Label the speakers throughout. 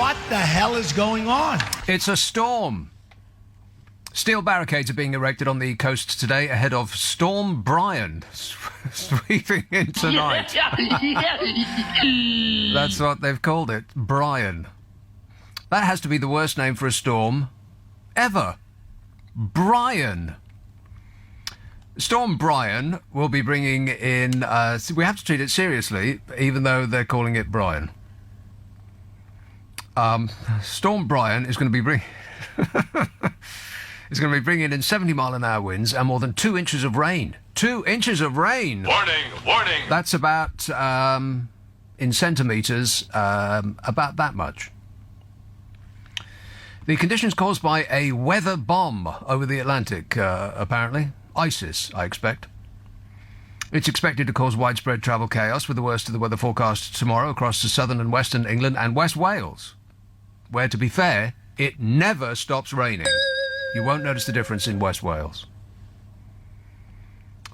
Speaker 1: What the hell is going on?
Speaker 2: It's a storm. Steel barricades are being erected on the coast today ahead of Storm Brian sweeping in tonight. That's what they've called it, Brian. That has to be the worst name for a storm ever. Brian. Storm Brian will be bringing in... we have to treat it seriously, even though they're calling it Brian. Storm Brian is going to be It's going to be bringing in 70-mile-an-hour winds and more than 2 inches of rain. 2 inches of rain!
Speaker 3: Warning, warning!
Speaker 2: That's about, in centimetres, about that much. The conditions caused by a weather bomb over the Atlantic, apparently. ISIS, I expect. It's expected to cause widespread travel chaos, with the worst of the weather forecast tomorrow across the southern and western England and West Wales, where, to be fair, it never stops raining. You won't notice the difference in West Wales.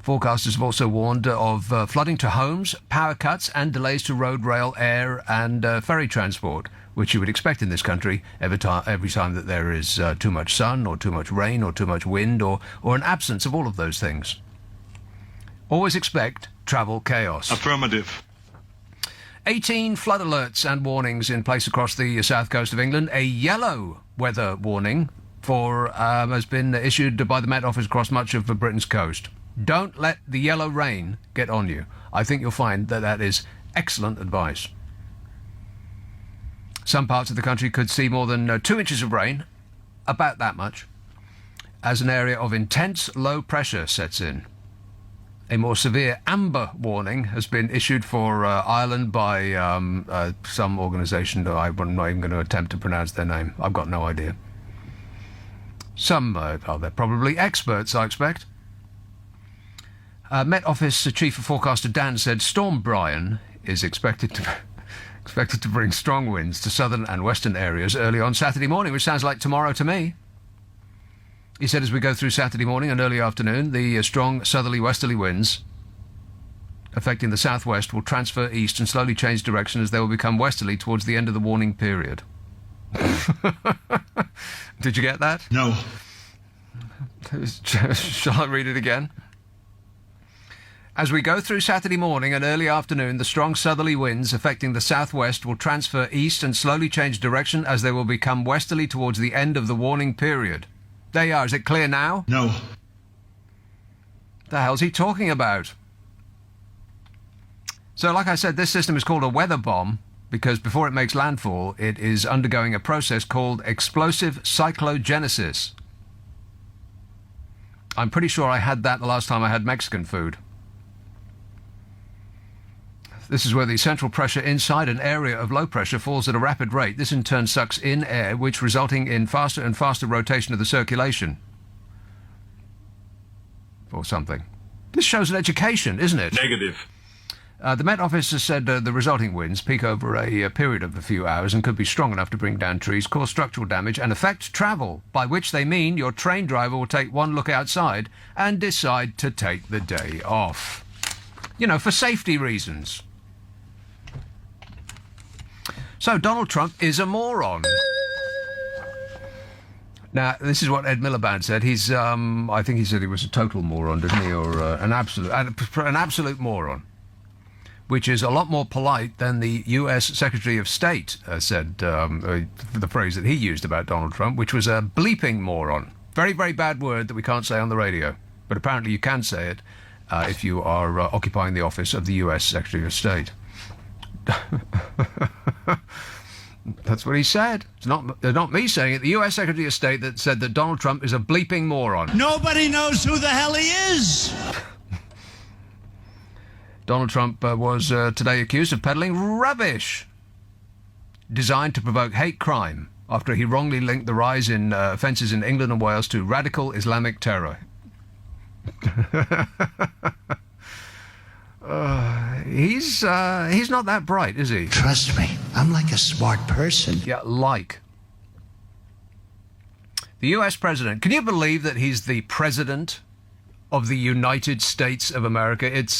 Speaker 2: Forecasters have also warned of flooding to homes, power cuts and delays to road, rail, air and ferry transport, which you would expect in this country every time that there is too much sun or too much rain or too much wind or an absence of all of those things. Always expect travel chaos.
Speaker 3: Affirmative.
Speaker 2: 18 flood alerts and warnings in place across the south coast of England. A yellow weather warning has been issued by the Met Office across much of Britain's coast. Don't let the yellow rain get on you. I think you'll find that is excellent advice. Some parts of the country could see more than 2 inches of rain, about that much, as an area of intense low pressure sets in. A more severe amber warning has been issued for Ireland by some organisation that I'm not even going to attempt to pronounce their name. I've got no idea. They're probably experts, I expect. Met Office Chief of Forecaster Dan said Storm Brian is expected to bring strong winds to southern and western areas early on Saturday morning, which sounds like tomorrow to me. He said as we go through Saturday morning and early afternoon, the strong southerly-westerly winds affecting the southwest will transfer east and slowly change direction as they will become westerly towards the end of the warning period. Did you get that?
Speaker 3: No.
Speaker 2: Shall I read it again? As we go through Saturday morning and early afternoon, the strong southerly winds affecting the southwest will transfer east and slowly change direction as they will become westerly towards the end of the warning period. There you are. Is it clear now?
Speaker 3: No.
Speaker 2: The hell's he talking about? So, like I said, this system is called a weather bomb because before it makes landfall, it is undergoing a process called explosive cyclogenesis. I'm pretty sure I had that the last time I had Mexican food. This is where the central pressure inside an area of low pressure falls at a rapid rate. This in turn sucks in air, which resulting in faster and faster rotation of the circulation. Or something. This shows an education, isn't it?
Speaker 3: Negative.
Speaker 2: The Met Office has said the resulting winds peak over a period of a few hours and could be strong enough to bring down trees, cause structural damage and affect travel, by which they mean your train driver will take one look outside and decide to take the day off. You know, for safety reasons. So Donald Trump is a moron. Now, this is what Ed Miliband said. He's, I think he said he was a total moron, didn't he? Or an absolute moron. Which is a lot more polite than the U.S. Secretary of State said, the phrase that he used about Donald Trump, which was a bleeping moron. Very, very bad word that we can't say on the radio. But apparently you can say it if you are occupying the office of the U.S. Secretary of State. That's what he said. It's not me saying it. The U.S. Secretary of State that said that Donald Trump is a bleeping moron.
Speaker 1: Nobody knows who the hell he is.
Speaker 2: Donald Trump was today accused of peddling rubbish designed to provoke hate crime after he wrongly linked the rise in offences in England and Wales to radical Islamic terror. He's not that bright, is he?
Speaker 1: Trust me, I'm like a smart person.
Speaker 2: Yeah, like. The U.S. president, can you believe that he's the president of the United States of America? It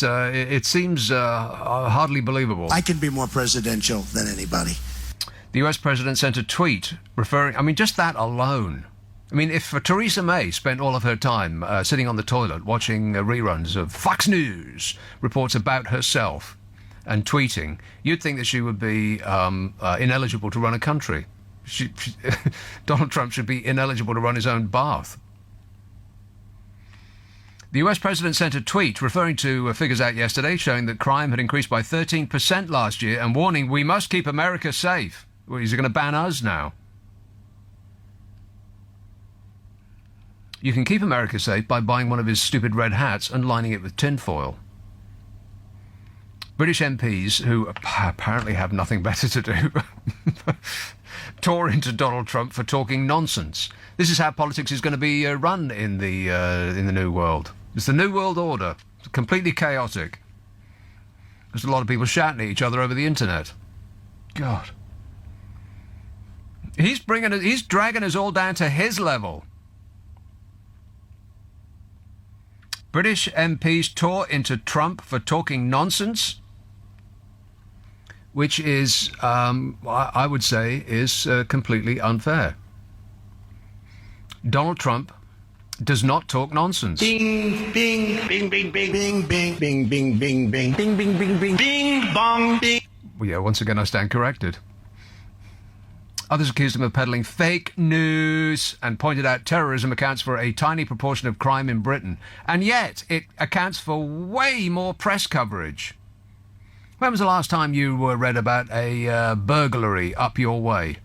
Speaker 2: seems hardly believable.
Speaker 1: I can be more presidential than anybody.
Speaker 2: The US president sent a tweet referring... I mean, just that alone. I mean, if Theresa May spent all of her time sitting on the toilet watching reruns of Fox News reports about herself and tweeting, you'd think that she would be ineligible to run a country. Donald Trump should be ineligible to run his own bath. The US president sent a tweet referring to figures out yesterday showing that crime had increased by 13% last year and warning, we must keep America safe. Well, is he going to ban us now? You can keep America safe by buying one of his stupid red hats and lining it with tinfoil. British MPs, who apparently have nothing better to do, tore into Donald Trump for talking nonsense. This is how politics is going to be run in the new world. It's the new world order. It's completely chaotic. There's a lot of people shouting at each other over the internet. God. He's dragging us all down to his level. British MPs tore into Trump for talking nonsense, which is, I would say, is completely unfair. Donald Trump does not talk nonsense.
Speaker 1: Bing, bing, bing, bing, bing, bing, bing, bing, bing, bing, bing, bing, bing, bing, bing, bing, bong, bing.
Speaker 2: Well, yeah, once again, I stand corrected. Others accused him of peddling fake news and pointed out terrorism accounts for a tiny proportion of crime in Britain. And yet, it accounts for way more press coverage. When was the last time you read about a burglary up your way?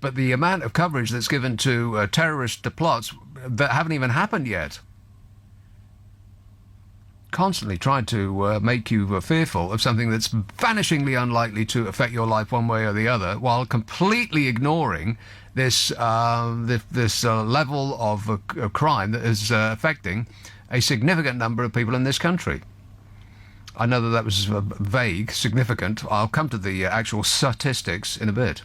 Speaker 2: But the amount of coverage that's given to terrorist plots that haven't even happened yet, constantly trying to make you fearful of something that's vanishingly unlikely to affect your life one way or the other, while completely ignoring this level of crime that is affecting a significant number of people in this country. I know that was vague, significant. I'll come to the actual statistics in a bit.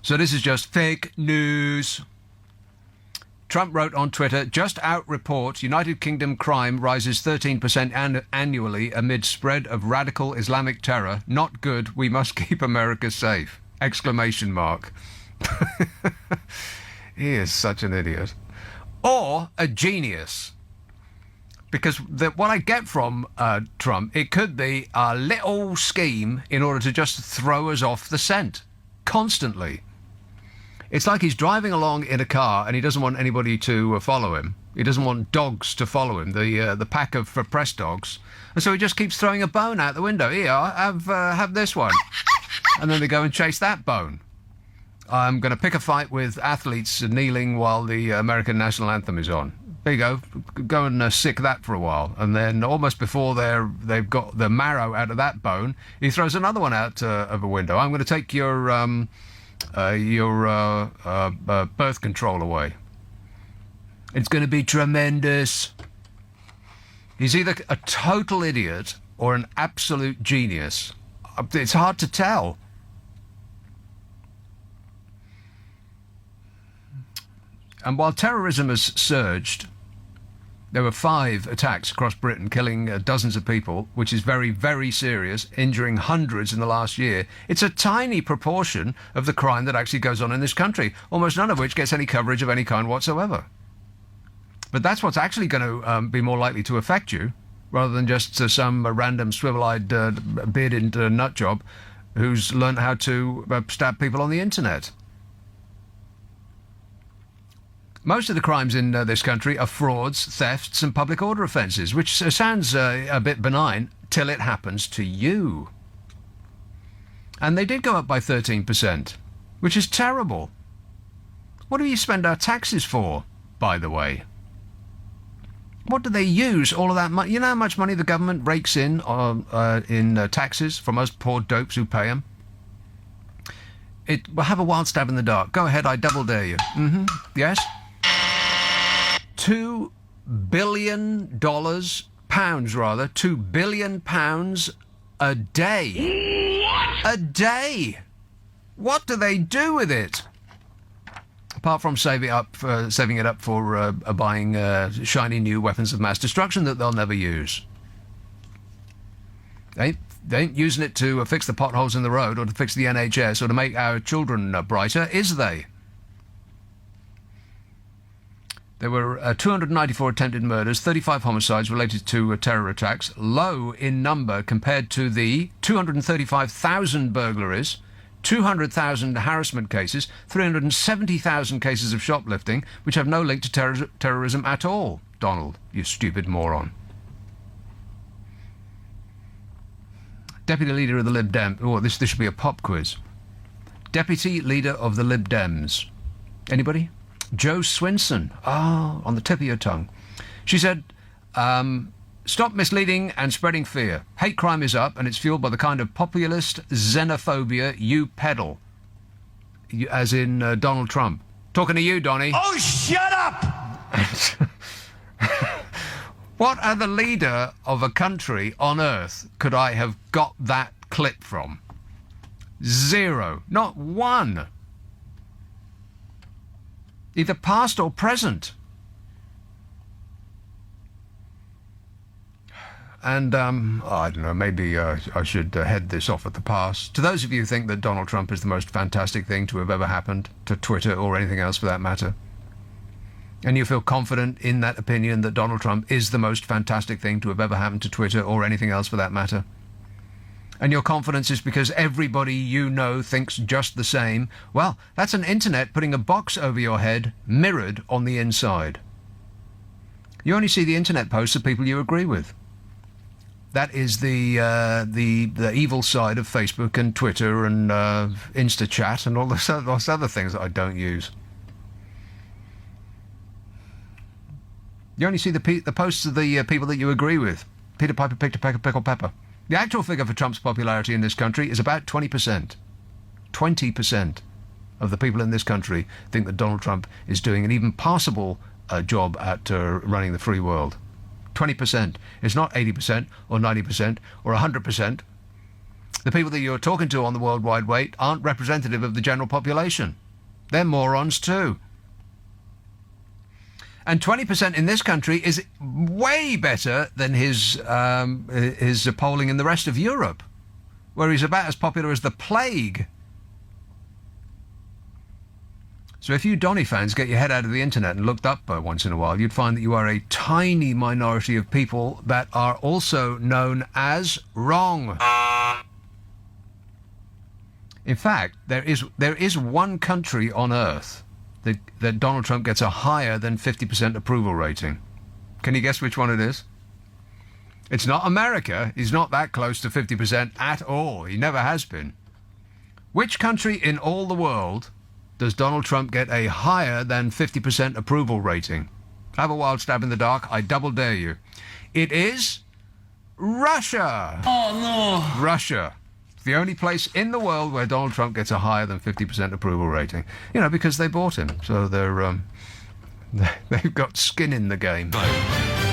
Speaker 2: So this is just fake news. Trump wrote on Twitter, just out report, United Kingdom crime rises 13% annually amid spread of radical Islamic terror. Not good. We must keep America safe. Exclamation mark. He is such an idiot. Or a genius. Because what I get from Trump, it could be a little scheme in order to just throw us off the scent. Constantly. It's like he's driving along in a car and he doesn't want anybody to follow him. He doesn't want dogs to follow him, the pack of press dogs. And so he just keeps throwing a bone out the window. Here, have this one. And then they go and chase that bone. I'm going to pick a fight with athletes kneeling while the American national anthem is on. There you go. Go and sick that for a while. And then almost before they've got the marrow out of that bone, he throws another one out of a window. I'm going to take your birth control away. It's going to be tremendous. He's either a total idiot or an absolute genius. It's hard to tell. And while terrorism has surged, there were 5 attacks across Britain, killing dozens of people, which is very, very serious, injuring hundreds in the last year. It's a tiny proportion of the crime that actually goes on in this country, almost none of which gets any coverage of any kind whatsoever. But that's what's actually going to be more likely to affect you, rather than just some random swivel-eyed, bearded nutjob who's learned how to stab people on the internet. Most of the crimes in this country are frauds, thefts and public order offences, which sounds a bit benign till it happens to you. And they did go up by 13%, which is terrible. What do we spend our taxes for, by the way? What do they use all of that money? You know how much money the government rakes in taxes from us poor dopes who pay them? Well, have a wild stab in the dark. Go ahead, I double dare you. Yes? $2 billion, £2 billion a day. What? A day. What do they do with it? Apart from saving it up for buying shiny new weapons of mass destruction that they'll never use. They ain't using it to fix the potholes in the road or to fix the NHS or to make our children brighter, is they? There were 294 attempted murders, 35 homicides related to terror attacks, low in number compared to the 235,000 burglaries, 200,000 harassment cases, 370,000 cases of shoplifting, which have no link to terrorism at all. Donald, you stupid moron. Deputy Leader of the Lib Dems. Oh, this should be a pop quiz. Deputy Leader of the Lib Dems. Anybody? Jo Swinson. Oh, on the tip of your tongue. She said, stop misleading and spreading fear. Hate crime is up, and it's fueled by the kind of populist xenophobia you peddle. As in Donald Trump. Talking to you, Donny.
Speaker 1: Oh, shut up!
Speaker 2: What other leader of a country on earth could I have got that clip from? Zero. Not one. Either past or present. And, I don't know, maybe I should head this off at the pass. To those of you who think that Donald Trump is the most fantastic thing to have ever happened to Twitter or anything else for that matter, and you feel confident in that opinion that Donald Trump is the most fantastic thing to have ever happened to Twitter or anything else for that matter, and your confidence is because everybody you know thinks just the same, well, that's an internet putting a box over your head, mirrored on the inside. You only see the internet posts of people you agree with. That is the evil side of Facebook and Twitter and InstaChat and all those other things that I don't use. You only see the posts of the people that you agree with. Peter Piper picked a peck of pickled pepper. The actual figure for Trump's popularity in this country is about 20%. 20% of the people in this country think that Donald Trump is doing an even passable job at running the free world. 20%. It's not 80% or 90% or 100%. The people that you're talking to on the World Wide Web aren't representative of the general population. They're morons too. And 20% in this country is way better than his polling in the rest of Europe, where he's about as popular as the plague. So if you Donny fans get your head out of the internet and looked up once in a while, you'd find that you are a tiny minority of people that are also known as wrong. In fact, there is one country on earth that Donald Trump gets a higher than 50% approval rating. Can you guess which one it is? It's not America. He's not that close to 50% at all. He never has been. Which country in all the world does Donald Trump get a higher than 50% approval rating? Have a wild stab in the dark. I double dare you. It is Russia.
Speaker 3: Oh, no.
Speaker 2: Russia. The only place in the world where Donald Trump gets a higher than 50% approval rating. You know, because they bought him. So they've got skin in the game.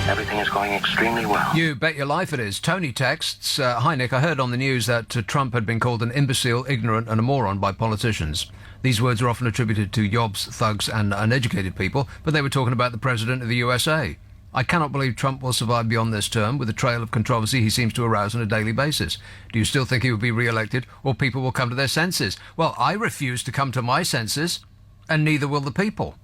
Speaker 4: Everything is going extremely well.
Speaker 2: You bet your life it is. Tony texts, hi Nick, I heard on the news that Trump had been called an imbecile, ignorant and a moron by politicians. These words are often attributed to yobs, thugs and uneducated people, but they were talking about the president of the USA. I cannot believe Trump will survive beyond this term with the trail of controversy he seems to arouse on a daily basis. Do you still think he will be re-elected, or people will come to their senses? Well, I refuse to come to my senses, and neither will the people.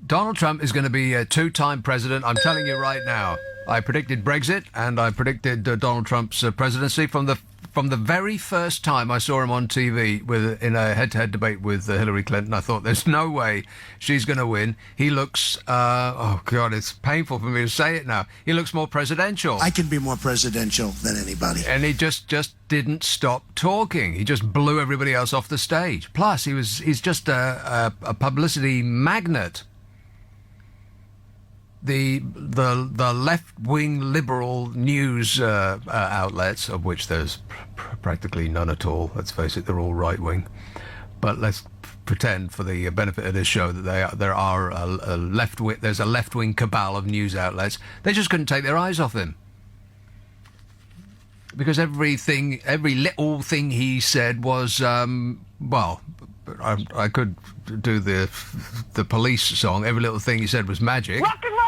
Speaker 2: Donald Trump is going to be a two-time president, I'm telling you right now. I predicted Brexit, and I predicted Donald Trump's presidency from the very first time I saw him on TV in a head-to-head debate with Hillary Clinton. I thought, there's no way she's going to win. He looks, oh God, it's painful for me to say it now. He looks more presidential.
Speaker 5: I can be more presidential than anybody.
Speaker 2: And he just didn't stop talking. He just blew everybody else off the stage. Plus, he's just a publicity magnet. The left-wing liberal news outlets, of which there's practically none at all, let's face it, they're all right-wing. But let's pretend, for the benefit of this show, that there's a left-wing cabal of news outlets. They just couldn't take their eyes off him. Because every little thing he said was, well, I could do the Police song. Every little thing he said was magic.
Speaker 3: Rock and roll!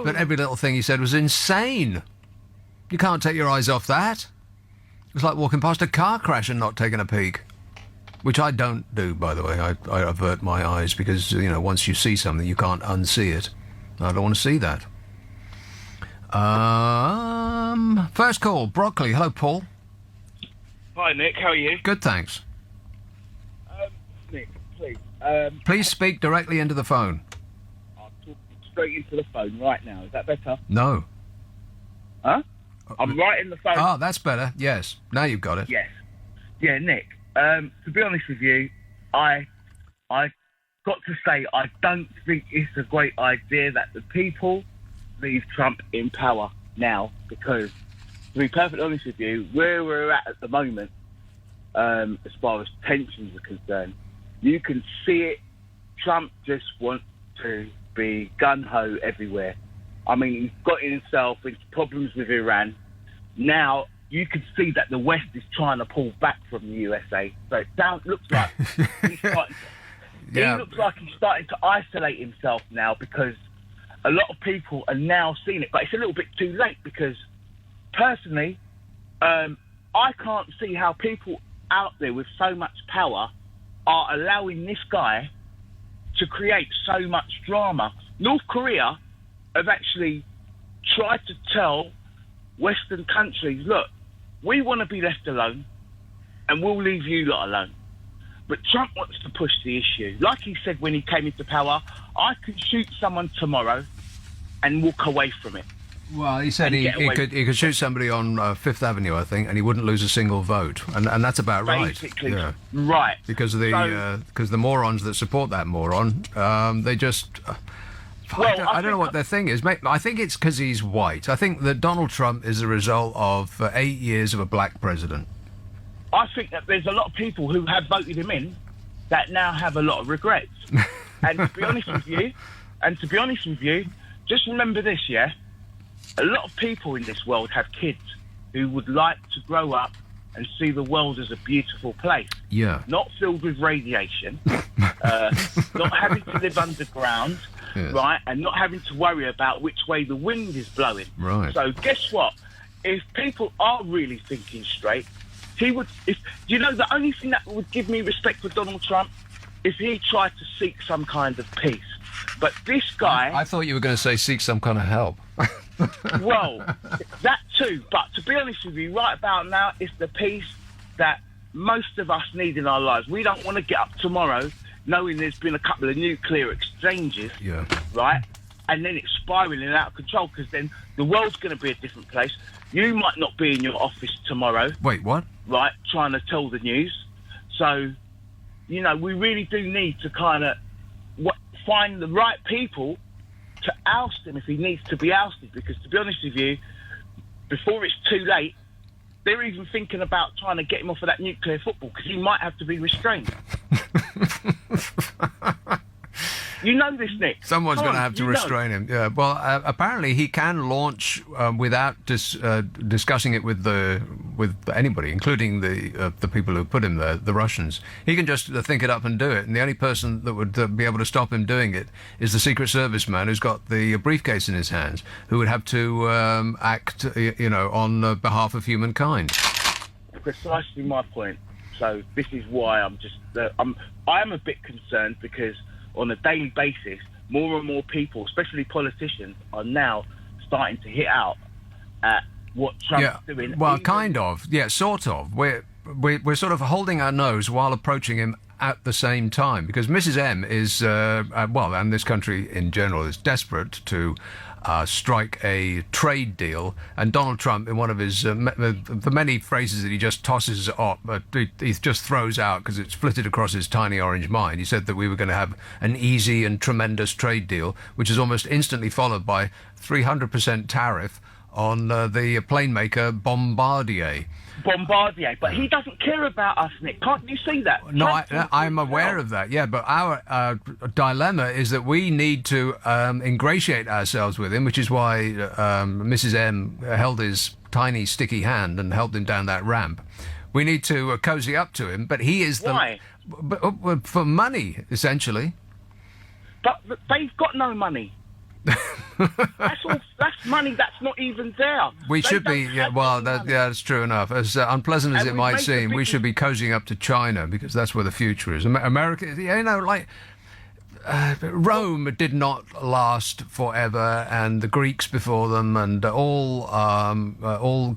Speaker 2: But every little thing he said was insane. You can't take your eyes off that. It's like walking past a car crash and not taking a peek. Which I don't do, by the way. I avert my eyes because, once you see something, you can't unsee it. I don't want to see that. First call, Broccoli. Hello, Paul.
Speaker 3: Hi, Nick. How are you?
Speaker 2: Good, thanks.
Speaker 3: Nick, please.
Speaker 2: Please speak directly into the phone.
Speaker 3: I'll talk straight into the phone right now. Is that better?
Speaker 2: No.
Speaker 3: Huh? I'm right in the phone.
Speaker 2: Oh, that's better. Yes. Now you've got it.
Speaker 3: Yes. Yeah, Nick. To be honest with you, I got to say I don't think it's a great idea that the people leave Trump in power now, because to be perfectly honest with you, where we're at the moment, as far as tensions are concerned, you can see it. Trump just wants to be gun-ho everywhere. I mean, he's got himself into problems with Iran. Now, you can see that the West is trying to pull back from the USA. So it looks like he's starting
Speaker 2: Yeah.
Speaker 3: he looks like he's starting to isolate himself now, because a lot of people are now seeing it. But it's a little bit too late, because personally, I can't see how people out there with so much power are allowing this guy to create so much drama. North Korea have actually tried to tell Western countries, look, we want to be left alone and we'll leave you lot alone. But Trump wants to push the issue. Like he said when he came into power, I could shoot someone tomorrow and walk away from it.
Speaker 2: Well, he said he could shoot somebody on Fifth Avenue, I think, and he wouldn't lose a single vote, and that's about right.
Speaker 3: Basically,
Speaker 2: yeah.
Speaker 3: right.
Speaker 2: Because the morons that support that moron, they just. I don't know what their thing is. I think it's because he's white. I think that Donald Trump is the result of 8 years of a black president.
Speaker 3: I think that there's a lot of people who have voted him in that now have a lot of regrets. And to be honest with you, just remember this, yeah? A lot of people in this world have kids who would like to grow up and see the world as a beautiful place.
Speaker 2: Yeah.
Speaker 3: Not filled with radiation, not having to live underground,
Speaker 2: yes.
Speaker 3: Right? And not having to worry about which way the wind is blowing.
Speaker 2: Right.
Speaker 3: So guess what? If people are really thinking straight, the only thing that would give me respect for Donald Trump if he tried to seek some kind of peace. But this guy...
Speaker 2: I thought you were going to say seek some kind of help.
Speaker 3: Well, that too. But to be honest with you, right about now, it's the peace that most of us need in our lives. We don't want to get up tomorrow knowing there's been a couple of nuclear exchanges,
Speaker 2: yeah.
Speaker 3: Right? And then it's spiralling out of control, because then the world's going to be a different place. You might not be in your office tomorrow.
Speaker 2: Wait, what?
Speaker 3: Right, trying to tell the news. So, we really do need to kind of find the right people to oust him if he needs to be ousted. Because to be honest with you, before it's too late, they're even thinking about trying to get him off of that nuclear football, because he might have to be restrained. You know this, Nick.
Speaker 2: Someone's going to have to restrain him. Yeah. Well, apparently he can launch without discussing it with anybody, including the people who put him there, the Russians. He can just think it up and do it. And the only person that would be able to stop him doing it is the Secret Service man who's got the briefcase in his hands, who would have to act, on behalf of humankind.
Speaker 3: Precisely my point. So this is why I am a bit concerned, because on a daily basis, more and more people, especially politicians, are now starting to hit out at what Trump's doing.
Speaker 2: Well, kind of. Yeah, sort of. We're sort of holding our nose while approaching him at the same time, because Mrs. M is, and this country in general is desperate to strike a trade deal, and Donald Trump, in one of his the many phrases that he just tosses up, he just throws out because it's flitted across his tiny orange mind. He said that we were going to have an easy and tremendous trade deal, which is almost instantly followed by 300% tariff on the plane maker Bombardier.
Speaker 3: But he doesn't care about us, Nick. Can't you see that?
Speaker 2: No, I'm aware of that, yeah, but our dilemma is that we need to ingratiate ourselves with him, which is why Mrs. M held his tiny sticky hand and helped him down that ramp. We need to cozy up to him, but he is
Speaker 3: Why?
Speaker 2: For money, essentially.
Speaker 3: But they've got no money. That's money that's not even there.
Speaker 2: We
Speaker 3: They
Speaker 2: should
Speaker 3: don't
Speaker 2: be, yeah,
Speaker 3: have
Speaker 2: well,
Speaker 3: any
Speaker 2: that,
Speaker 3: money.
Speaker 2: yeah, that's true enough. As unpleasant as
Speaker 3: And
Speaker 2: it
Speaker 3: we
Speaker 2: might
Speaker 3: make the
Speaker 2: seem, we
Speaker 3: biggest-
Speaker 2: should be cozying up to China because that's where the future is. America, you know, like Rome did not last forever, and the Greeks before them, and all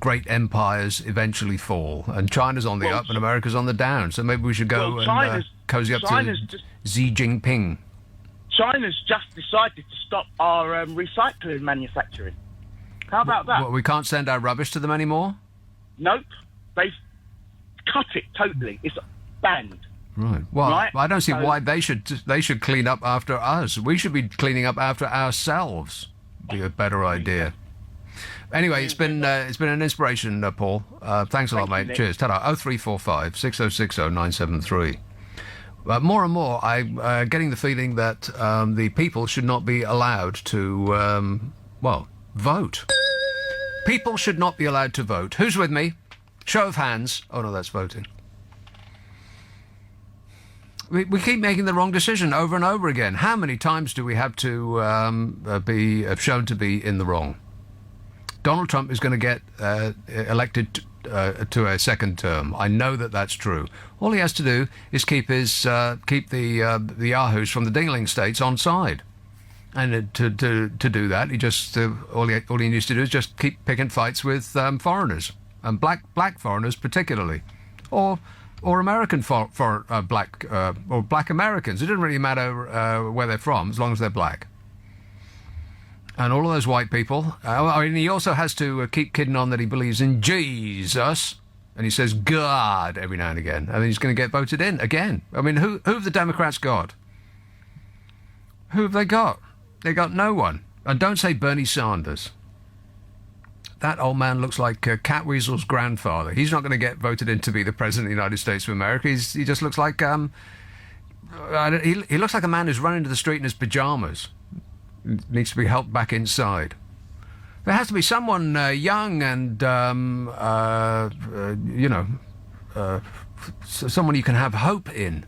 Speaker 2: great empires eventually fall. And China's on the
Speaker 3: Well,
Speaker 2: up, and America's on the down. So maybe we should go
Speaker 3: Well,
Speaker 2: and
Speaker 3: China's-
Speaker 2: cozy up
Speaker 3: China's
Speaker 2: to
Speaker 3: just-
Speaker 2: Xi Jinping.
Speaker 3: China's just decided to stop our recycling manufacturing. How about that?
Speaker 2: What, we can't send our rubbish to them anymore?
Speaker 3: Nope. They've cut it totally. It's banned.
Speaker 2: Right. Well,
Speaker 3: Right,
Speaker 2: I don't see
Speaker 3: so-
Speaker 2: why they should clean up after us. We should be cleaning up after ourselves. Be a better idea. Anyway, it's been an inspiration, Paul. Thanks a lot,
Speaker 3: Thank you,
Speaker 2: mate.
Speaker 3: Nick.
Speaker 2: Cheers. Ta-da. 0345 6060 973. More and more, I'm getting the feeling that the people should not be allowed to, vote. People should not be allowed to vote. Who's with me? Show of hands. Oh, no, that's voting. We keep making the wrong decision over and over again. How many times do we have to be shown to be in the wrong? Donald Trump is going to get elected to a second term. I know that that's true. All he has to do is keep the yahoos from the Dingling states on side, and to do that, he just all he needs to do is just keep picking fights with foreigners, and black foreigners particularly, or American black or black Americans. It doesn't really matter where they're from as long as they're black. And all of those white people. I mean, he also has to keep kidding on that he believes in Jesus, and he says God every now and again, and then he's going to get voted in again. I mean, who have the Democrats got? Who have they got? They got no one. And don't say Bernie Sanders. That old man looks like Catweasel's grandfather. He's not going to get voted in to be the president of the United States of America. He just looks like he looks like a man who's run into the street in his pajamas. Needs to be helped back inside. There has to be someone young and someone you can have hope in.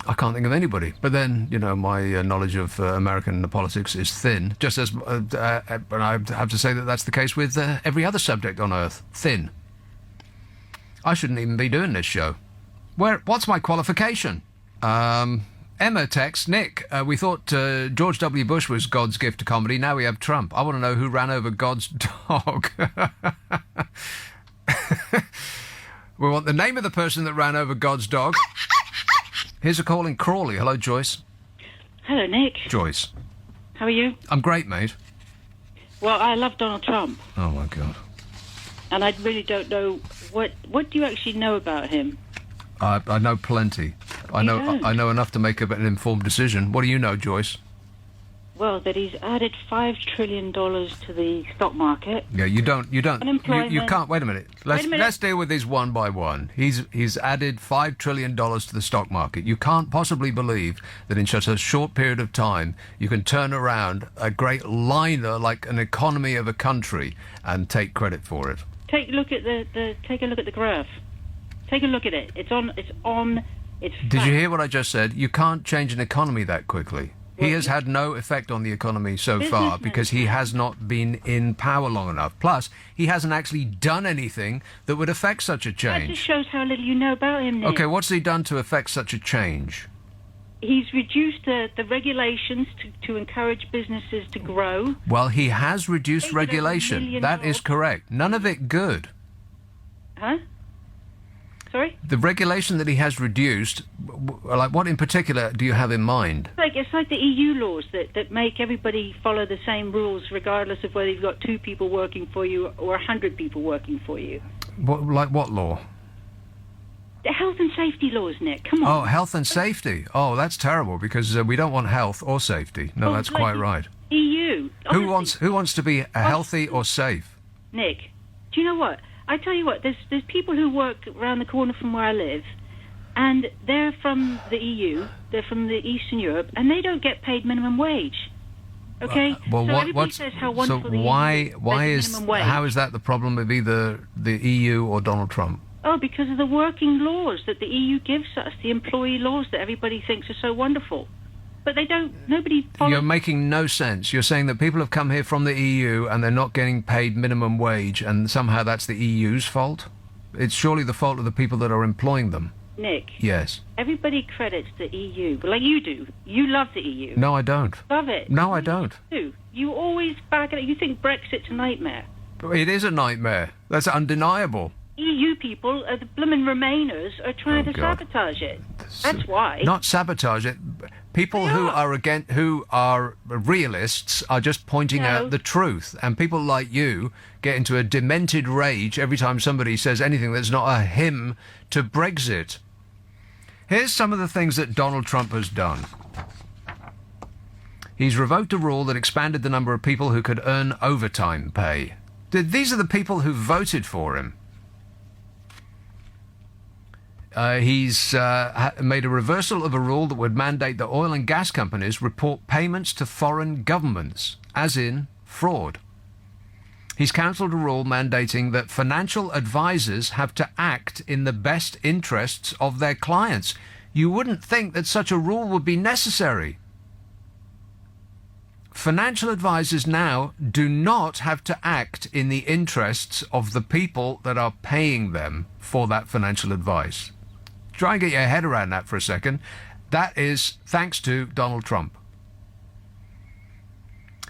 Speaker 2: I can't think of anybody. But then, my knowledge of American politics is thin. Just as, and I have to say that that's the case with every other subject on Earth. Thin. I shouldn't even be doing this show. What's my qualification? Emma texts, Nick, we thought George W. Bush was God's gift to comedy. Now we have Trump. I want to know who ran over God's dog. We want the name of the person that ran over God's dog. Here's a call in Crawley. Hello, Joyce.
Speaker 6: Hello, Nick.
Speaker 2: Joyce.
Speaker 6: How are you?
Speaker 2: I'm great, mate.
Speaker 6: Well, I love Donald Trump,
Speaker 2: Oh, my God.
Speaker 6: and I really don't know what do you actually know about him?
Speaker 2: I know plenty. I
Speaker 6: You
Speaker 2: know
Speaker 6: don't?
Speaker 2: I know enough to make an informed decision. What do you know, Joyce?
Speaker 6: Well, that he's added $5 trillion to the stock market.
Speaker 2: Yeah, you don't. You
Speaker 6: Unemployment.
Speaker 2: can't. Wait a minute. Let's deal with these one by one. He's added $5 trillion to the stock market. You can't possibly believe that in such a short period of time you can turn around a great liner like an economy of a country and take credit for it.
Speaker 6: Take a look at take a look at the graph. Take a look at it. It's on. It's.
Speaker 2: Did
Speaker 6: flat.
Speaker 2: you hear what I just said? You can't change an economy that quickly. He has had no effect on the economy so far because he has not been in power long enough. Plus, he hasn't actually done anything that would affect such a
Speaker 6: That just
Speaker 2: change.
Speaker 6: shows how little you know about him, Nick.
Speaker 2: Okay, what's he done to affect such a change?
Speaker 6: He's reduced the regulations to encourage businesses to grow.
Speaker 2: Well, he has reduced
Speaker 6: Taken over $1
Speaker 2: regulation.
Speaker 6: million.
Speaker 2: That is correct. None of it good.
Speaker 6: Huh? Sorry?
Speaker 2: The regulation that he has reduced, like what in particular do you have in mind?
Speaker 6: It's like the EU laws that make everybody follow the same rules regardless of whether you've got 2 people working for you or 100 people working for you.
Speaker 2: Like what law?
Speaker 6: The health and safety laws, Nick. Come on.
Speaker 2: Oh, health and safety. Oh, that's terrible because we don't want health or safety. No,
Speaker 6: Well,
Speaker 2: that's
Speaker 6: like
Speaker 2: quite
Speaker 6: the
Speaker 2: right.
Speaker 6: EU.
Speaker 2: Who
Speaker 6: Honestly,
Speaker 2: wants to be healthy or safe?
Speaker 6: Nick, do you know what? I tell you what, there's people who work around the corner from where I live, and they're from the EU, they're from the Eastern Europe, and they don't get paid minimum wage. Okay?
Speaker 2: Well,
Speaker 6: so
Speaker 2: what,
Speaker 6: everybody
Speaker 2: what's
Speaker 6: says how
Speaker 2: so
Speaker 6: wonderful the
Speaker 2: why
Speaker 6: EU
Speaker 2: is
Speaker 6: minimum wage.
Speaker 2: how is that the problem of either the EU or Donald Trump?
Speaker 6: Oh, because of the working laws that the EU gives us, the employee laws that everybody thinks are so wonderful. but they don't. Nobody follows.
Speaker 2: You're making no sense. You're saying that people have come here from the EU and they're not getting paid minimum wage, and somehow that's the EU's fault? It's surely the fault of the people that are employing them.
Speaker 6: Nick.
Speaker 2: Yes.
Speaker 6: Everybody credits the EU, like you do. You love the EU.
Speaker 2: No, I don't.
Speaker 6: Love it.
Speaker 2: No, I don't.
Speaker 6: You do. You always back it up. You think Brexit's a nightmare.
Speaker 2: It is a nightmare. That's undeniable.
Speaker 6: EU people, the blooming Remainers, are trying to
Speaker 2: God.
Speaker 6: sabotage it. That's why.
Speaker 2: Not sabotage it. People
Speaker 6: They
Speaker 2: who
Speaker 6: are.
Speaker 2: who are realists are just pointing
Speaker 6: No.
Speaker 2: out the truth, and people like you get into a demented rage every time somebody says anything that's not a hymn to Brexit. Here's some of the things that Donald Trump has done. He's revoked a rule that expanded the number of people who could earn overtime pay. These are the people who voted for him. He's made a reversal of a rule that would mandate that oil and gas companies report payments to foreign governments, as in fraud. He's cancelled a rule mandating that financial advisors have to act in the best interests of their clients. You wouldn't think that such a rule would be necessary. Financial advisors now do not have to act in the interests of the people that are paying them for that financial advice. Try and get your head around that for a second. That is thanks to Donald Trump.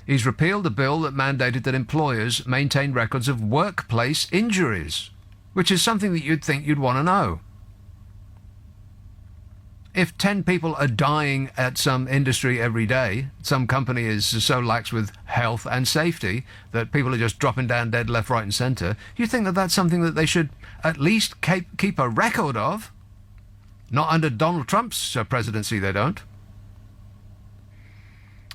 Speaker 2: He's repealed a bill that mandated that employers maintain records of workplace injuries, which is something that you'd think you'd want to know. If 10 people are dying at some industry every day, some company is so lax with health and safety that people are just dropping down dead left, right and centre, you'd think that that's something that they should at least keep a record of. Not under Donald Trump's presidency, they don't.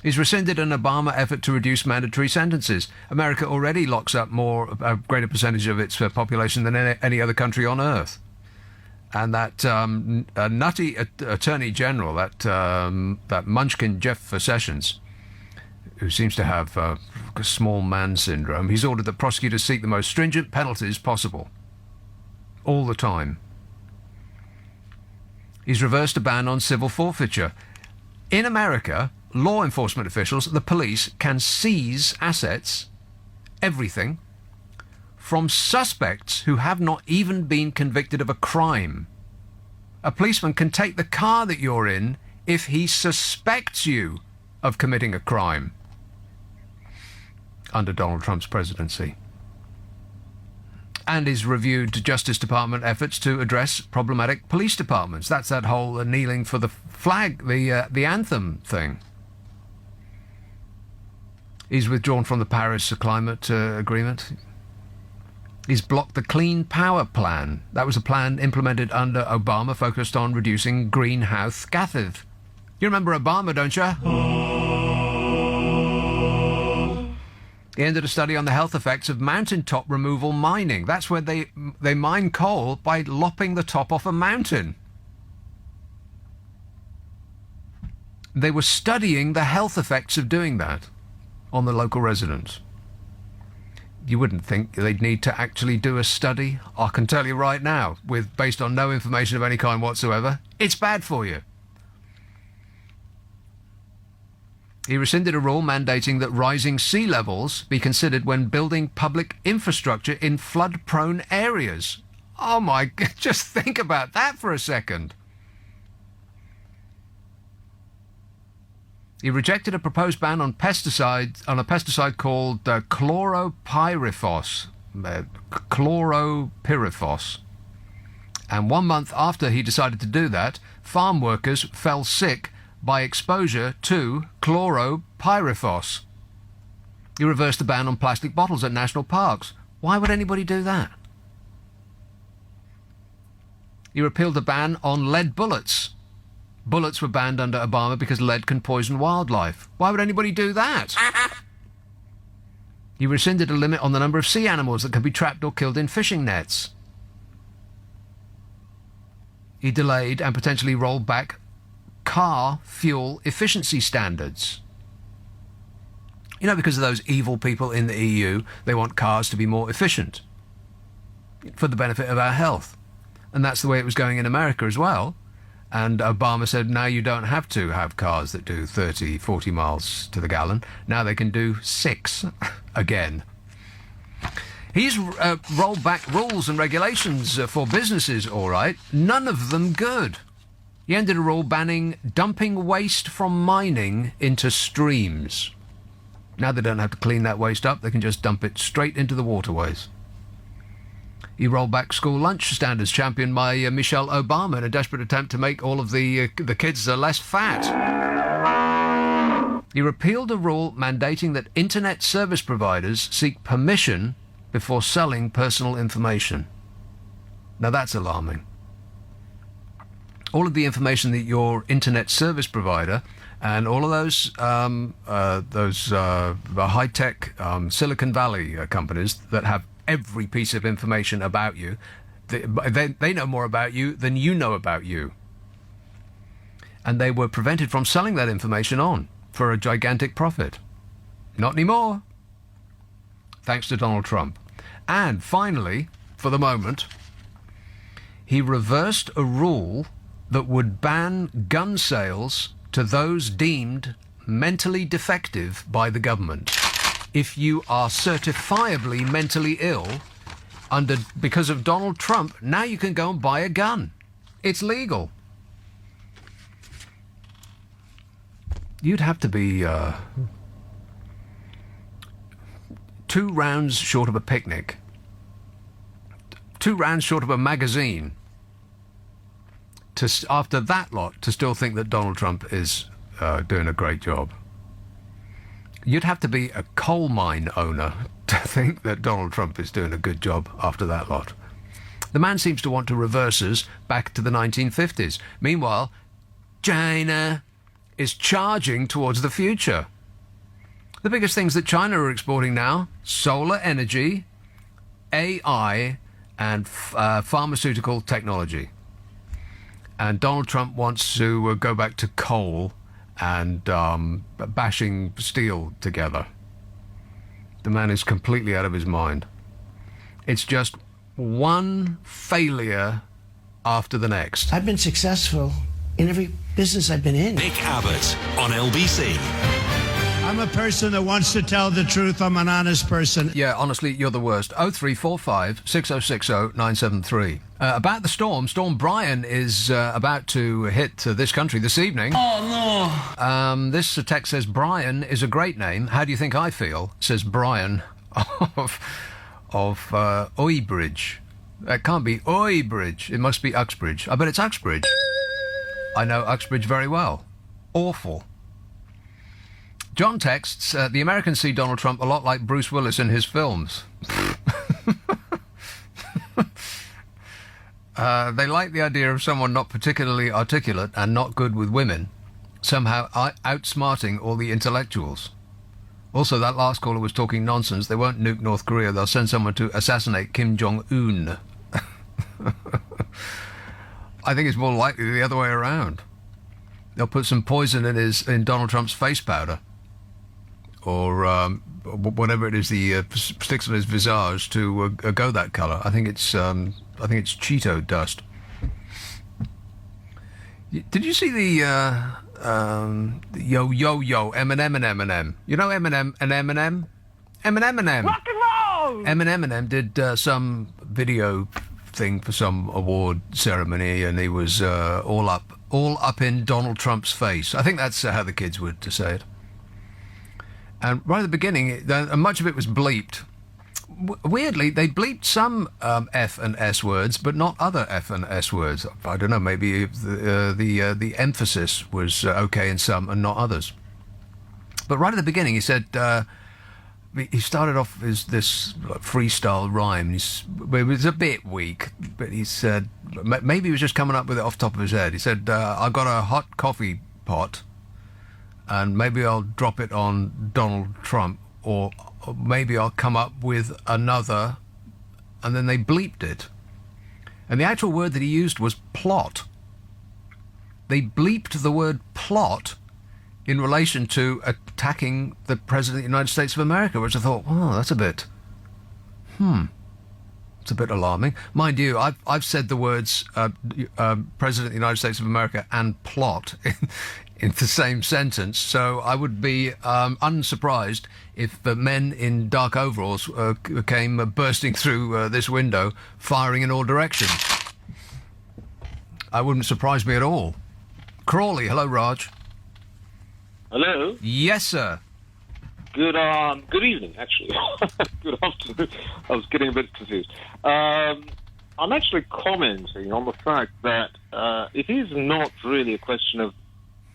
Speaker 2: He's rescinded an Obama effort to reduce mandatory sentences. America already locks up a greater percentage of its population than any other country on earth. And that nutty attorney general, that munchkin Jeff Sessions, who seems to have small man syndrome, he's ordered that prosecutors seek the most stringent penalties possible. All the time. He's reversed a ban on civil forfeiture. In America, law enforcement officials, the police, can seize assets, everything, from suspects who have not even been convicted of a crime. A policeman can take the car that you're in if he suspects you of committing a crime under Donald Trump's presidency. And he's reviewed Justice Department efforts to address problematic police departments. That's that whole kneeling for the flag, the anthem thing. He's withdrawn from the Paris Climate Agreement. He's blocked the Clean Power Plan. That was a plan implemented under Obama focused on reducing greenhouse gases. You remember Obama, don't you? He ended a study on the health effects of mountaintop removal mining. That's where they mine coal by lopping the top off a mountain. They were studying the health effects of doing that on the local residents. You wouldn't think they'd need to actually do a study. I can tell you right now, based on no information of any kind whatsoever, it's bad for you. He rescinded a rule mandating that rising sea levels be considered when building public infrastructure in flood-prone areas. Oh my God, just think about that for a second. He rejected a proposed ban on pesticides, on a pesticide called chloropyrifos. Chloropyrifos. And 1 month after he decided to do that, farm workers fell sick by exposure to chloropyrifos. He reversed the ban on plastic bottles at national parks. Why would anybody do that? He repealed the ban on lead bullets. Bullets were banned under Obama because lead can poison wildlife. Why would anybody do that? He rescinded a limit on the number of sea animals that can be trapped or killed in fishing nets. He delayed and potentially rolled back car fuel efficiency standards. You know, because of those evil people in the EU, they want cars to be more efficient for the benefit of our health. And that's the way it was going in America as well. And Obama said, now you don't have to have cars that do 30, 40 miles to the gallon. Now they can do 6 again. He's rolled back rules and regulations for businesses, all right. None of them good. He ended a rule banning dumping waste from mining into streams. Now they don't have to clean that waste up. They can just dump it straight into the waterways. He rolled back school lunch standards championed by Michelle Obama in a desperate attempt to make all of the kids less fat. He repealed a rule mandating that internet service providers seek permission before selling personal information. Now that's alarming. All of the information that your internet service provider and all of those high-tech Silicon Valley companies that have every piece of information about you, they know more about you than you know about you. And they were prevented from selling that information on for a gigantic profit. Not anymore. Thanks to Donald Trump. And finally, for the moment, he reversed a rule that would ban gun sales to those deemed mentally defective by the government. If you are certifiably mentally ill because of Donald Trump, now you can go and buy a gun. It's legal. You'd have to be 2 rounds short of a picnic, 2 rounds short of a magazine, after that lot, to still think that Donald Trump is doing a great job. You'd have to be a coal mine owner to think that Donald Trump is doing a good job after that lot. The man seems to want to reverse us back to the 1950s. Meanwhile, China is charging towards the future. The biggest things that China are exporting now: solar energy, AI, and pharmaceutical technology. And Donald Trump wants to go back to coal and bashing steel together. The man is completely out of his mind. It's just one failure after the next.
Speaker 5: I've been successful in every business I've been in.
Speaker 7: Nick Abbott on LBC.
Speaker 8: I'm a person that wants to tell the truth. I'm an honest person.
Speaker 2: Yeah, honestly, you're the worst. 0345 6060 973. About the storm, Storm Brian is about to hit this country this evening.
Speaker 1: Oh, no.
Speaker 2: This text says, Brian is a great name. How do you think I feel? Says Brian of Oybridge. It can't be Oybridge. It must be Uxbridge. I bet it's Uxbridge. I know Uxbridge very well. Awful. John texts, the Americans see Donald Trump a lot like Bruce Willis in his films. They like the idea of someone not particularly articulate and not good with women, somehow outsmarting all the intellectuals. Also, that last caller was talking nonsense. They won't nuke North Korea. They'll send someone to assassinate Kim Jong-un. I think it's more likely the other way around. They'll put some poison in Donald Trump's face powder, or whatever it is he sticks on his visage to go that colour. I think it's Cheeto dust. Did you see the Eminem? You know Eminem and Eminem? Eminem.
Speaker 3: Rock and roll!
Speaker 2: Eminem did some video thing for some award ceremony, and he was all up in Donald Trump's face. I think that's how the kids would say it. And right at the beginning, much of it was bleeped. Weirdly, they bleeped some F and S words, but not other F and S words. I don't know, maybe the emphasis was okay in some and not others. But right at the beginning, he said, he started off as this freestyle rhyme. It was a bit weak, but he said, maybe he was just coming up with it off the top of his head. He said, I got a hot coffee pot, and maybe I'll drop it on Donald Trump, or maybe I'll come up with another, and then they bleeped it. And the actual word that he used was plot. They bleeped the word plot in relation to attacking the President of the United States of America, which I thought, oh, that's a bit, It's a bit alarming. Mind you, I've said the words President of the United States of America and plot in the same sentence, so I would be unsurprised if men in dark overalls came bursting through this window, firing in all directions. It wouldn't surprise me at all. Crawley, hello, Raj.
Speaker 9: Hello.
Speaker 2: Yes, sir.
Speaker 9: Good evening, actually. Good afternoon. I was getting a bit confused. I'm actually commenting on the fact that it is not really a question of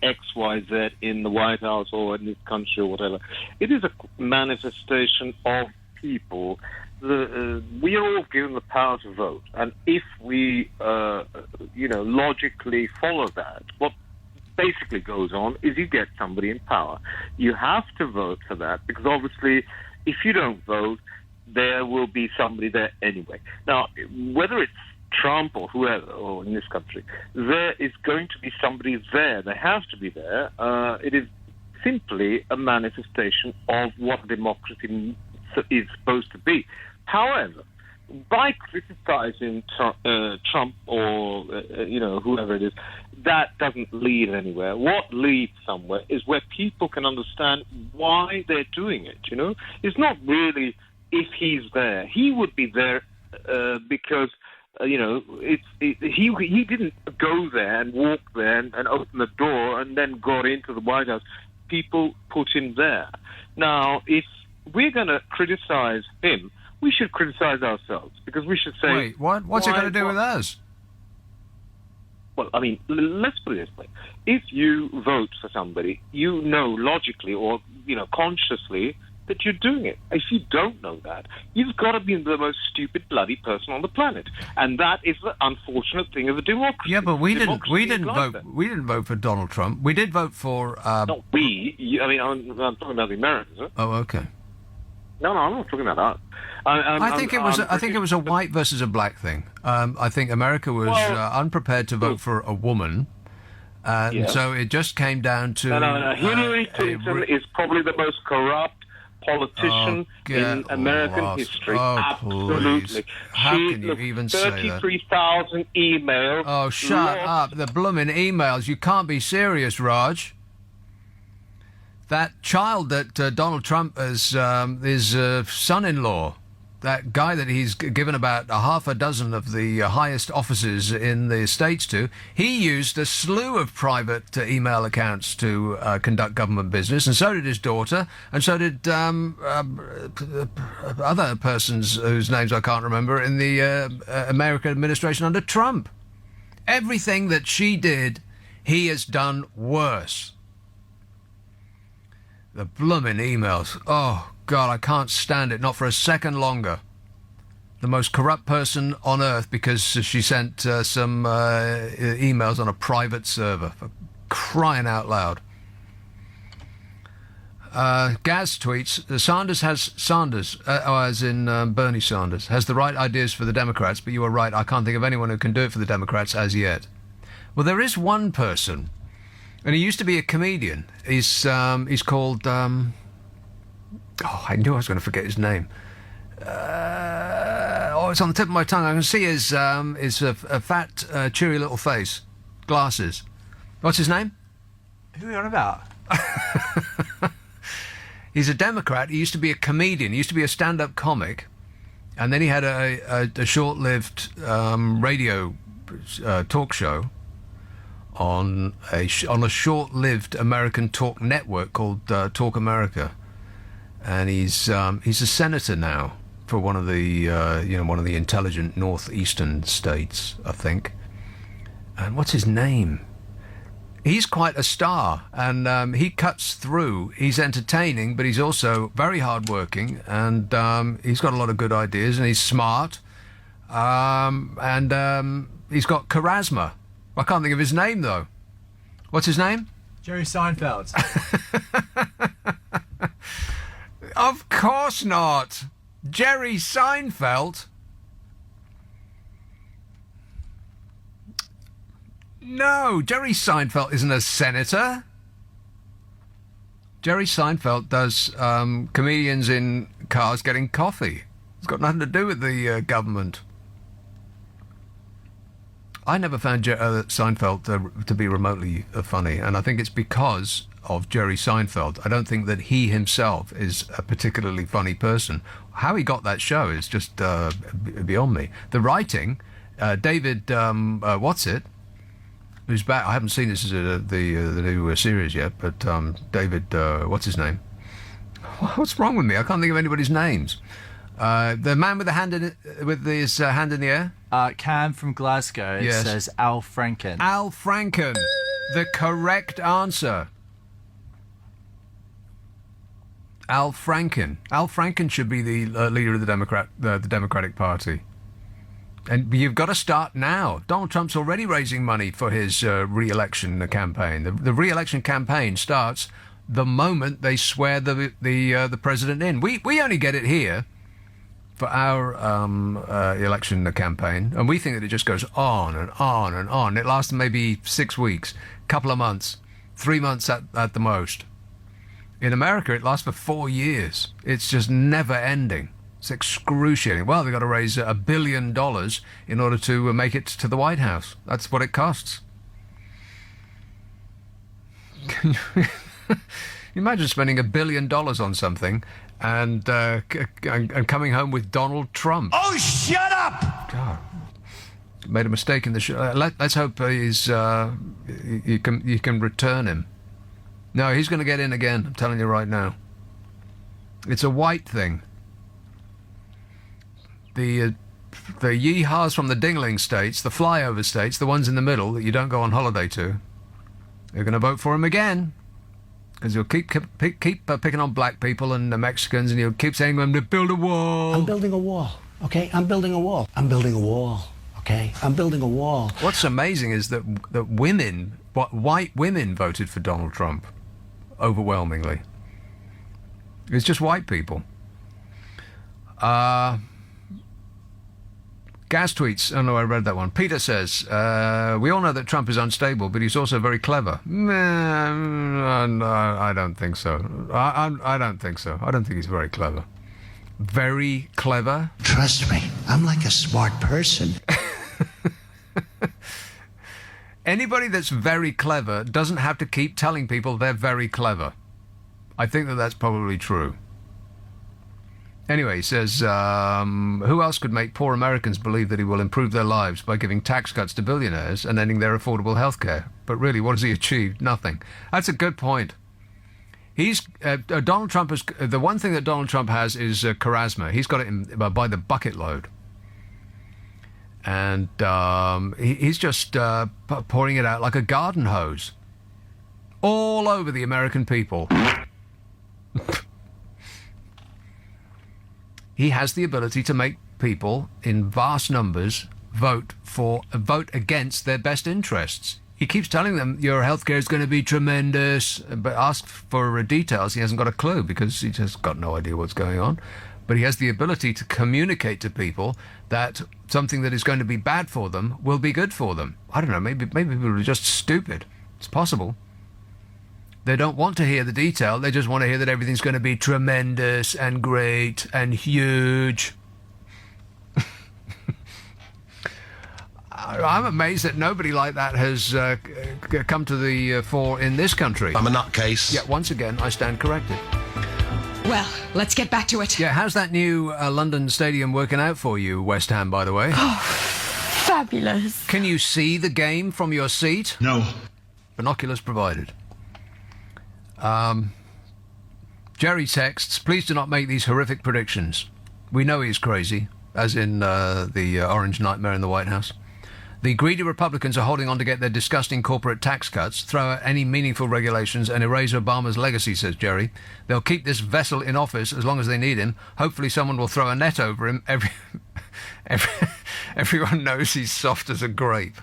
Speaker 9: X, Y, Z in the White House or in this country or whatever. It is a manifestation of people. We are all given the power to vote, and if we, logically follow that, what basically goes on is you get somebody in power. You have to vote for that because obviously if you don't vote, there will be somebody there anyway. Now, whether it's Trump or whoever, or in this country, there is going to be somebody there. They have to be there. It is simply a manifestation of what democracy is supposed to be. However, by criticizing Trump or whoever it is, that doesn't lead anywhere. What leads somewhere is where people can understand why they're doing it. It's not really if he's there. He would be there because he didn't go there and walk there and open the door and then got into the White House. People put him there. Now, if we're going to criticize him, we should criticize ourselves because we should say...
Speaker 2: Wait, what? What's it got to do with us?
Speaker 9: Well, I mean, let's put it this way. If you vote for somebody, you know logically or, consciously that you're doing it. If you don't know that, you've got to be the most stupid bloody person on the planet. And that is the unfortunate thing of a democracy.
Speaker 2: Yeah, but we didn't
Speaker 9: like
Speaker 2: vote. We didn't vote for Donald Trump. We did vote for...
Speaker 9: Not we. I'm talking about the Americans. Huh?
Speaker 2: Oh, okay.
Speaker 9: No, I'm not talking about that.
Speaker 2: I think it was a white versus a black thing. I think America was unprepared to vote for a woman, and so it just came down to.
Speaker 9: No. Hillary Clinton is probably the most corrupt politician in American history.
Speaker 2: Oh,
Speaker 9: absolutely.
Speaker 2: Please. How can you even say that?
Speaker 9: 33,000 emails.
Speaker 2: Oh, shut up! The blooming emails. You can't be serious, Raj. That child that Donald Trump is his son-in-law, that guy that he's given about half a dozen of the highest offices in the States to, he used a slew of private email accounts to conduct government business, and so did his daughter, and so did other persons whose names I can't remember in the American administration under Trump. Everything that she did, he has done worse. The blooming emails. Oh, God, I can't stand it. Not for a second longer. The most corrupt person on earth because she sent some emails on a private server. For crying out loud. Gaz tweets, Sanders, as in Bernie Sanders, has the right ideas for the Democrats, but you are right, I can't think of anyone who can do it for the Democrats as yet. Well, there is one person. And he used to be a comedian. He's called... I knew I was going to forget his name. It's on the tip of my tongue. I can see his fat, cheery little face. Glasses. What's his name?
Speaker 10: Who are you on about?
Speaker 2: He's a Democrat. He used to be a comedian. He used to be a stand-up comic. And then he had a short-lived radio talk show on a short-lived American talk network called Talk America, and he's a senator now for one of the one of the intelligent northeastern states, I think. And what's his name? He's quite a star, and he cuts through. He's entertaining, but he's also very hardworking, and he's got a lot of good ideas, and he's smart, and he's got charisma. I can't think of his name, though. What's his name?
Speaker 10: Jerry Seinfeld.
Speaker 2: Of course not. Jerry Seinfeld? No, Jerry Seinfeld isn't a senator. Jerry Seinfeld does comedians in cars getting coffee. It's got nothing to do with the government. I never found Seinfeld to be remotely funny, and I think it's because of Jerry Seinfeld. I don't think that he himself is a particularly funny person. How he got that show is just beyond me. The writing, David, who's back. I haven't seen the new series yet, but David, what's his name? What's wrong with me? I can't think of anybody's names. The man with his hand in the air.
Speaker 10: Cam from Glasgow. It says Al Franken.
Speaker 2: Al Franken, the correct answer. Al Franken. Al Franken should be the leader of the Democratic Party. And you've got to start now. Donald Trump's already raising money for his re-election campaign. The re-election campaign starts the moment they swear the president in. We only get it here for our election campaign, and we think that it just goes on and on and on. It lasts maybe 6 weeks, couple of months, 3 months at the most. In America, it lasts for 4 years. It's just never ending. It's excruciating. Well, they've got to raise $1 billion in order to make it to the White House. That's what it costs. Can you imagine spending $1 billion on something and coming home with Donald Trump?
Speaker 8: Oh, shut up!
Speaker 2: God, made a mistake in the show. Let's hope you can return him. No, he's going to get in again. I'm telling you right now. It's a white thing. The yeehaws from the dingling states, the flyover states, the ones in the middle that you don't go on holiday to, they're going to vote for him again. Because you'll keep picking on black people and the Mexicans, and you'll keep saying to them to build a wall.
Speaker 5: I'm building a wall, okay? I'm building a wall. I'm building a wall, okay? I'm building a wall.
Speaker 2: What's amazing is that white women voted for Donald Trump overwhelmingly. It's just white people. Gas tweets. Oh no, I read that one. Peter says, we all know that Trump is unstable, but he's also very clever. No, I don't think so. I don't think so. I don't think he's very clever. Very clever?
Speaker 5: Trust me, I'm like a smart person.
Speaker 2: Anybody that's very clever doesn't have to keep telling people they're very clever. I think that that's probably true. Anyway, he says, who else could make poor Americans believe that he will improve their lives by giving tax cuts to billionaires and ending their affordable health care? But really, what has he achieved? Nothing. That's a good point. Donald Trump has, the one thing that Donald Trump has is charisma. He's got it by the bucket load. And he's just pouring it out like a garden hose all over the American people. He has the ability to make people in vast numbers vote against their best interests. He keeps telling them your healthcare is going to be tremendous, but ask for details. He hasn't got a clue because he just got no idea what's going on. But he has the ability to communicate to people that something that is going to be bad for them will be good for them. I don't know, maybe people are just stupid. It's possible. They don't want to hear the detail. They just want to hear that everything's going to be tremendous and great and huge. I'm amazed that nobody like that has come to the fore in this country.
Speaker 1: I'm a nutcase.
Speaker 2: Yet once again, I stand corrected.
Speaker 11: Well, let's get back to it.
Speaker 2: Yeah, how's that new London stadium working out for you, West Ham, by the way?
Speaker 11: Oh, fabulous.
Speaker 2: Can you see the game from your seat?
Speaker 8: No.
Speaker 2: Binoculars provided. Jerry texts, please do not make these horrific predictions. We know he's crazy, as in the Orange Nightmare in the White House. The greedy Republicans are holding on to get their disgusting corporate tax cuts, throw out any meaningful regulations, and erase Obama's legacy, says Jerry. They'll keep this vessel in office as long as they need him. Hopefully someone will throw a net over him. Everyone knows he's soft as a grape.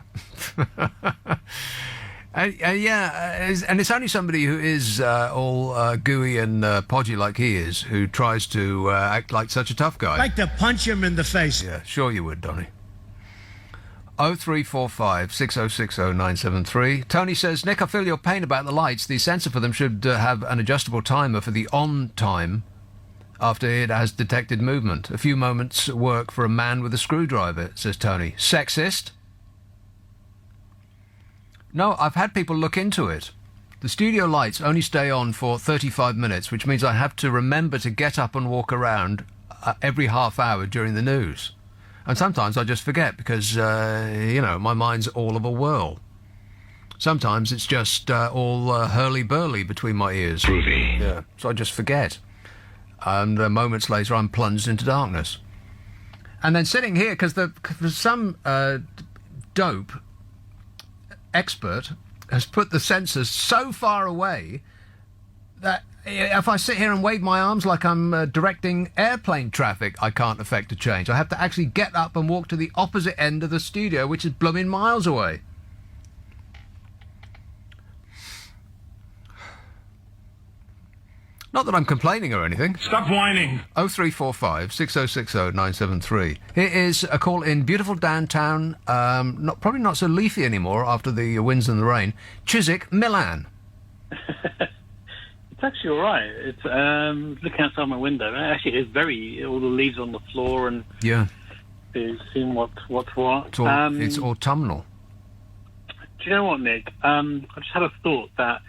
Speaker 2: And it's only somebody who is all gooey and podgy like he is who tries to act like such a tough guy.
Speaker 8: I'd like to punch him in the face.
Speaker 2: Yeah, sure you would, Donny. 0345 6060 973. Tony says, Nick, I feel your pain about the lights. The sensor for them should have an adjustable timer for the on time after it has detected movement. A few moments' work for a man with a screwdriver, says Tony. Sexist? No, I've had people look into it. The studio lights only stay on for 35 minutes, which means I have to remember to get up and walk around every half hour during the news. And sometimes I just forget because, my mind's all of a whirl. Sometimes it's just all hurly-burly between my ears.
Speaker 1: Groovy.
Speaker 2: Yeah, so I just forget. And moments later I'm plunged into darkness. And then sitting here, because some dope expert has put the sensors so far away that if I sit here and wave my arms like I'm directing airplane traffic, I can't affect a change. I have to actually get up and walk to the opposite end of the studio, which is blooming miles away. Not that I'm complaining or anything.
Speaker 1: Stop whining.
Speaker 2: 0345 6060 973. Here is a call in beautiful downtown, probably not so leafy anymore after the winds and the rain, Chiswick, Milan.
Speaker 12: It's actually all right. It's looking outside my window. Actually, it's all the leaves on the floor and seeing what's what.
Speaker 2: It's autumnal.
Speaker 12: Do you know what, Nick? I just had a thought that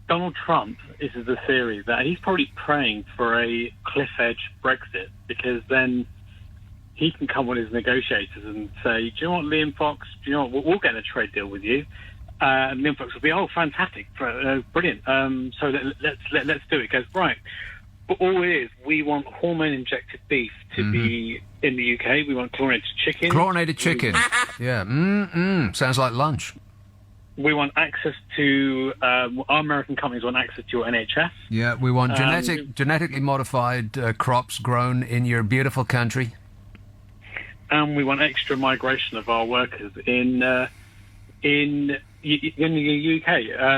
Speaker 12: Donald Trump, this is the theory, that he's probably praying for a cliff edge Brexit, because then he can come with his negotiators and say, do you know what, Liam Fox, do you know what, we'll get a trade deal with you. And Liam Fox will be, oh, fantastic, brilliant. So let's do it. He goes, right. But all it is, we want hormone-injected beef to be in the UK. We want chlorinated chicken.
Speaker 2: Chlorinated chicken. Yeah. Sounds like lunch.
Speaker 12: We want access to, our American companies want access to your NHS.
Speaker 2: Yeah, we want genetically modified crops grown in your beautiful country.
Speaker 12: And we want extra migration of our workers in the UK.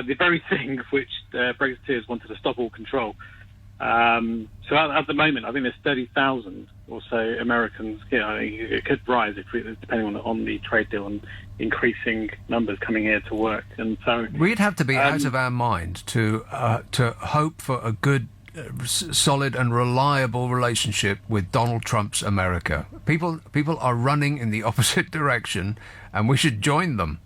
Speaker 12: The very things which Brexiteers wanted to stop all control. So at the moment, I think there's 30,000 or so Americans. It could rise depending on the trade deal and increasing numbers coming here to work. And so
Speaker 2: we'd have to be out of our mind to hope for a good, solid, and reliable relationship with Donald Trump's America. People are running in the opposite direction, and we should join them.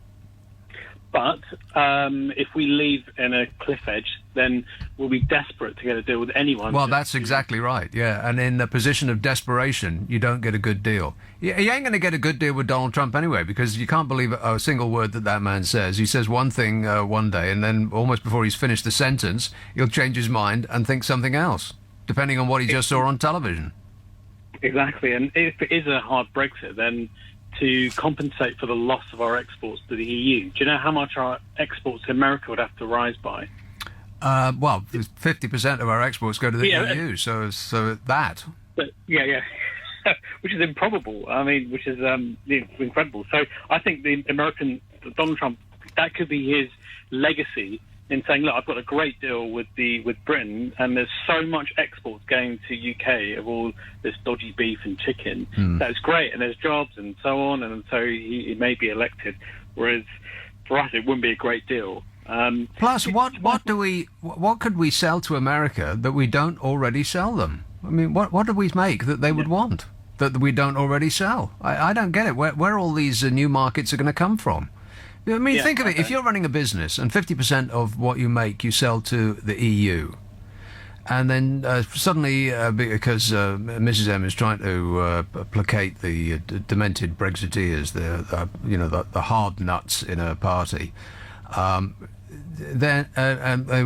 Speaker 12: But if we leave in a cliff edge, then we'll be desperate to get a deal with anyone.
Speaker 2: Well, that's exactly right, yeah. And in a position of desperation, you don't get a good deal. You ain't going to get a good deal with Donald Trump anyway, because you can't believe a single word that man says. He says one thing one day, and then almost before he's finished the sentence, he'll change his mind and think something else, depending on what he just saw on television.
Speaker 12: Exactly, and if it is a hard Brexit, then to compensate for the loss of our exports to the EU. Do you know how much our exports to America would have to rise by?
Speaker 2: Well, 50% of our exports go to the EU, so that.
Speaker 12: But, which is improbable. I mean, which is incredible. So I think the American Donald Trump, that could be his legacy in saying, look, I've got a great deal with Britain, and there's so much exports going to UK of all this dodgy beef and chicken. That's great, and there's jobs and so on, and so he may be elected. Whereas for us, it wouldn't be a great deal.
Speaker 2: Plus, what could we sell to America that we don't already sell them? I mean, what do we make that they would want that we don't already sell? I don't get it. Where all these new markets are going to come from? I mean, think of it. If you're running a business and 50% of what you make you sell to the EU, and then suddenly, because Mrs. M is trying to placate the demented Brexiteers, the hard nuts in her party, then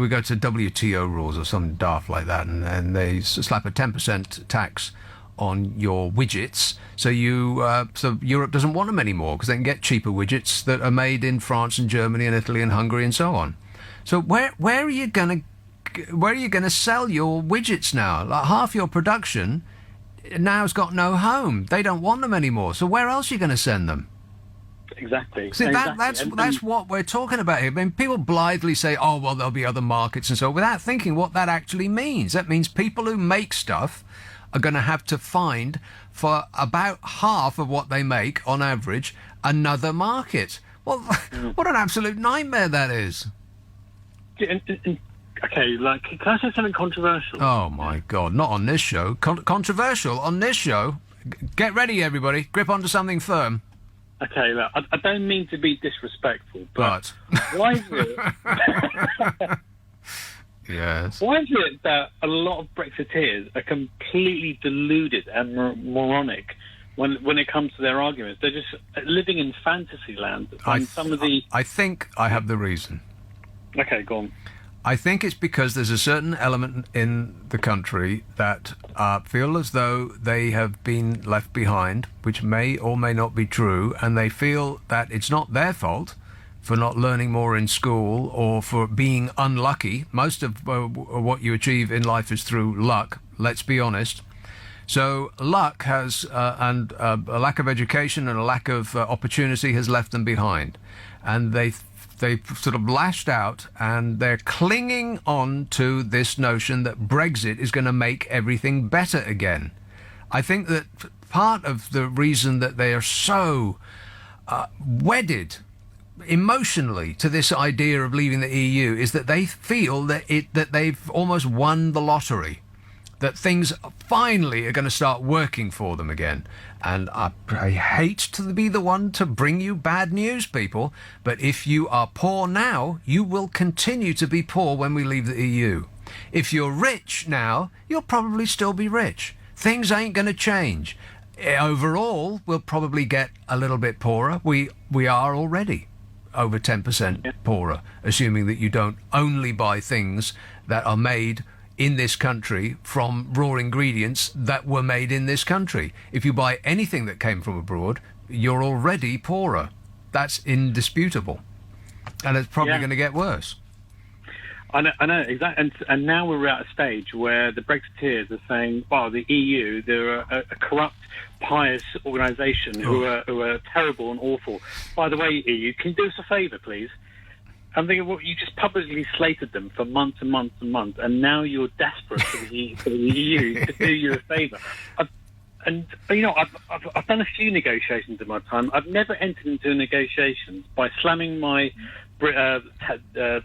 Speaker 2: we go to WTO rules or something daft like that, and they slap a 10% tax on your widgets, so Europe doesn't want them anymore because they can get cheaper widgets that are made in France and Germany and Italy and Hungary and so on. So where are you going to sell your widgets now? Like half your production now's got no home. They don't want them anymore. So where else are you going to send them?
Speaker 12: Exactly.
Speaker 2: See, that's what we're talking about here. I mean, people blithely say, oh, well, there'll be other markets and so on, without thinking what that actually means. That means people who make stuff are going to have to find, for about half of what they make on average, another market. Well, what an absolute nightmare that is.
Speaker 12: And Okay, like, can I say something controversial?
Speaker 2: Oh, my God. Not on this show. Controversial on this show? Get ready, everybody. Grip onto something firm.
Speaker 12: Okay, look, I don't mean to be disrespectful, but why is it...
Speaker 2: Yes.
Speaker 12: Why is it that a lot of Brexiteers are completely deluded and moronic when it comes to their arguments? They're just living in fantasy land.
Speaker 2: I think I have the reason.
Speaker 12: Okay, go on.
Speaker 2: I think it's because there's a certain element in the country that feel as though they have been left behind, which may or may not be true, and they feel that it's not their fault for not learning more in school or for being unlucky. Most of what you achieve in life is through luck, let's be honest. So luck has, and a lack of education and a lack of opportunity has left them behind. And they sort of lashed out, and they're clinging on to this notion that Brexit is going to make everything better again. I think that part of the reason that they are so wedded emotionally to this idea of leaving the EU is that they feel that they've almost won the lottery, that things finally are going to start working for them again. And I hate to be the one to bring you bad news, people, but if you are poor now, you will continue to be poor when we leave the EU. If you're rich now, you'll probably still be rich. Things ain't going to change. Overall, we'll probably get a little bit poorer. We are already over 10% poorer, assuming that you don't only buy things that are made in this country from raw ingredients that were made in this country. If you buy anything that came from abroad, you're already poorer. That's indisputable. And it's probably going to get worse.
Speaker 12: I know, exactly. And now we're at a stage where the Brexiteers are saying, well, the EU, they're a corrupt, pious organisation who are terrible and awful. By the way, EU, can you do us a favour, please? I'm thinking, well, you just publicly slated them for months and months and months, and now you're desperate for the EU to do you a favour. And you know, I've done a few negotiations in my time. I've never entered into negotiations by slamming my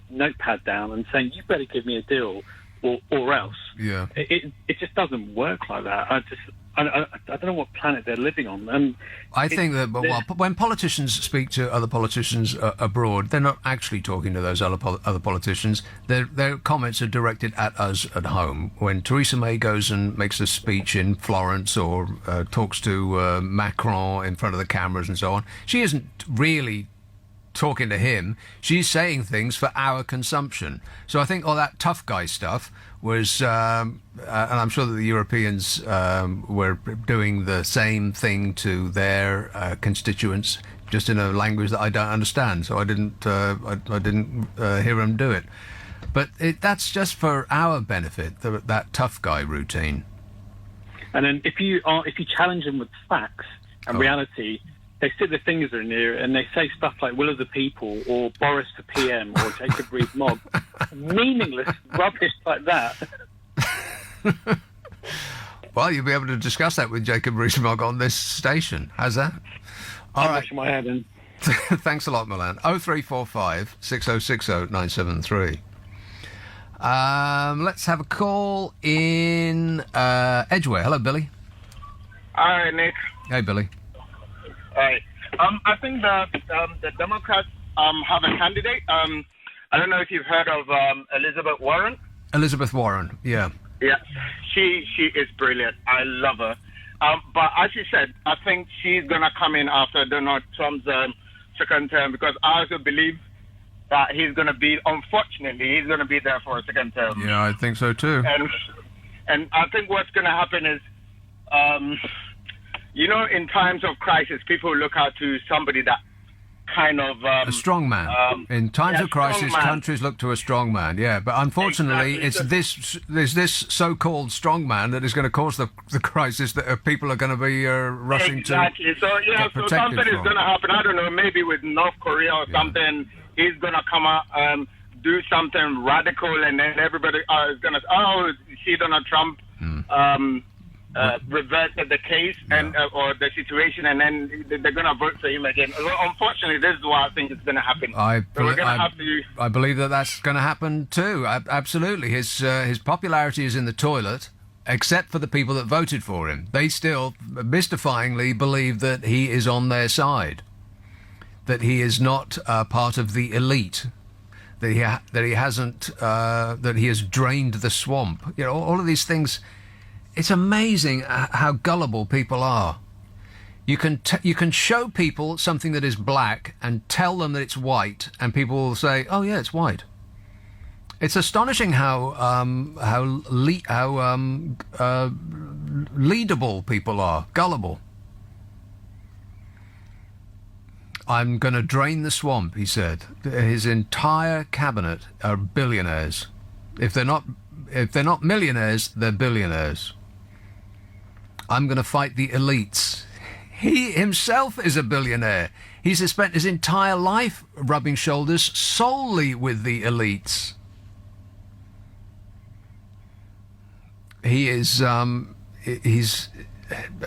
Speaker 12: notepad down and saying, "You better give me a deal, or else."
Speaker 2: Yeah.
Speaker 12: It just doesn't work like that. I don't know what planet they're living on. And
Speaker 2: I think that when politicians speak to other politicians abroad, they're not actually talking to those other politicians. Their comments are directed at us at home. When Theresa May goes and makes a speech in Florence or talks to Macron in front of the cameras and so on, she isn't really talking to him. She's saying things for our consumption. So I think all that tough guy stuff was, and I'm sure that the Europeans were doing the same thing to their constituents, just in a language that I don't understand. So I didn't hear them do it. But that's just for our benefit, that tough guy routine.
Speaker 12: And then if you challenge them with facts and reality, they stick their fingers in there and they say stuff like "will of the people" or "Boris to PM" or "Jacob Rees-Mogg," meaningless rubbish like that.
Speaker 2: Well, you'll be able to discuss that with Jacob Rees-Mogg on this station. How's that? All right.
Speaker 12: My head in.
Speaker 2: Thanks a lot, Milan. 0345 6060 973. Let's have a call in Edgware. Hello, Billy.
Speaker 13: Hi, Nick.
Speaker 2: Hey, Billy.
Speaker 13: Right. I think that the Democrats have a candidate. I don't know if you've heard of Elizabeth Warren.
Speaker 2: Elizabeth Warren, yeah.
Speaker 13: Yeah, she is brilliant. I love her. But as you said, I think she's going to come in after Donald Trump's second term, because I also believe that he's going to be, unfortunately, he's going to be there for a second term.
Speaker 2: Yeah, I think so too.
Speaker 13: And I think what's going to happen is, you know, in times of crisis, people look out to somebody that kind of...
Speaker 2: a strong man. In times of crisis, countries look to a strong man, yeah. But unfortunately, there's this so-called strong man that is going to cause the crisis that people are going to be rushing to
Speaker 13: So, yeah, so something is going to happen. I don't know, maybe with North Korea or something. He's going to come out do something radical, and then everybody is going to, see Donald Trump... reverted the case and or the situation, and then they're going to vote for him again. Well, unfortunately, this is what I think is going to happen.
Speaker 2: I believe that that's going to happen too. Absolutely, his popularity is in the toilet, except for the people that voted for him. They still mystifyingly believe that he is on their side, that he is not part of the elite, that he has drained the swamp. You know, all of these things. It's amazing how gullible people are. You can show people something that is black and tell them that it's white, and people will say, "Oh yeah, it's white." It's astonishing how leadable people are, gullible. I'm going to drain the swamp, he said. His entire cabinet are billionaires. If they're not millionaires, they're billionaires. I'm going to fight the elites. He himself is a billionaire. He's spent his entire life rubbing shoulders solely with the elites. He is, he's,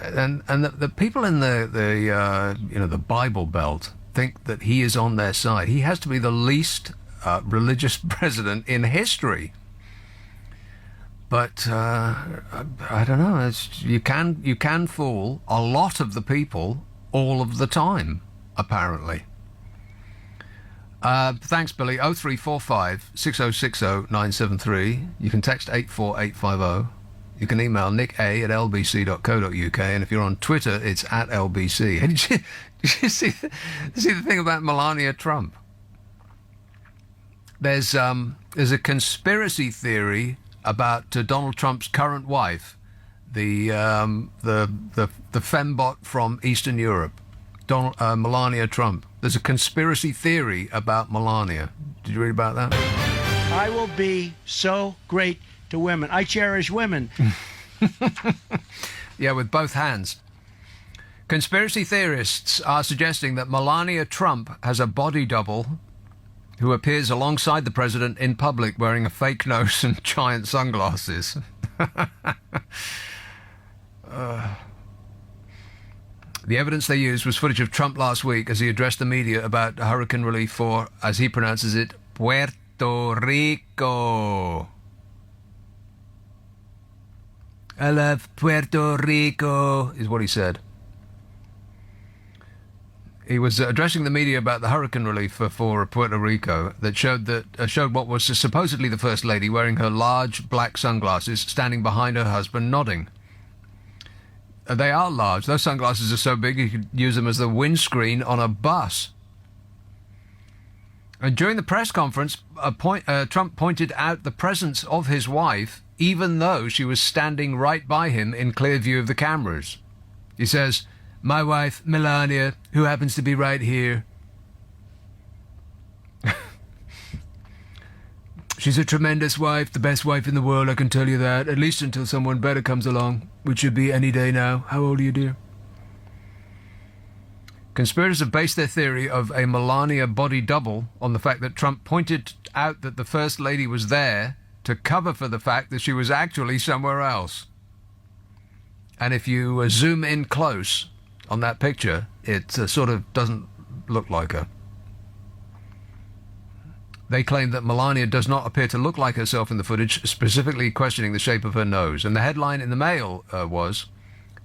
Speaker 2: and the people in the Bible Belt think that he is on their side. He has to be the least religious president in history. But I don't know. You can fool a lot of the people all of the time, apparently. Thanks, Billy. 0345 6060 973. You can text 84850. You can email nick@lbc.co.uk, and if you're on Twitter, it's @LBC. Hey, did you see the thing about Melania Trump? There's a conspiracy theory about Donald Trump's current wife, the fembot from Eastern Europe, Melania Trump. There's a conspiracy theory about Melania. Did you read about that?
Speaker 8: I will be so great to women. I cherish women.
Speaker 2: Yeah, with both hands. Conspiracy theorists are suggesting that Melania Trump has a body double who appears alongside the president in public wearing a fake nose and giant sunglasses. The evidence they used was footage of Trump last week as he addressed the media about hurricane relief for, as he pronounces it, Puerto Rico. I love Puerto Rico, is what he said. He was addressing the media about the hurricane relief for Puerto Rico that showed what was supposedly the First Lady wearing her large black sunglasses, standing behind her husband, nodding. They are large. Those sunglasses are so big you could use them as the windscreen on a bus. And during the press conference, Trump pointed out the presence of his wife, even though she was standing right by him in clear view of the cameras. He says, "My wife, Melania, who happens to be right here. She's a tremendous wife, the best wife in the world, I can tell you that, at least until someone better comes along, which should be any day now. How old are you, dear?" Conspirators have based their theory of a Melania body double on the fact that Trump pointed out that the First Lady was there to cover for the fact that she was actually somewhere else. And if you zoom in close on that picture, it sort of doesn't look like her. They claim that Melania does not appear to look like herself in the footage, specifically questioning the shape of her nose. And the headline in the Mail was,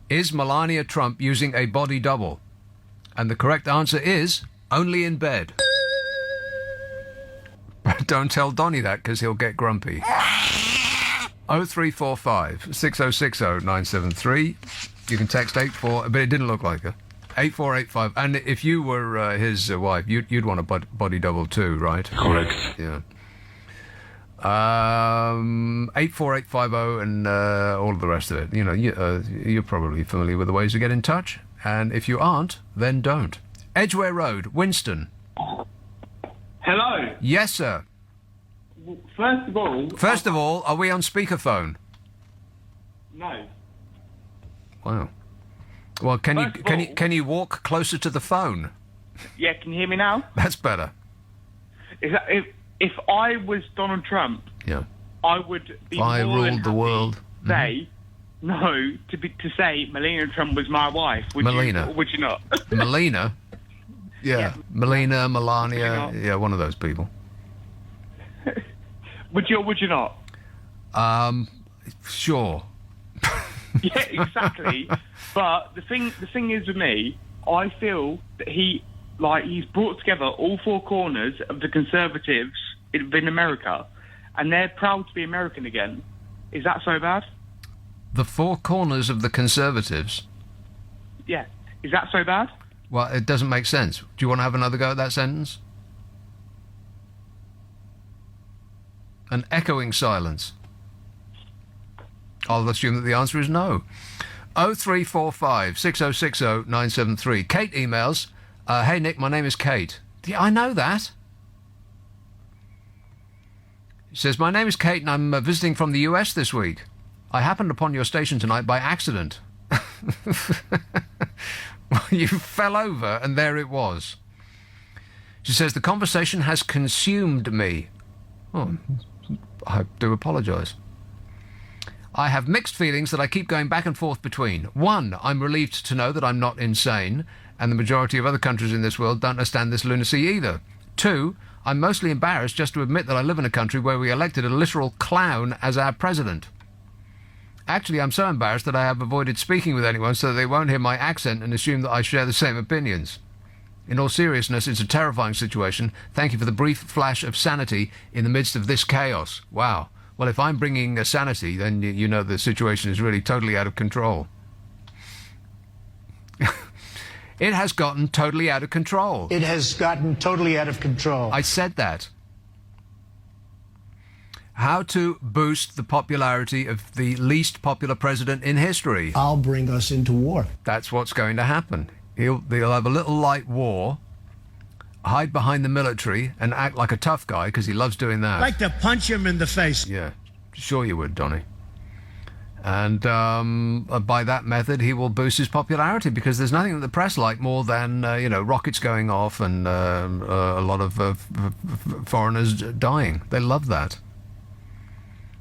Speaker 2: "Is Melania Trump using a body double?" And the correct answer is, only in bed. But don't tell Donnie that, because he'll get grumpy. 0345 6060 973. You can text 84, but it didn't look like her. 8485. And if you were his wife, you'd want a body double too, right?
Speaker 1: Correct.
Speaker 2: Yeah. 84850 and all of the rest of it. You know, you're probably familiar with the ways to get in touch. And if you aren't, then don't. Edgware Road, Winston.
Speaker 14: Hello.
Speaker 2: Yes, sir.
Speaker 14: First of all,
Speaker 2: are we on speakerphone?
Speaker 14: No.
Speaker 2: Wow. Well, can you walk closer to the phone?
Speaker 14: Yeah, can you hear me now?
Speaker 2: That's better.
Speaker 14: If I was Donald Trump,
Speaker 2: yeah,
Speaker 14: I would be
Speaker 2: if I
Speaker 14: more than
Speaker 2: ruled the
Speaker 14: happy
Speaker 2: world.
Speaker 14: Say No, to say Melania Trump was my wife. Would
Speaker 2: Melina.
Speaker 14: You, or would you not?
Speaker 2: Melina? Yeah. Melina, Melania. Yeah, one of those people.
Speaker 14: Would you or would you not?
Speaker 2: Sure.
Speaker 14: Yeah, exactly. But the thing is with me, I feel that he's brought together all four corners of the Conservatives in America, and they're proud to be American again. Is that so bad?
Speaker 2: The four corners of the Conservatives?
Speaker 14: Yeah. Is that so bad?
Speaker 2: Well, it doesn't make sense. Do you want to have another go at that sentence? An echoing silence. I'll assume that the answer is no. 0345 6060 973. Kate emails, hey Nick, my name is Kate. Yeah, I know that. She says, my name is Kate and I'm visiting from the US this week. I happened upon your station tonight by accident. You fell over and there it was. She says, the conversation has consumed me. Oh, I do apologise. I have mixed feelings that I keep going back and forth between. One, I'm relieved to know that I'm not insane, and the majority of other countries in this world don't understand this lunacy either. Two, I'm mostly embarrassed just to admit that I live in a country where we elected a literal clown as our president. Actually, I'm so embarrassed that I have avoided speaking with anyone so that they won't hear my accent and assume that I share the same opinions. In all seriousness, it's a terrifying situation. Thank you for the brief flash of sanity in the midst of this chaos. Wow. Well, if I'm bringing sanity, then you know the situation is really totally out of control. It has gotten totally out of control.
Speaker 5: It has gotten totally out of control.
Speaker 2: I said that. How to boost the popularity of the least popular president in history.
Speaker 5: I'll bring us into war.
Speaker 2: That's what's going to happen. They'll have a little light war, hide behind the military, and act like a tough guy because he loves doing that.
Speaker 8: I'd like to punch him in the face.
Speaker 2: Yeah, sure you would, Donny. And by that method, he will boost his popularity because there's nothing that the press like more than, rockets going off and a lot of foreigners dying. They love that.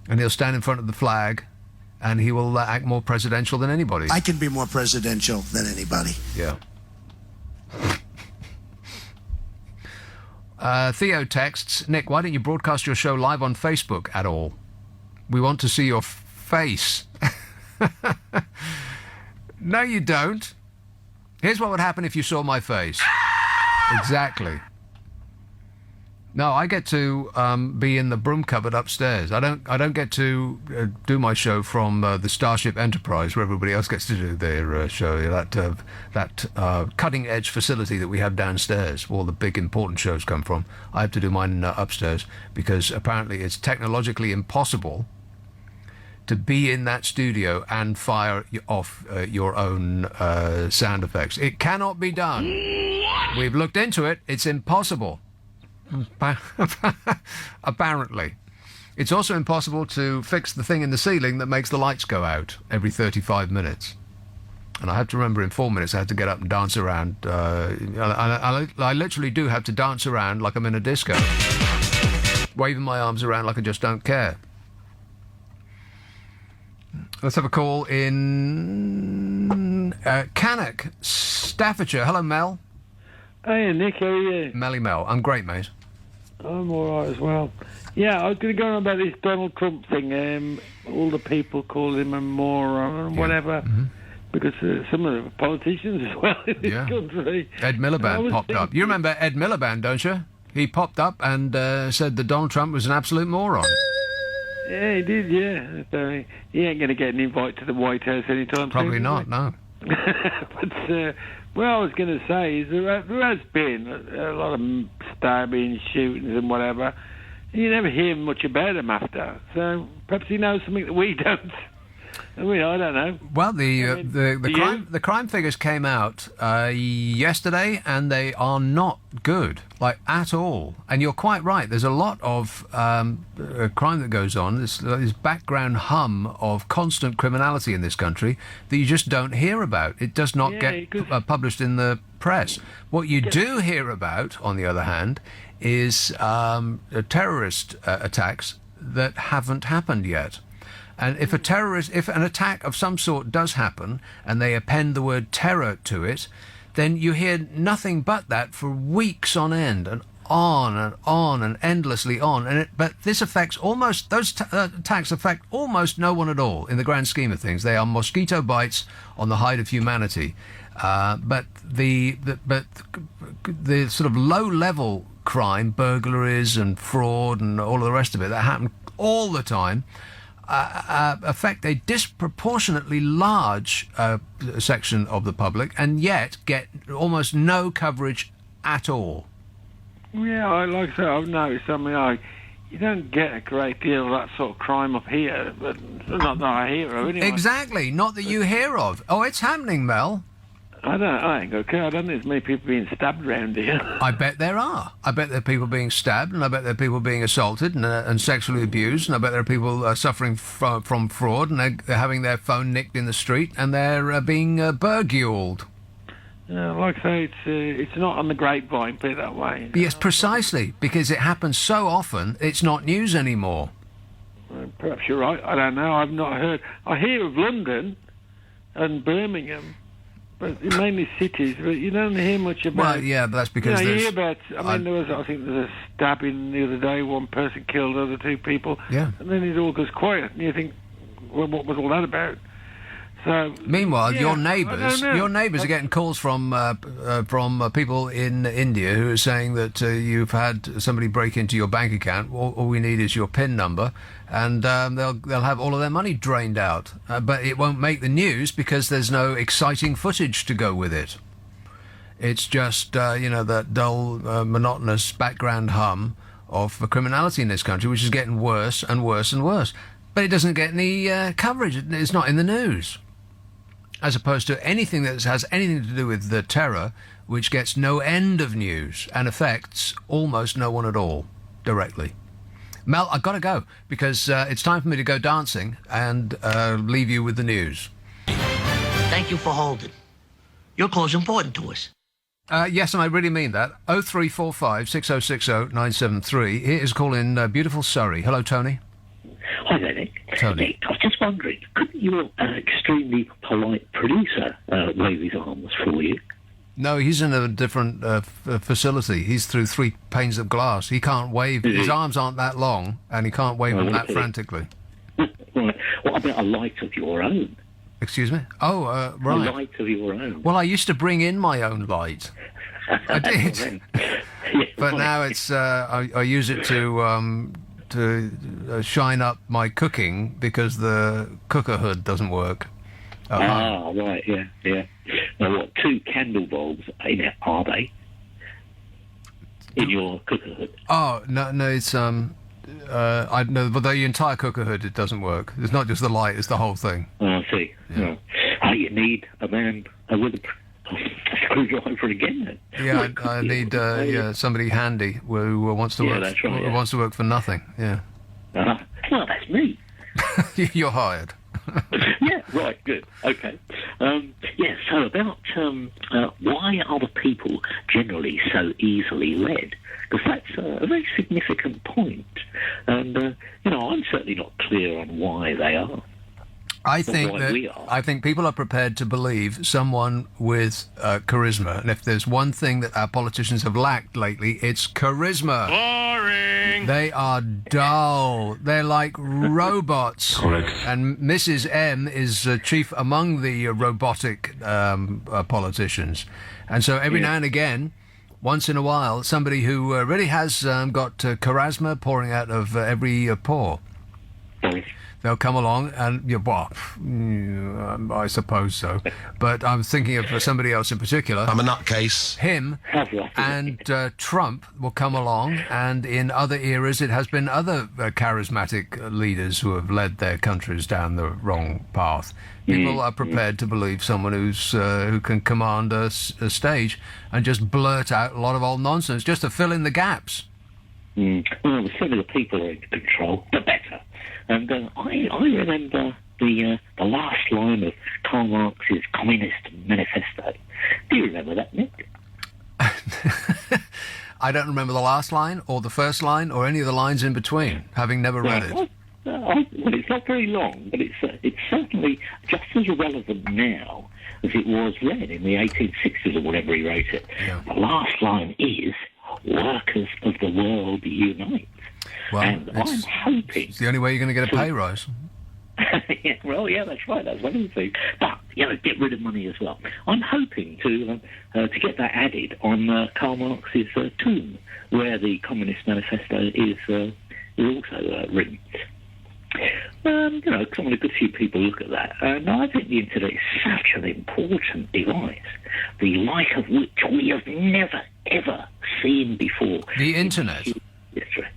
Speaker 2: And he'll stand in front of the flag and he will act more presidential than anybody.
Speaker 5: I can be more presidential than anybody.
Speaker 2: Yeah. Theo texts, Nick, why don't you broadcast your show live on Facebook at all? We want to see your face. No, you don't. Here's what would happen if you saw my face. Exactly. No, I get to be in the broom cupboard upstairs. I don't get to do my show from the Starship Enterprise, where everybody else gets to do their show. That cutting-edge facility that we have downstairs, where all the big important shows come from. I have to do mine upstairs because apparently it's technologically impossible to be in that studio and fire off your own sound effects. It cannot be done. We've looked into it. It's impossible. Apparently. It's also impossible to fix the thing in the ceiling that makes the lights go out every 35 minutes. And I have to remember in 4 minutes I have to get up and dance around. I literally do have to dance around like I'm in a disco. Waving my arms around like I just don't care. Let's have a call in Cannock, Staffordshire. Hello, Mel.
Speaker 15: Hey, Nick, how are you?
Speaker 2: Melly Mel. I'm great, mate.
Speaker 15: I'm all right as well. Yeah, I was going to go on about this Donald Trump thing. All the people call him a moron and whatever, because some of the politicians as well in this country.
Speaker 2: Ed Miliband popped up. You remember Ed Miliband, don't you? He popped up and said that Donald Trump was an absolute moron.
Speaker 15: Yeah, he did, yeah. So he ain't going to get an invite to the White House anytime soon.
Speaker 2: Probably not, no.
Speaker 15: But what I was going to say is there has been a lot of stabbings, shootings and whatever. You never hear much about them after. So perhaps he knows something that we don't. I mean, I don't know.
Speaker 2: Well, the crime figures came out yesterday, and they are not good, like at all. And you're quite right. There's a lot of crime that goes on. This background hum of constant criminality in this country that you just don't hear about. It does not get published in the press. What you do hear about, on the other hand, is terrorist attacks that haven't happened yet. And if an attack of some sort does happen, and they append the word terror to it, then you hear nothing but that for weeks on end, and on and endlessly on. But this affects those attacks affect almost no one at all in the grand scheme of things. They are mosquito bites on the hide of humanity. But the sort of low-level crime, burglaries and fraud and all of the rest of it that happen all the time, affect a disproportionately large section of the public, and yet get almost no coverage at all.
Speaker 15: Yeah, like I say, I've noticed. I mean, you don't get a great deal of that sort of crime up here, but not that I hear of anyway.
Speaker 2: Exactly, not that you hear of. Oh, it's happening, Mel.
Speaker 15: I ain't got a clue. I don't think there's many people being stabbed around here.
Speaker 2: I bet there are. I bet there are people being stabbed, and I bet there are people being assaulted and sexually abused, and I bet there are people suffering from fraud, and they're having their phone nicked in the street, and they're being burgled.
Speaker 15: Like I say, it's not on the grapevine, put it that way.
Speaker 2: Yes, precisely, because it happens so often, it's not news anymore.
Speaker 15: Perhaps you're right. I don't know. I've not heard. I hear of London and Birmingham, but mainly cities. But you don't hear much about.
Speaker 2: Well, yeah, but that's because
Speaker 15: you hear about. I mean, I think there was a stabbing the other day. One person killed other two people.
Speaker 2: Yeah.
Speaker 15: And then it all goes quiet, and you think, well, what was all that about? So,
Speaker 2: meanwhile,
Speaker 15: yeah,
Speaker 2: your neighbours are getting calls from people in India who are saying that you've had somebody break into your bank account. All we need is your PIN number, and they'll have all of their money drained out. But it won't make the news because there's no exciting footage to go with it. It's just that dull, monotonous background hum of criminality in this country, which is getting worse and worse and worse. But it doesn't get any coverage. It's not in the news. As opposed to anything that has anything to do with the terror, which gets no end of news and affects almost no one at all directly. Mel, I've got to go because it's time for me to go dancing and leave you with the news.
Speaker 16: Thank you for holding. Your call's important to us.
Speaker 2: Yes, and I really mean that. 0345 6060 973. Here is calling beautiful Surrey. Hello, Tony.
Speaker 17: Hi there, Nick.
Speaker 2: Tony.
Speaker 17: Nick, I was just wondering, couldn't your extremely polite producer wave his arms for you?
Speaker 2: No, he's in a different facility. He's through 3 panes of glass. He can't wave. His arms aren't that long, and he can't wave them that frantically.
Speaker 17: Right. What about a light of your own?
Speaker 2: Excuse me? Oh, right.
Speaker 17: A light of your own.
Speaker 2: Well, I used to bring in my own light. I did. But now it's I use it to shine up my cooking because the cooker hood doesn't work.
Speaker 17: Right, yeah. Now, what, 2 candle bulbs in it, are they? In your cooker hood?
Speaker 2: Oh, no, it's, I know, but the entire cooker hood, it doesn't work. It's not just the light, it's the whole thing.
Speaker 17: Oh, I see. Yeah. You need a man with a screwdriver again, then.
Speaker 2: Yeah, I need somebody handy who wants to work.
Speaker 17: That's right,
Speaker 2: who wants to work for nothing. Yeah.
Speaker 17: Well, that's me.
Speaker 2: You're hired.
Speaker 17: Yeah, right, good. Okay. So about why are the people generally so easily led? Because that's a very significant point. And, I'm certainly not clear on why they are.
Speaker 2: I think people are prepared to believe someone with charisma. And if there's one thing that our politicians have lacked lately, it's charisma.
Speaker 1: Boring.
Speaker 2: They are dull. They're like robots.
Speaker 1: Correct.
Speaker 2: And Mrs. M is chief among the robotic politicians. And so every now and again, once in a while, somebody who really has got charisma pouring out of every pore. They'll come along and, I suppose so. But I'm thinking of somebody else in particular.
Speaker 1: I'm a nutcase.
Speaker 2: Him and Trump will come along, and in other eras it has been other charismatic leaders who have led their countries down the wrong path. People are prepared to believe someone who can command a stage and just blurt out a lot of old nonsense just to fill in the gaps.
Speaker 17: Well, the sooner the people are in control, the better. And I remember the last line of Karl Marx's Communist Manifesto. Do you remember that, Nick?
Speaker 2: I don't remember the last line, or the first line, or any of the lines in between, having never read it.
Speaker 17: Well, it's not very long, but it's certainly just as relevant now as it was then in the 1860s or whatever he wrote it.
Speaker 2: Yeah.
Speaker 17: The last line is, "Workers of the world unite."
Speaker 2: Well,
Speaker 17: and I'm hoping...
Speaker 2: It's the only way you're going to get a pay rise.
Speaker 17: Yeah, well, yeah, that's right. That's one of the things. But get rid of money as well. I'm hoping to get that added on Karl Marx's tomb, where the Communist Manifesto is also written. Because a good few people look at that, and I think the internet is such an important device, the like of which we have never ever seen before.
Speaker 2: The internet.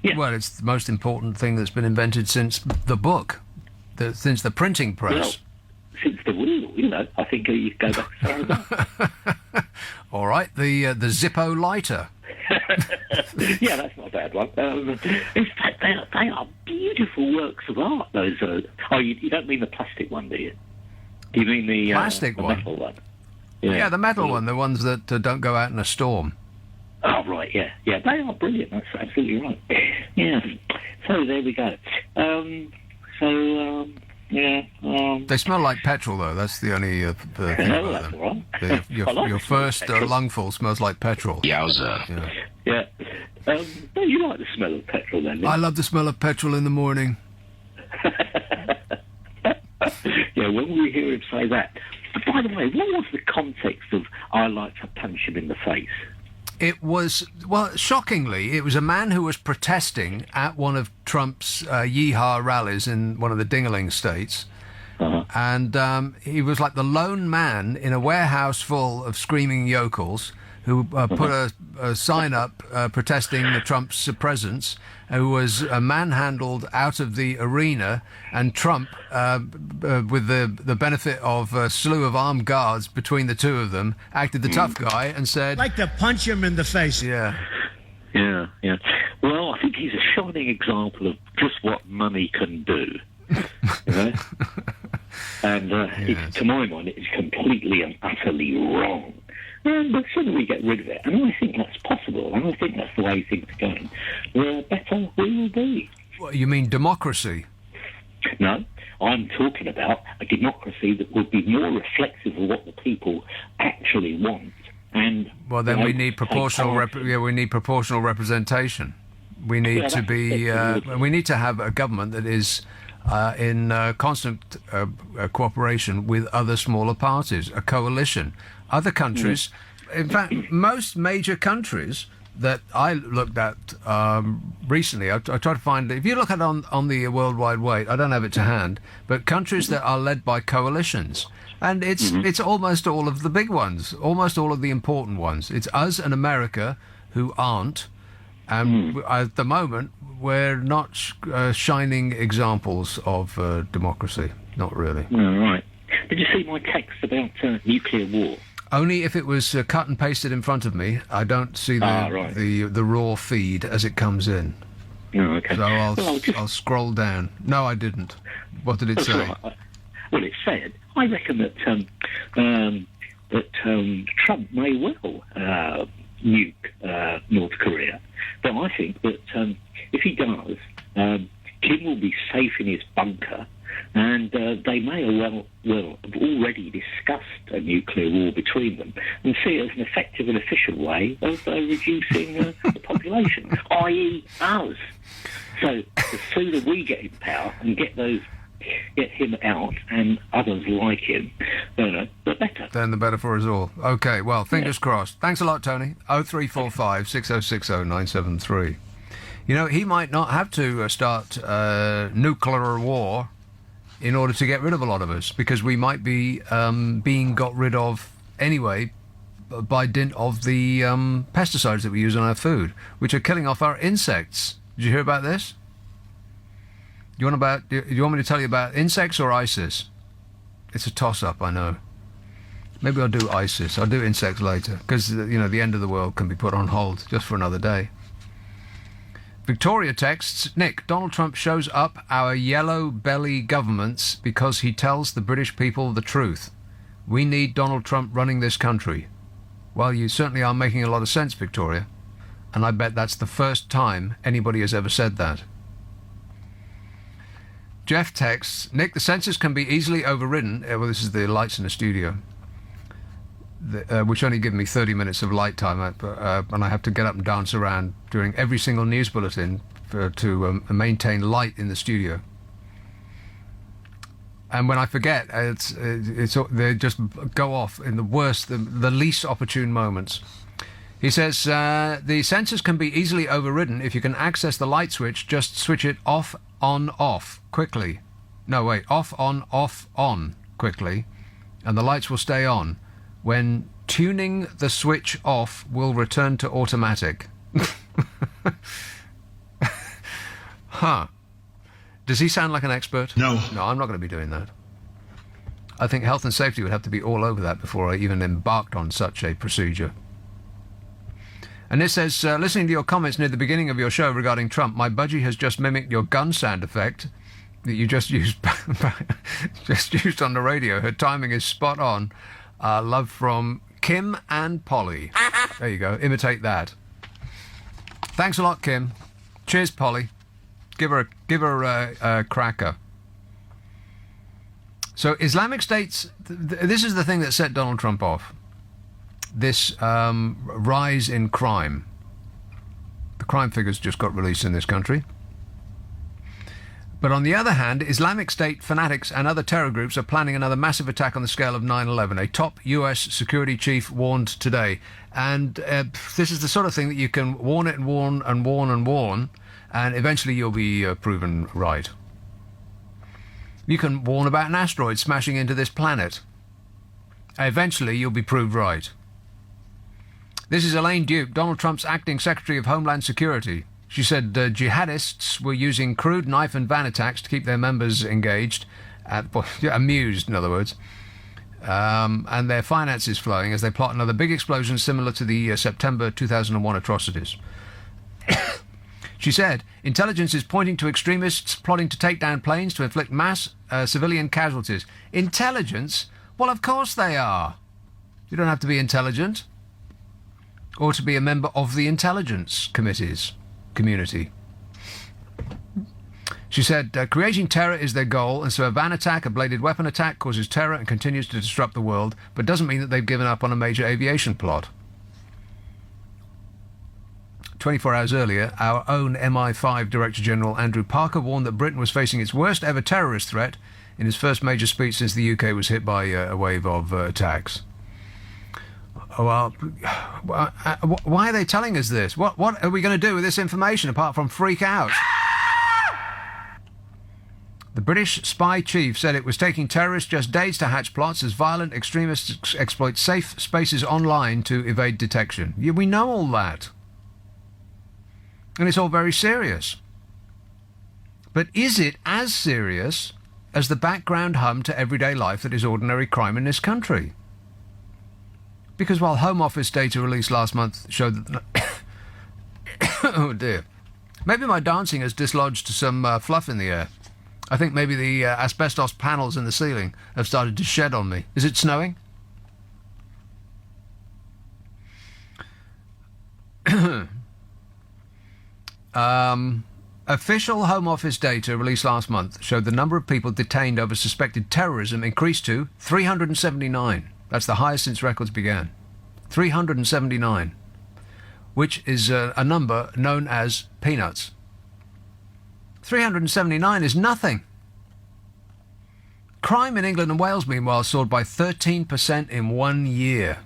Speaker 17: Yeah.
Speaker 2: Well, it's the most important thing that's been invented since the book. Since the printing press.
Speaker 17: Well, since the wheel, I think you go back as far as that.
Speaker 2: All right, the Zippo lighter.
Speaker 17: Yeah, that's not a bad one. In fact, they are beautiful works of art. Those. You don't mean the plastic one, do you? Do you mean the
Speaker 2: plastic
Speaker 17: the
Speaker 2: one?
Speaker 17: Metal one?
Speaker 2: Yeah, the metal one. The ones that don't go out in a storm.
Speaker 17: Oh right, yeah, they are brilliant. That's absolutely right. Yeah. So there we go.
Speaker 2: They smell like petrol, though. That's the only thing about them.
Speaker 17: Right.
Speaker 2: Your first lungful smells like petrol.
Speaker 17: Yowza. Yeah. Don't you like the smell of petrol, then?
Speaker 2: I love the smell of petrol in the morning.
Speaker 17: Yeah, when we hear him say that. But by the way, what was the context of "I like to punch him in the face"?
Speaker 2: It was, well, shockingly, it was a man who was protesting at one of Trump's yeehaw rallies in one of the Dingaling states.
Speaker 17: Uh-huh.
Speaker 2: And he was like the lone man in a warehouse full of screaming yokels who put a sign up protesting the Trump's presence, who was manhandled out of the arena, and Trump, with the benefit of a slew of armed guards between the two of them, acted the tough guy and said...
Speaker 8: I'd like to punch him in the face.
Speaker 2: Yeah.
Speaker 17: Yeah. Well, I think he's a shining example of just what money can do. And to my mind, it is completely and utterly wrong. And the sooner we get rid of it, and I think that's possible, and I think that's the way things are going, the better we will be.
Speaker 2: What, you mean democracy?
Speaker 17: No, I'm talking about a democracy that would be more reflective of what the people actually want. And
Speaker 2: well, then we need proportional. We need proportional representation. We need to be. We need to have a government that is in constant cooperation with other smaller parties, a coalition. Other countries, in fact, most major countries that I looked at recently, I tried to find, if you look at it on the World Wide Web, I don't have it to hand, but countries that are led by coalitions. And it's almost all of the big ones, almost all of the important ones. It's us and America who aren't. And at the moment, we're not shining examples of democracy. Not really.
Speaker 17: No, right. Did you see my text about nuclear war?
Speaker 2: Only if it was cut and pasted in front of me. I don't see the raw feed as it comes in.
Speaker 17: Oh, okay.
Speaker 2: So I'll scroll down. No, I didn't. What did it say?
Speaker 17: Right. Well, it said, I reckon that Trump may well nuke North Korea, but I think that if he does, Kim will be safe in his bunker. And they may well have already discussed a nuclear war between them and see it as an effective and efficient way of reducing the population, i.e. us. So the sooner we get in power and get him out and others like him, the better.
Speaker 2: Then the better for us all. Okay, well, fingers crossed. Thanks a lot, Tony. 0345 6060 973. You know, he might not have to start nuclear war in order to get rid of a lot of us, because we might be being got rid of anyway by dint of the pesticides that we use on our food, which are killing off our insects. Did you hear about this? Do you want me to tell you about insects or ISIS? It's a toss-up, I know. Maybe I'll do ISIS. I'll do insects later, because the end of the world can be put on hold just for another day. Victoria texts, Nick, Donald Trump shows up our yellow belly governments because he tells the British people the truth. We need Donald Trump running this country. Well, you certainly are making a lot of sense, Victoria. And I bet that's the first time anybody has ever said that. Jeff texts, Nick, the sensors can be easily overridden. Well, this is the lights in the studio, which only give me 30 minutes of light time, and I have to get up and dance around during every single news bulletin to maintain light in the studio. And when I forget, they just go off in the worst, the least opportune moments. He says, the sensors can be easily overridden. If you can access the light switch, just switch it off, on, off, quickly. No, wait, off, on, quickly, and the lights will stay on. When tuning the switch off will return to automatic. Huh. Does he sound like an expert?
Speaker 1: No.
Speaker 2: No, I'm not going to be doing that. I think health and safety would have to be all over that before I even embarked on such a procedure. And this says, listening to your comments near the beginning of your show regarding Trump, my budgie has just mimicked your gun sound effect that you just used on the radio. Her timing is spot on. Love from Kim and Polly. There you go. Imitate that. Thanks a lot, Kim. Cheers, Polly. Give her a cracker. So Islamic State's... this is the thing that set Donald Trump off. This rise in crime. The crime figures just got released in this country. But on the other hand, Islamic State fanatics and other terror groups are planning another massive attack on the scale of 9/11. A top US security chief warned today. And this is the sort of thing that you can warn it and warn and warn and warn, and eventually you'll be proven right. You can warn about an asteroid smashing into this planet. Eventually you'll be proved right. This is Elaine Duke, Donald Trump's acting Secretary of Homeland Security. She said jihadists were using crude knife and van attacks to keep their members engaged, amused in other words, and their finances flowing as they plot another big explosion similar to the September 2001 atrocities. She said, intelligence is pointing to extremists plotting to take down planes to inflict mass civilian casualties. Intelligence? Well, of course they are. You don't have to be intelligent or to be a member of the intelligence community. She said, creating terror is their goal, and so a van attack, a bladed weapon attack, causes terror and continues to disrupt the world, but doesn't mean that they've given up on a major aviation plot. 24 hours earlier, our own MI5 Director General Andrew Parker warned that Britain was facing its worst ever terrorist threat in his first major speech since the UK was hit by a wave of attacks. Well, why are they telling us this? What are we going to do with this information apart from freak out? The British spy chief said it was taking terrorists just days to hatch plots as violent extremists exploit safe spaces online to evade detection. Yeah, we know all that. And it's all very serious. But is it as serious as the background hum to everyday life that is ordinary crime in this country? Because while Home Office data released last month showed that... oh dear. Maybe my dancing has dislodged some fluff in the air. I think maybe the asbestos panels in the ceiling have started to shed on me. Is it snowing? Official Home Office data released last month showed the number of people detained over suspected terrorism increased to 379. That's the highest since records began. 379, which is a number known as peanuts. 379 is nothing. Crime in England and Wales, meanwhile, soared by 13% in 1 year,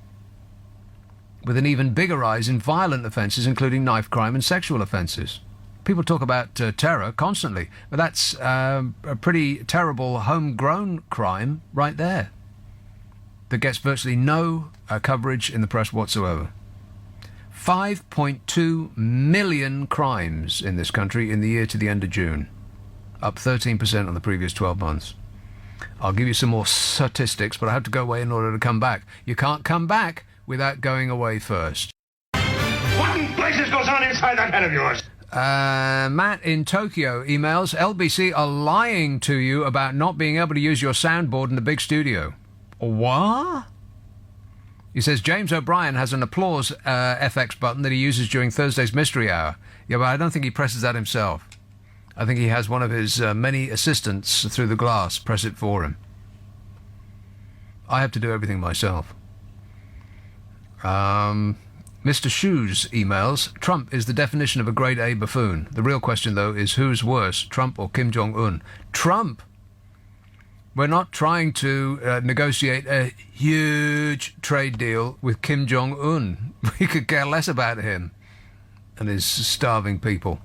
Speaker 2: with an even bigger rise in violent offences, including knife crime and sexual offences. People talk about terror constantly, but that's a pretty terrible homegrown crime right there that gets virtually no coverage in the press whatsoever. 5.2 million crimes in this country in the year to the end of June, up 13% on the previous 12 months. I'll give you some more statistics, but I have to go away in order to come back. You can't come back without going away first.
Speaker 1: What in places goes on inside that head of yours?
Speaker 2: Matt in Tokyo emails, LBC are lying to you about not being able to use your soundboard in the big studio. What? He says James O'Brien has an applause FX button that he uses during Thursday's Mystery Hour. Yeah, but I don't think he presses that himself. I think he has one of his many assistants through the glass press it for him. I have to do everything myself. Mr. Shoes emails, Trump is the definition of a grade A buffoon. The real question, though, is who's worse, Trump or Kim Jong-un? Trump! We're not trying to negotiate a huge trade deal with Kim Jong-un. We could care less about him and his starving people.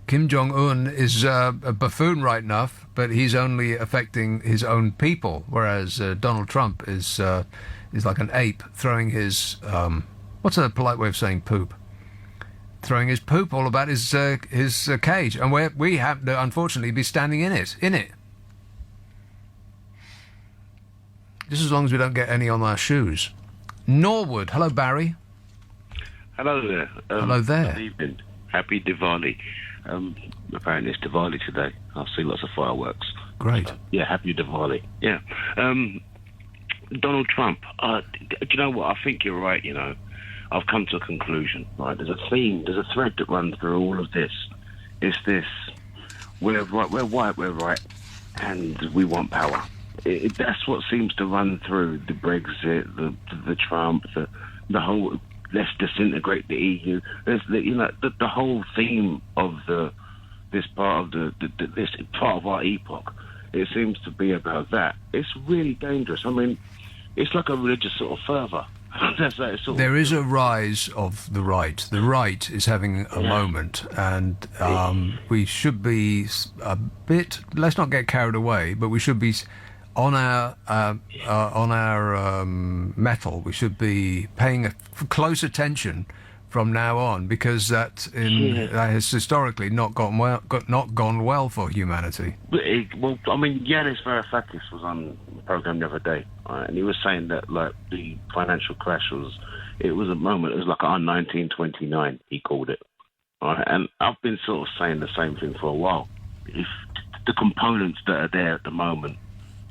Speaker 2: Kim Jong-un is a buffoon right enough, but he's only affecting his own people, whereas Donald Trump is like an ape throwing his... what's a polite way of saying poop? Throwing his poop all about his cage, and we have to, unfortunately, be standing in it. Just as long as we don't get any on our shoes. Norwood, hello, Barry.
Speaker 18: Hello there.
Speaker 2: Hello there.
Speaker 18: Good evening. Happy Diwali. Apparently it's Diwali today. I see lots of fireworks.
Speaker 2: Great.
Speaker 18: Yeah, happy Diwali. Yeah. Donald Trump. Do you know what? I think you're right, you know. I've come to a conclusion, right? There's a theme, there's a thread that runs through all of this. It's this, we're right, we're white, we're right, and we want power. That's what seems to run through the Brexit, the Trump, the whole, let's disintegrate the EU. There's the whole theme of this part of this part of our epoch. It seems to be about that. It's really dangerous. I mean, it's like a religious sort of fervour.
Speaker 2: There is a rise of the right. The right is having a moment, and we should be a bit. Let's not get carried away, but we should be on our mettle. We should be paying close attention from now on, because that has historically not gone well for humanity.
Speaker 18: Well, I mean, Yanis Varoufakis was on the program the other day, and he was saying that like the financial crash was a moment. It was like 1929. He called it, and I've been sort of saying the same thing for a while. If the components that are there at the moment,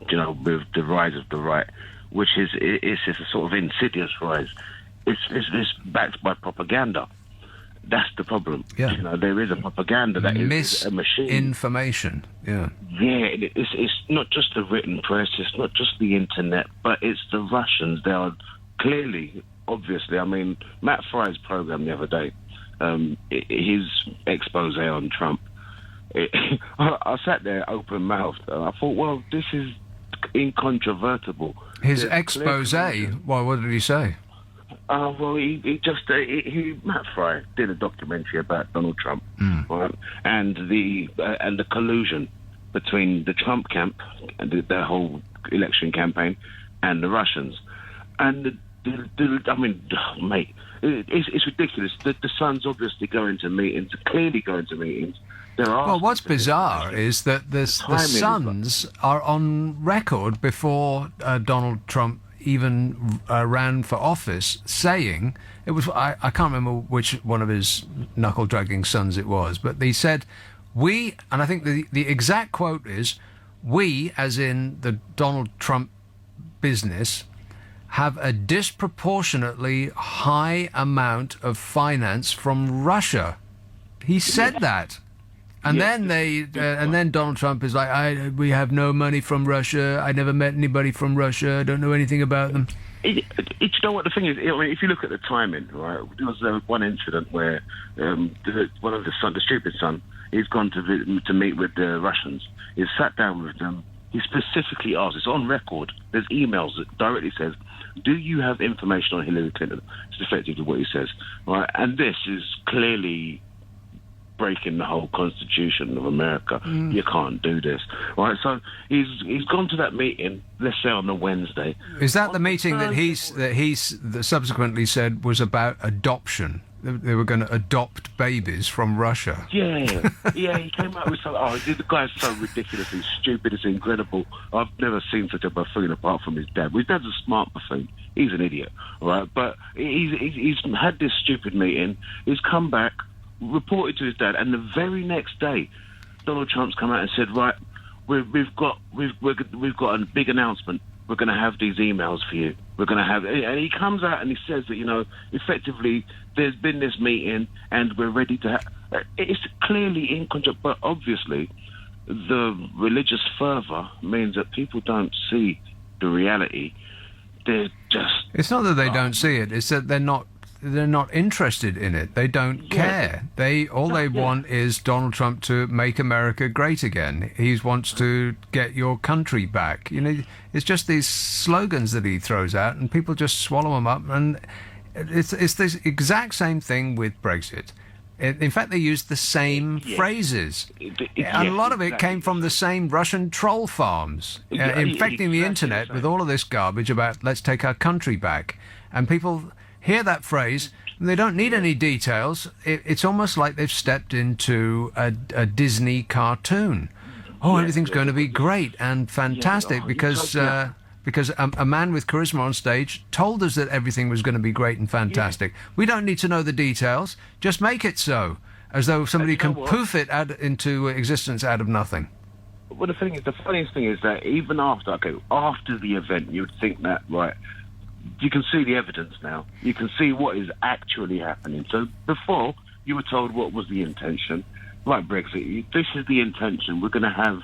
Speaker 18: you know, with the rise of the right, which is a sort of insidious rise. It's backed by propaganda. That's the problem.
Speaker 2: Yeah.
Speaker 18: You know, there is a propaganda that is a machine.
Speaker 2: Misinformation. Yeah.
Speaker 18: Yeah, it's not just the written press, it's not just the internet, but it's the Russians. They are clearly, obviously, I mean, Matt Fry's program the other day, his expose on Trump, I sat there open-mouthed, and I thought, well, this is incontrovertible.
Speaker 2: His expose? Well, what did he say?
Speaker 18: Well, Matt Fry did a documentary about Donald Trump, right? And the collusion between the Trump camp and the whole election campaign and the Russians. And I mean, mate, it's ridiculous. The Sun's obviously clearly going to meetings.
Speaker 2: Well, what's bizarre is that the Suns are on record before Donald Trump even ran for office, saying it was I can't remember which one of his knuckle-dragging sons it was, but they said and I think the exact quote is, we, as in the Donald Trump business, have a disproportionately high amount of finance from Russia. He said that. And then Donald Trump is like, we have no money from Russia. I never met anybody from Russia. I don't know anything about them.
Speaker 18: You know what the thing is? I mean, if you look at the timing, right? There was one incident where one of the stupid son, he's gone to meet with the Russians. He's sat down with them. He specifically asked. It's on record. There's emails that directly says, "Do you have information on Hillary Clinton?" It's effectively what he says, right? And this is clearly breaking the whole Constitution of America. You can't do this, right? So he's gone to that meeting. Let's say on the Wednesday.
Speaker 2: Is that the meeting that he subsequently said was about adoption? They were going to adopt babies from Russia.
Speaker 18: Yeah. He came out with something. Oh, the guy's so ridiculously stupid. It's incredible. I've never seen such a buffoon apart from his dad. Well, his dad's a smart buffoon. He's an idiot, right? But he's had this stupid meeting. He's come back, reported to his dad, and the very next day, Donald Trump's come out and said, "Right, we've got a big announcement. We're going to have these emails for you. We're going to have," and he comes out and he says that, you know, effectively there's been this meeting and we're ready to. It's clearly in conjunction, but obviously the religious fervour means that people don't see the reality. They're just...
Speaker 2: It's not that they don't see it, it's that they're not interested in it. They don't care. They want is Donald Trump to make America great again. He wants to get your country back. You know, it's just these slogans that he throws out, and people just swallow them up. And it's this exact same thing with Brexit. In fact, they used the same phrases. And a lot of it came from the same Russian troll farms, infecting the internet with all of this garbage about let's take our country back. And people hear that phrase, and they don't need any details. It's almost like they've stepped into a Disney cartoon. Everything's going to be great and fantastic because a man with charisma on stage told us that everything was going to be great and fantastic. We don't need to know the details. Just make it so, as though somebody can poof it into existence out of nothing.
Speaker 18: Well, the funniest thing is that even after the event, you would think that, right, you can see the evidence now. You can see what is actually happening. So before, you were told what was the intention. Like Brexit, this is the intention. We're going to have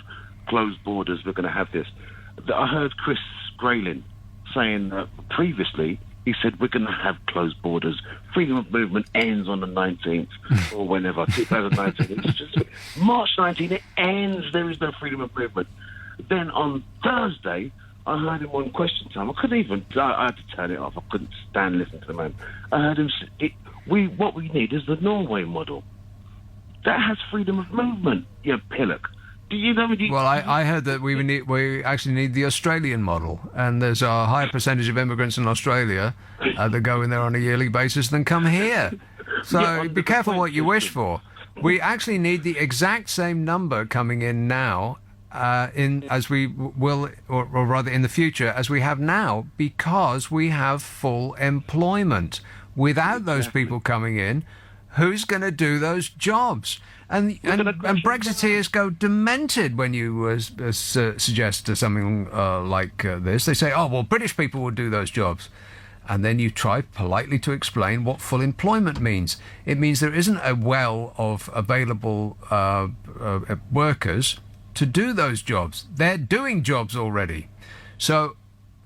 Speaker 18: closed borders. We're going to have this. I heard Chris Grayling saying that previously he said we're going to have closed borders. Freedom of movement ends on the 19th or whenever, 2019. It's just March 19th, it ends. There is no freedom of movement. Then on Thursday, I heard him on Question Time. I had to turn it off. I couldn't stand listening to the man. I heard him say, what we need is the Norway model. That has freedom of movement, you pillock. Do you know?
Speaker 2: Well, I heard that we actually need the Australian model, and there's a higher percentage of immigrants in Australia that go in there on a yearly basis than come here. So be careful what you wish for. We actually need the exact same number coming in now, as we will, or rather in the future, as we have now, because we have full employment. Without those people coming in, who's going to do those jobs? And Brexiteers go demented when you suggest something like this. They say, British people will do those jobs. And then you try politely to explain what full employment means. It means there isn't a well of available workers to do those jobs. They're doing jobs already. So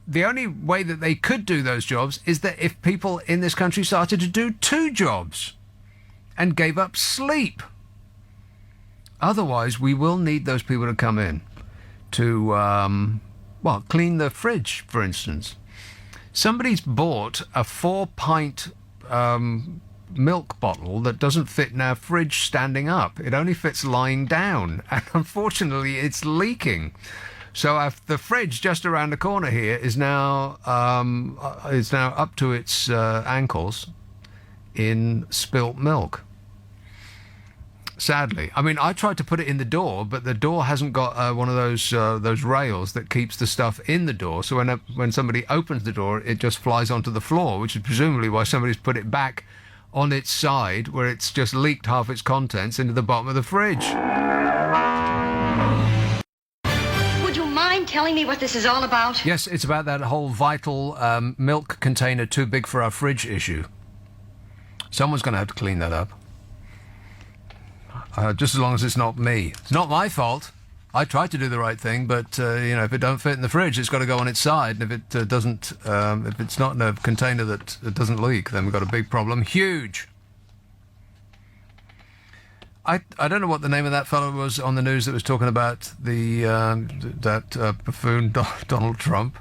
Speaker 2: the only way that they could do those jobs is that if people in this country started to do 2 jobs and gave up sleep. Otherwise, we will need those people to come in to, clean the fridge, for instance. Somebody's bought a 4-pint milk bottle that doesn't fit in our fridge standing up. It only fits lying down, and unfortunately, it's leaking. So the fridge just around the corner here is now up to its ankles in spilt milk. Sadly, I mean, I tried to put it in the door, but the door hasn't got one of those rails that keeps the stuff in the door. So when somebody opens the door, it just flies onto the floor, which is presumably why somebody's put it back on its side, where it's just leaked half its contents into the bottom of the fridge.
Speaker 11: Would you mind telling me what this is all about?
Speaker 2: Yes, it's about that whole vital milk container too big for our fridge issue. Someone's going to have to clean that up. Just as long as it's not me. It's not my fault. I tried to do the right thing, but if it don't fit in the fridge, it's got to go on its side. And if it doesn't, if it's not in a container that doesn't leak, then we've got a big problem. Huge. I don't know what the name of that fellow was on the news that was talking about that buffoon Donald Trump,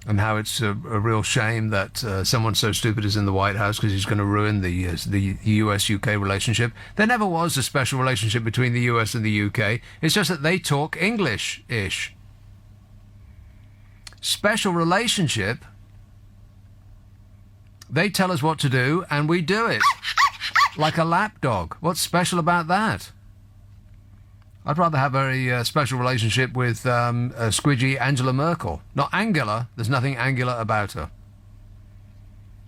Speaker 2: and how it's a real shame that someone so stupid is in the White House because he's going to ruin the US-UK relationship. There never was a special relationship between the US and the UK. It's just that they talk English-ish. Special relationship. They tell us what to do, and we do it. Like a lapdog. What's special about that? I'd rather have a very special relationship with squidgy Angela Merkel. Not angular, there's nothing angular about her,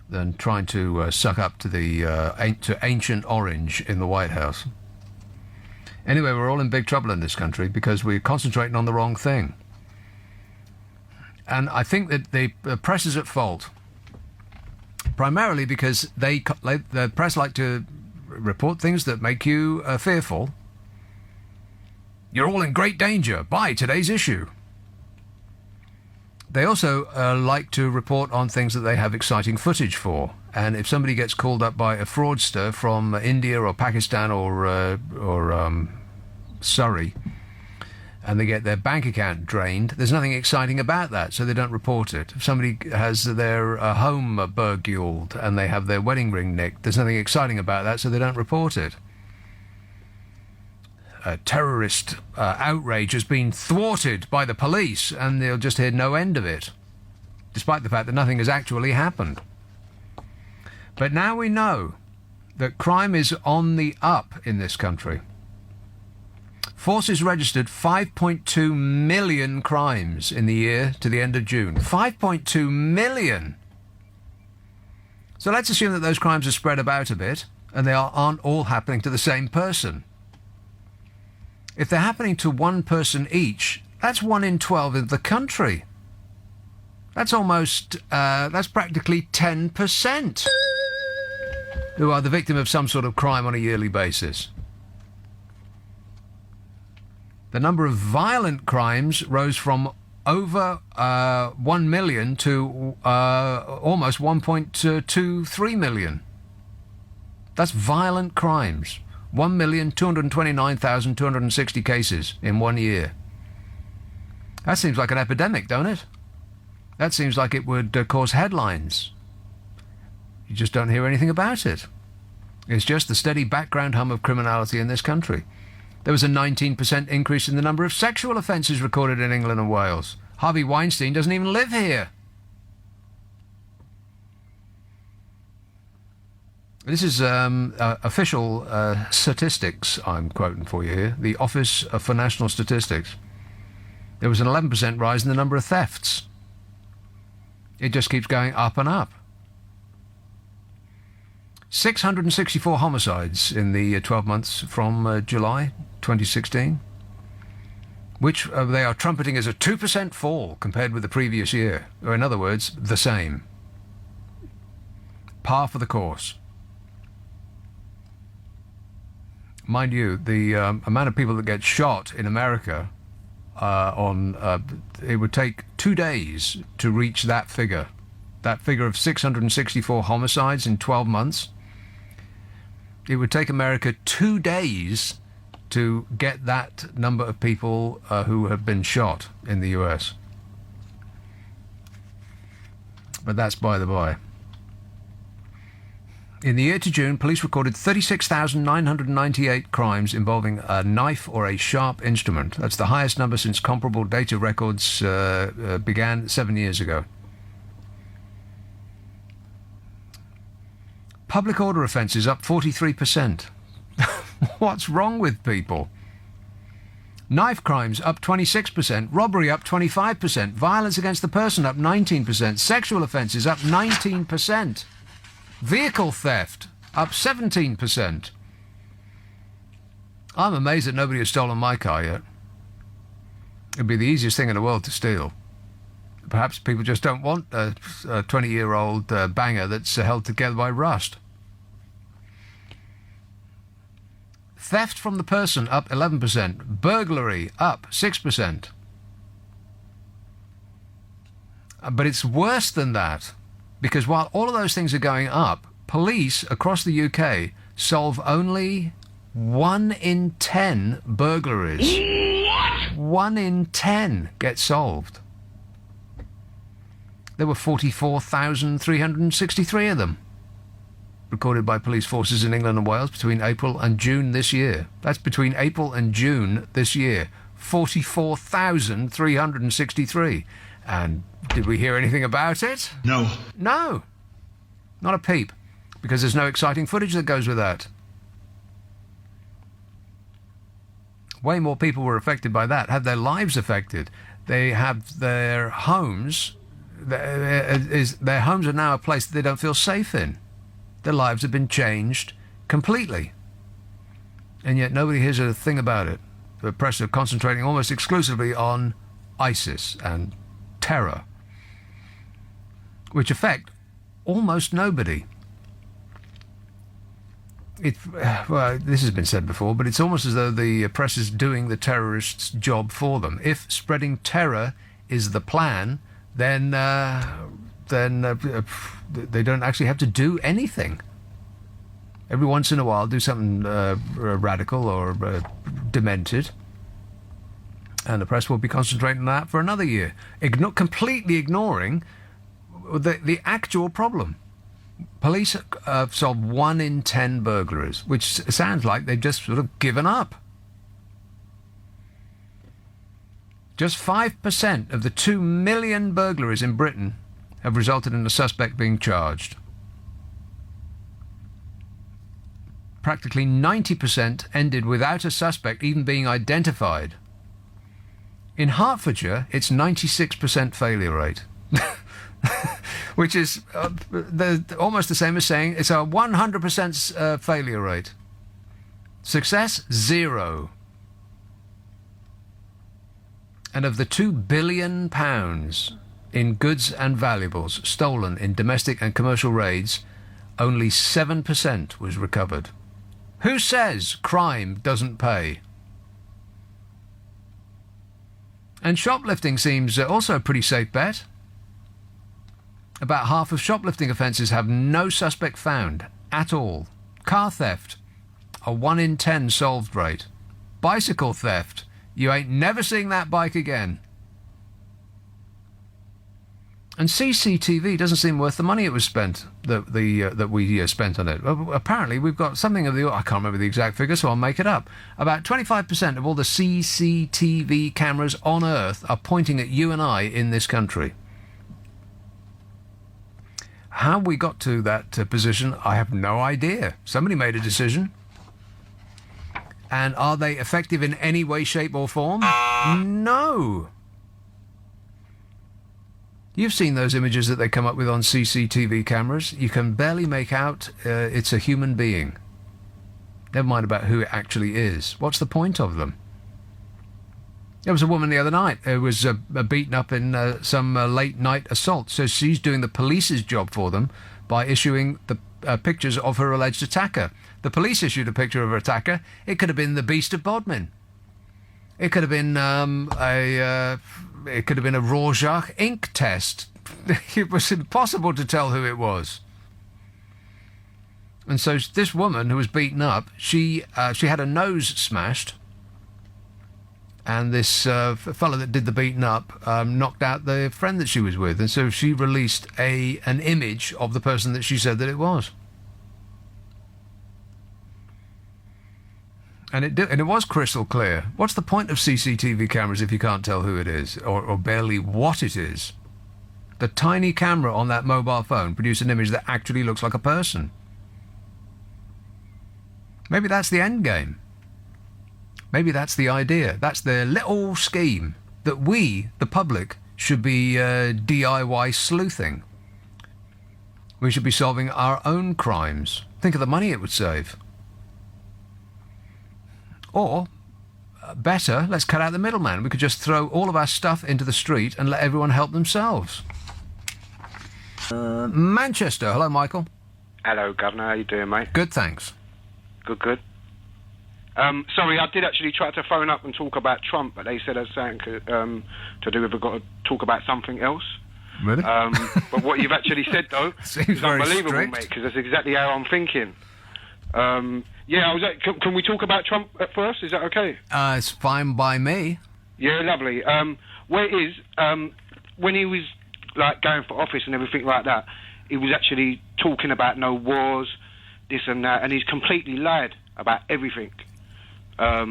Speaker 2: than trying to suck up to to Ancient Orange in the White House. Anyway, we're all in big trouble in this country because we're concentrating on the wrong thing. And I think that the press is at fault, primarily because the press like to report things that make you fearful. You're all in great danger. Buy today's issue. They also like to report on things that they have exciting footage for. And if somebody gets called up by a fraudster from India or Pakistan or Surrey, and they get their bank account drained, there's nothing exciting about that, so they don't report it. If somebody has their home burgled and they have their wedding ring nicked, there's nothing exciting about that, so they don't report it. A terrorist outrage has been thwarted by the police, and they'll just hear no end of it, despite the fact that nothing has actually happened. But now we know that crime is on the up in this country. Forces registered 5.2 million crimes in the year to the end of June. 5.2 million! So let's assume that those crimes are spread about a bit, and they aren't all happening to the same person. If they're happening to one person each, that's 1 in 12 in the country. That's almost, that's practically 10% who are the victim of some sort of crime on a yearly basis. The number of violent crimes rose from over 1 million to almost 1.23 million. That's violent crimes. 1,229,260 cases in 1 year. That seems like an epidemic, don't it? That seems like it would cause headlines. You just don't hear anything about it. It's just the steady background hum of criminality in this country. There was a 19% increase in the number of sexual offences recorded in England and Wales. Harvey Weinstein doesn't even live here. This is official statistics I'm quoting for you here. The Office for National Statistics. There was an 11% rise in the number of thefts. It just keeps going up and up. 664 homicides in the 12 months from July 2016, which they are trumpeting as a 2% fall compared with the previous year, or in other words, the same. Par for the course. Mind you, the amount of people that get shot in America it would take 2 days to reach that figure of 664 homicides in 12 months. It would take America 2 days to get that number of people who have been shot in the US. But that's by the by. In the year to June, police recorded 36,998 crimes involving a knife or a sharp instrument. That's the highest number since comparable data records began 7 years ago. Public order offences up 43%. What's wrong with people? Knife crimes up 26%, robbery up 25%, violence against the person up 19%, sexual offences up 19%, vehicle theft up 17%. I'm amazed that nobody has stolen my car yet. It'd be the easiest thing in the world to steal. Perhaps people just don't want a 20-year-old banger that's held together by rust. Theft from the person up 11%. Burglary up 6%. But it's worse than that, because while all of those things are going up, police across the UK solve only 1 in 10 burglaries. What? 1 in 10 get solved. There were 44,363 of them recorded by police forces in England and Wales between April and June this year. That's between April and June this year. 44,363. And did we hear anything about it?
Speaker 1: No.
Speaker 2: No. Not a peep. Because there's no exciting footage that goes with that. Way more people were affected by that, had their lives affected. They have their homes. Their homes are now a place that they don't feel safe in. Their lives have been changed completely. And yet nobody hears a thing about it. The press are concentrating almost exclusively on ISIS and terror, which affect almost nobody. Well, this has been said before, but it's almost as though the press is doing the terrorists' job for them. If spreading terror is the plan, then they don't actually have to do anything. Every once in a while, do something radical or demented, and the press will be concentrating on that for another year, completely ignoring the actual problem. Police have solved 1 in 10 burglaries, which sounds like they've just sort of given up. Just 5% of the 2 million burglaries in Britain have resulted in a suspect being charged. Practically 90% ended without a suspect even being identified. In Hertfordshire, it's 96% failure rate. Which is almost the same as saying it's a 100% failure rate. Success, 0. And of the £2 billion in goods and valuables stolen in domestic and commercial raids, only 7% was recovered. Who says crime doesn't pay? And shoplifting seems also a pretty safe bet. About half of shoplifting offences have no suspect found at all. Car theft, a 1 in 10 solved rate. Bicycle theft, you ain't never seeing that bike again. And CCTV doesn't seem worth the money it was spent, that we spent on it. Apparently, we've got something of the... I can't remember the exact figure, so I'll make it up. About 25% of all the CCTV cameras on Earth are pointing at you and I in this country. How we got to that position, I have no idea. Somebody made a decision. And are they effective in any way, shape or form? No. You've seen those images that they come up with on CCTV cameras. You can barely make out it's a human being. Never mind about who it actually is. What's the point of them? There was a woman the other night who was beaten up in some late-night assault. So she's doing the police's job for them by issuing the pictures of her alleged attacker. The police issued a picture of her attacker. It could have been the Beast of Bodmin. It could have been a Rorschach ink test. It was impossible to tell who it was. And so this woman who was beaten up, she had her nose smashed. And this fellow that did the beating up knocked out the friend that she was with. And so she released an image of the person that she said that it was. And it was crystal clear. What's the point of CCTV cameras if you can't tell who it is, or barely what it is? The tiny camera on that mobile phone produced an image that actually looks like a person. Maybe that's the end game. Maybe that's the idea. That's their little scheme, that we, the public, should be DIY sleuthing. We should be solving our own crimes. Think of the money it would save. Or, better, let's cut out the middleman. We could just throw all of our stuff into the street and let everyone help themselves. Manchester. Hello, Michael.
Speaker 19: Hello, Governor. How you doing, mate?
Speaker 2: Good, thanks.
Speaker 19: Good. Sorry, I did actually try to phone up and talk about Trump, but they said there's something to do with we've got to talk about something else.
Speaker 2: Really?
Speaker 19: But what you've actually said, though, is unbelievable, mate, because that's exactly how I'm thinking. Yeah, can we talk about Trump at first? Is that okay?
Speaker 2: It's fine by me.
Speaker 19: Yeah, lovely. Where it is, when he was like going for office and everything like that, he was actually talking about no wars, this and that, and he's completely lied about everything. I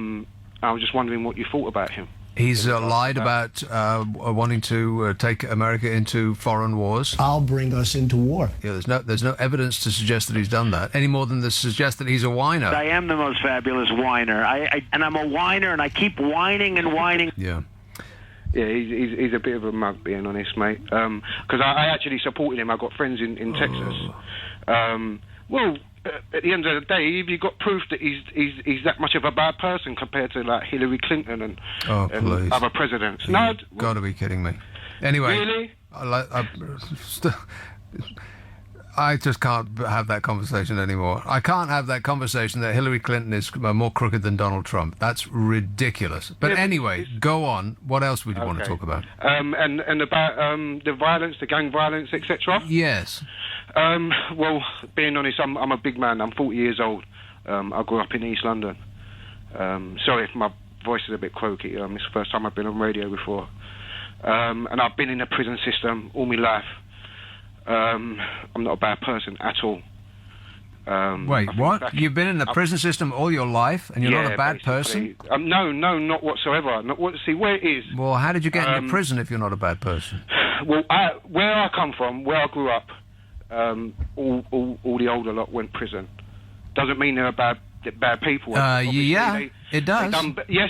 Speaker 19: was just wondering what you thought about him.
Speaker 2: He's lied about wanting to take America into foreign wars.
Speaker 5: I'll bring us into war.
Speaker 2: Yeah, there's no evidence to suggest that he's done that, any more than to suggest that he's a whiner.
Speaker 20: I am the most fabulous whiner. And I'm a whiner, and I keep whining and whining.
Speaker 2: Yeah.
Speaker 19: Yeah, he's a bit of a mug, being honest, mate. Because I actually supported him. I've got friends in Texas. Well, at the end of the day, have you got proof that he's that much of a bad person compared to like Hillary Clinton and other presidents? No,
Speaker 2: you've got to be kidding me. Anyway,
Speaker 19: really,
Speaker 2: I just can't have that conversation anymore. I can't have that conversation that Hillary Clinton is more crooked than Donald Trump. That's ridiculous. But anyway, go on. What else would you want to talk about?
Speaker 19: And about the violence, the gang violence, etc.
Speaker 2: Yes.
Speaker 19: Well, being honest, I'm a big man. I'm 40 years old. I grew up in East London. Sorry if my voice is a bit croaky. It's the first time I've been on radio before. And I've been in the prison system all my life. I'm not a bad person at all.
Speaker 2: Wait, what? You've been in the prison system all your life, and you're not a bad person?
Speaker 19: No, not whatsoever. See, where it is...
Speaker 2: Well, how did you get into prison if you're not a bad person?
Speaker 19: Well, where I come from, where I grew up, all the older lot went prison. Doesn't mean they're bad people.
Speaker 2: Yeah, it does.
Speaker 19: Yes,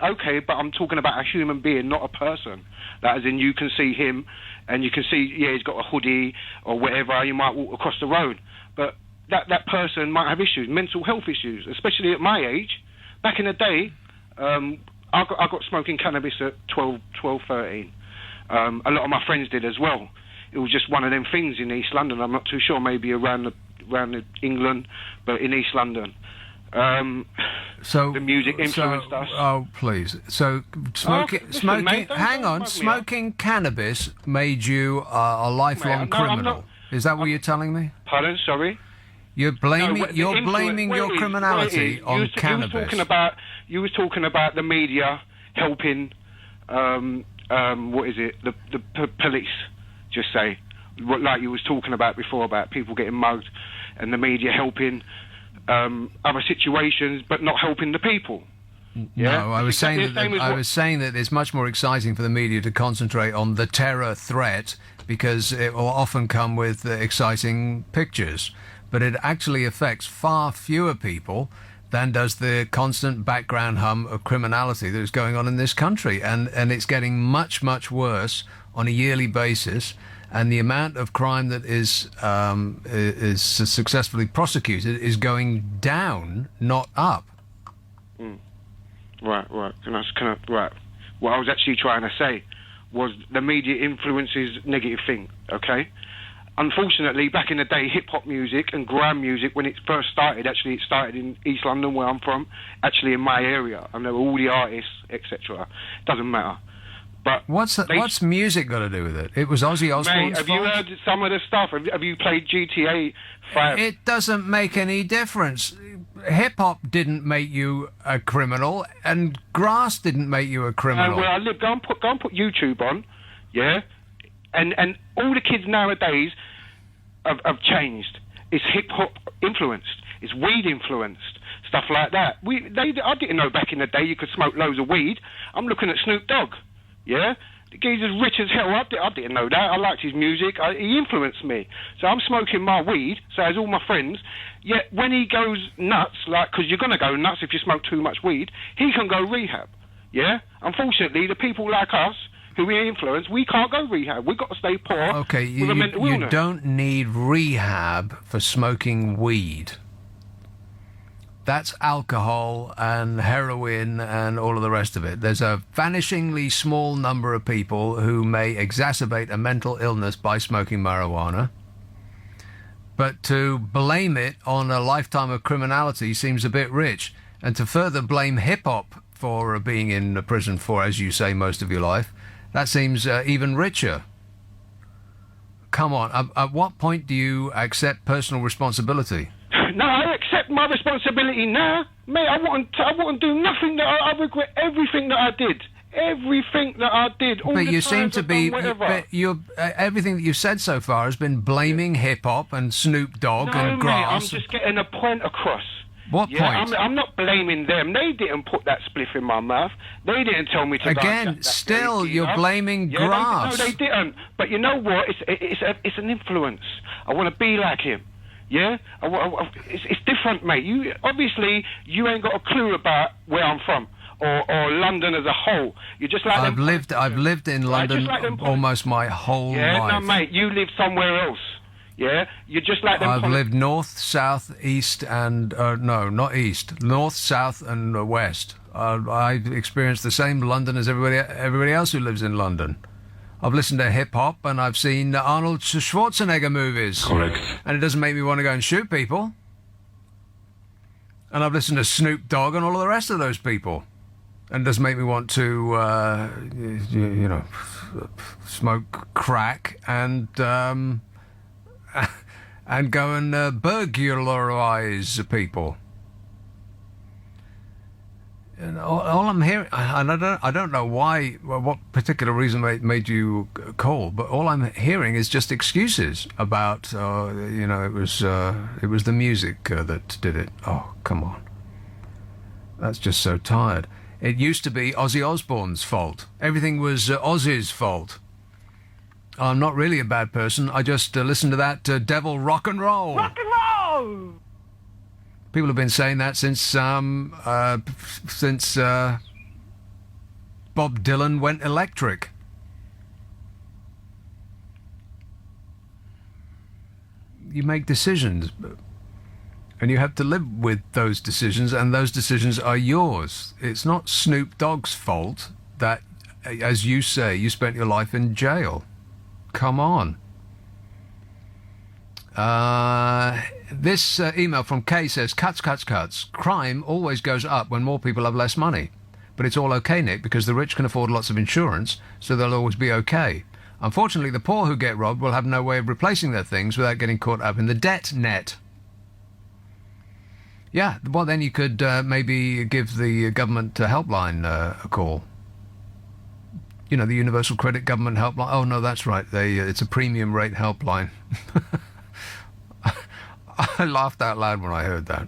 Speaker 19: okay, but I'm talking about a human being, not a person. That as in, you can see him, and you can see, he's got a hoodie or whatever, you might walk across the road. But that person might have issues, mental health issues, especially at my age. Back in the day, I got smoking cannabis at 12, 13. A lot of my friends did as well. It was just one of them things in East London. I'm not too sure, maybe around England, but in East London.
Speaker 2: So
Speaker 19: the music influenced us.
Speaker 2: Oh, please. So smoking.
Speaker 19: Mate,
Speaker 2: hang on. Smoking cannabis made you a lifelong criminal. Is that what you're telling me?
Speaker 19: Pardon? Sorry.
Speaker 2: You're blaming your criminality on cannabis.
Speaker 19: You was talking about the media helping. What is it? The police. Just say, like you was talking about before, about people getting mugged, and the media helping other situations, but not helping the people. Yeah?
Speaker 2: No, I was saying that it's much more exciting for the media to concentrate on the terror threat because it will often come with exciting pictures, but it actually affects far fewer people than does the constant background hum of criminality that is going on in this country, and it's getting much, much worse on a yearly basis, and the amount of crime that is successfully prosecuted is going down, not up.
Speaker 19: Right. Right. What I was actually trying to say was the media influences negative thing. Okay. Unfortunately, back in the day, hip-hop music and grime music, when it first started, actually it started in East London, where I'm from, actually in my area, and there were all the artists, etc. Doesn't matter. But
Speaker 2: what's music got to do with it? It was Ozzy Osbourne's
Speaker 19: fault. Have you heard some of the stuff? Have you played GTA 5?
Speaker 2: It doesn't make any difference. Hip-hop didn't make you a criminal, and grass didn't make you a criminal.
Speaker 19: Where I live, go and put YouTube on, yeah? And all the kids nowadays have changed. It's hip-hop influenced. It's weed influenced. Stuff like that. I didn't know back in the day you could smoke loads of weed. I'm looking at Snoop Dogg. Yeah? The geezer's rich as hell. I didn't know that. I liked his music. He influenced me. So I'm smoking my weed, so as all my friends. Yet when he goes nuts, because you're going to go nuts if you smoke too much weed, he can go rehab. Yeah? Unfortunately, the people like us, who we influence, we can't go rehab. We've got to stay poor with a mental illness.
Speaker 2: You don't need rehab for smoking weed. That's alcohol and heroin and all of the rest of it. There's a vanishingly small number of people who may exacerbate a mental illness by smoking marijuana. But to blame it on a lifetime of criminality seems a bit rich. And to further blame hip-hop for being in prison for, as you say, most of your life, that seems even richer. Come on, at what point do you accept personal responsibility?
Speaker 19: No, I accept my responsibility now. Mate, I wouldn't do nothing that I regret everything that I did. Everything that I did. All
Speaker 2: but
Speaker 19: the
Speaker 2: you seem to be.
Speaker 19: but
Speaker 2: everything that you've said so far has been blaming hip-hop and Snoop Dogg and
Speaker 19: mate,
Speaker 2: grass.
Speaker 19: I'm just getting a point across.
Speaker 2: What point?
Speaker 19: I'm not blaming them. They didn't put that spliff in my mouth. They didn't tell me to.
Speaker 2: Again, still you're blaming grass.
Speaker 19: No, they didn't. But you know what? It's an influence. I want to be like him. Yeah, it's different, mate. You obviously you ain't got a clue about where I'm from or London as a whole. You're just like
Speaker 2: I've lived in London almost my whole life.
Speaker 19: Yeah, no, mate. You live somewhere else. Yeah, you're just like them.
Speaker 2: I've lived north, south, east, and no, not east. North, south, and west. I experienced the same London as everybody else who lives in London. I've listened to hip-hop, and I've seen Arnold Schwarzenegger movies.
Speaker 1: Correct.
Speaker 2: And it doesn't make me want to go and shoot people. And I've listened to Snoop Dogg and all of the rest of those people. And it doesn't make me want to, smoke crack and go and burglarize people. And all I'm hearing, and I don't know why, what particular reason made you call, but all I'm hearing is just excuses about, it was the music that did it. Oh, come on. That's just so tired. It used to be Ozzy Osbourne's fault. Everything was Ozzy's fault. I'm not really a bad person. I just listen to that devil rock and roll.
Speaker 21: Rock and roll!
Speaker 2: People have been saying that since Bob Dylan went electric. You make decisions, and you have to live with those decisions, and those decisions are yours. It's not Snoop Dogg's fault that, as you say, you spent your life in jail. Come on. This email from Kay says, cuts. Crime always goes up when more people have less money. But it's all okay, Nick, because the rich can afford lots of insurance, so they'll always be okay. Unfortunately, the poor who get robbed will have no way of replacing their things without getting caught up in the debt net. Yeah, well, then you could maybe give the government helpline a call. You know, the Universal Credit Government Helpline. Oh, no, that's right. It's a premium rate helpline. I laughed out loud when I heard that.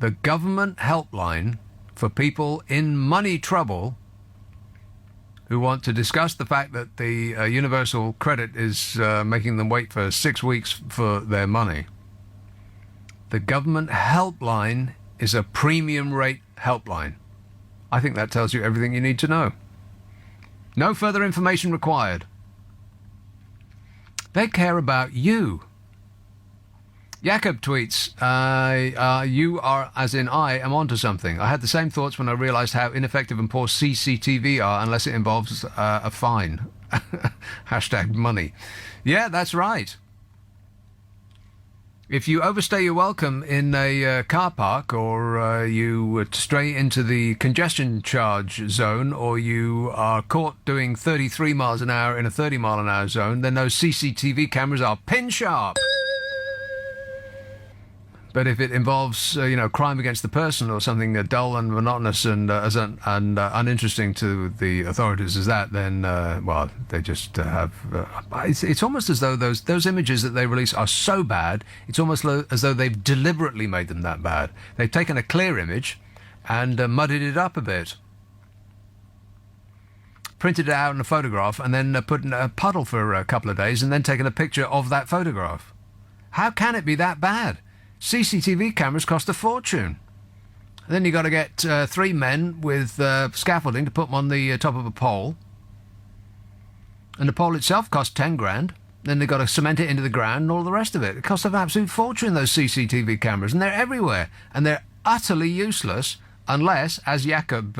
Speaker 2: The government helpline for people in money trouble who want to discuss the fact that the Universal Credit is making them wait for 6 weeks for their money. The government helpline is a premium rate helpline. I think that tells you everything you need to know. No further information required. They care about you. Jakob tweets, you are, as in I, am onto something. I had the same thoughts when I realised how ineffective and poor CCTV are unless it involves a fine. Hashtag money. Yeah, that's right. If you overstay your welcome in a car park, or you stray into the congestion charge zone, or you are caught doing 33 miles an hour in a 30 mile an hour zone, then those CCTV cameras are pin sharp. But if it involves, crime against the person or something dull and monotonous and uninteresting to the authorities as that, then, they just have... it's almost as though those images that they release are so bad, it's almost as though they've deliberately made them that bad. They've taken a clear image and muddied it up a bit. Printed it out in a photograph and then put in a puddle for a couple of days and then taken a picture of that photograph. How can it be that bad? CCTV cameras cost a fortune. Then you got to get 3 men with scaffolding to put them on the top of a pole. And the pole itself costs 10 grand. Then they've got to cement it into the ground and all the rest of it. It costs an absolute fortune, those CCTV cameras. And they're everywhere. And they're utterly useless unless, as Jakob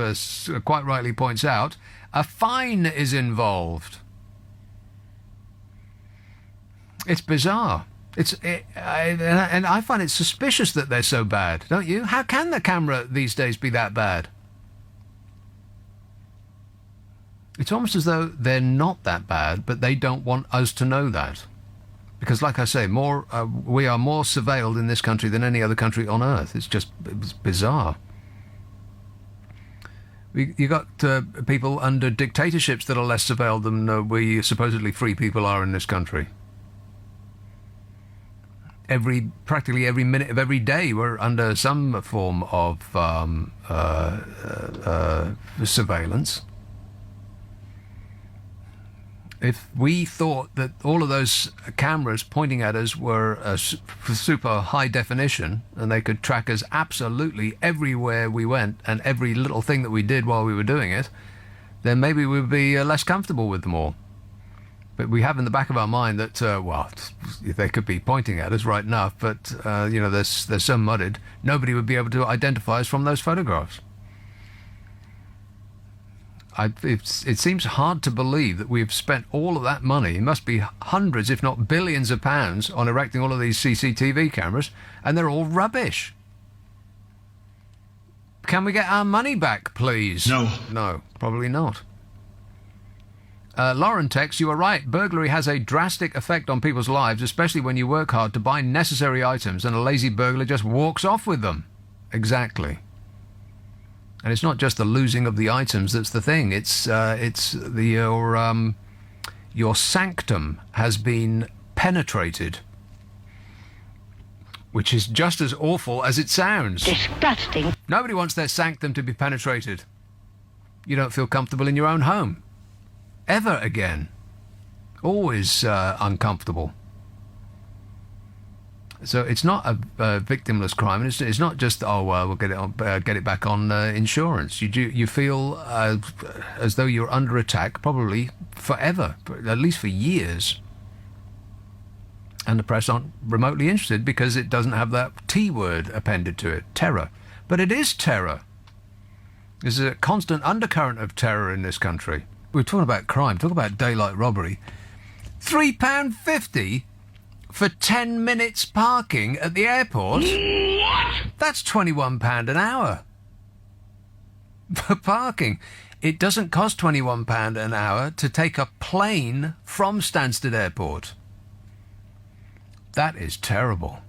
Speaker 2: quite rightly points out, a fine is involved. It's bizarre. And I find it suspicious that they're so bad, don't you? How can the camera these days be that bad? It's almost as though they're not that bad, but they don't want us to know that. Because, like I say, we are more surveilled in this country than any other country on earth. It's bizarre. You got people under dictatorships that are less surveilled than we supposedly free people are in this country. Practically every minute of every day we're under some form of surveillance. If we thought that all of those cameras pointing at us were super high definition and they could track us absolutely everywhere we went and every little thing that we did while we were doing it, then maybe we'd be less comfortable with them all. But we have in the back of our mind that, they could be pointing at us right enough, but, they're so mudded, nobody would be able to identify us from those photographs. It seems hard to believe that we've spent all of that money. It must be hundreds, if not billions of pounds on erecting all of these CCTV cameras, and they're all rubbish. Can we get our money back, please?
Speaker 1: No.
Speaker 2: No, probably not. Lauren texts, you are right. Burglary has a drastic effect on people's lives, especially when you work hard to buy necessary items and a lazy burglar just walks off with them. Exactly. And it's not just the losing of the items that's the thing. It's your sanctum has been penetrated, which is just as awful as it sounds.
Speaker 11: Disgusting.
Speaker 2: Nobody wants their sanctum to be penetrated. You don't feel comfortable in your own home. Ever again. Always uncomfortable. So it's not a victimless crime. It's not just we'll get it back on insurance. You feel as though you're under attack, probably forever, at least for years. And the press aren't remotely interested because it doesn't have that T word appended to it, terror. But it is terror. There's a constant undercurrent of terror in this country. We're talking about crime, talking about daylight robbery. £3.50 for 10 minutes parking at the airport? What? That's £21 an hour for parking. It doesn't cost £21 an hour to take a plane from Stansted Airport. That is terrible.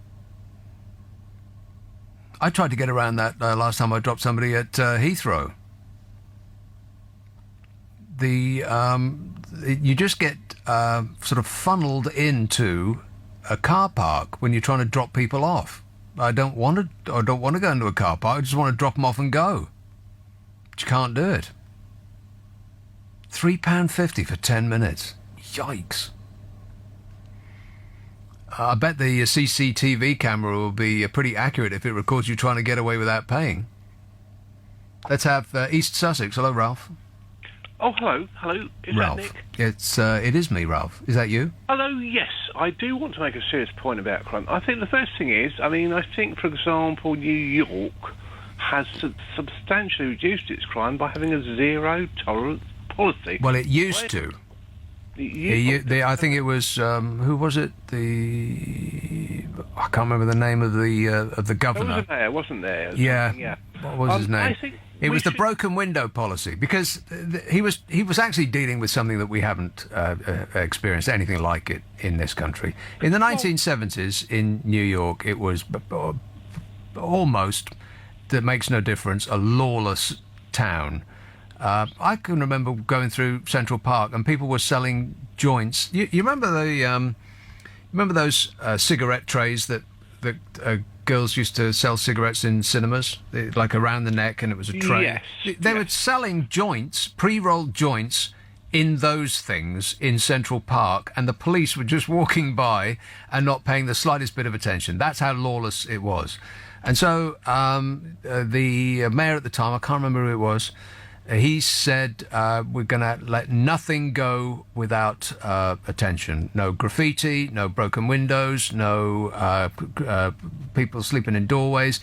Speaker 2: I tried to get around that last time I dropped somebody at Heathrow. You just get sort of funneled into a car park when you're trying to drop people off. I don't want to go into a car park. I just want to drop them off and go. But you can't do it. £3.50 for 10 minutes. Yikes. I bet the CCTV camera will be pretty accurate if it records you trying to get away without paying. Let's have East Sussex. Hello, Ralph.
Speaker 21: Oh, hello. Hello. Is
Speaker 2: Ralph.
Speaker 21: that Nick?
Speaker 2: It is me, Ralph. Is that you?
Speaker 21: Hello, yes. I do want to make a serious point about crime. I think the first thing is, I think, for example, New York has substantially reduced its crime by having a zero-tolerance policy.
Speaker 2: Well, it used to. I think it was, who was it? I can't remember the name of the governor.
Speaker 21: There wasn't there?
Speaker 2: Yeah. What was his name? It was the broken window policy, because he was actually dealing with something that we haven't experienced anything like it in this country. In the 1970s in New York, it was almost, that makes no difference, a lawless town. I can remember going through Central Park and people were selling joints. You remember those cigarette trays that girls used to sell cigarettes in cinemas, like around the neck, and it was a tray.
Speaker 21: Yes.
Speaker 2: They were selling joints, pre-rolled joints, in those things in Central Park, and the police were just walking by and not paying the slightest bit of attention. That's how lawless it was. And so the mayor at the time, I can't remember who it was, he said, we're going to let nothing go without attention. No graffiti, no broken windows, no people sleeping in doorways,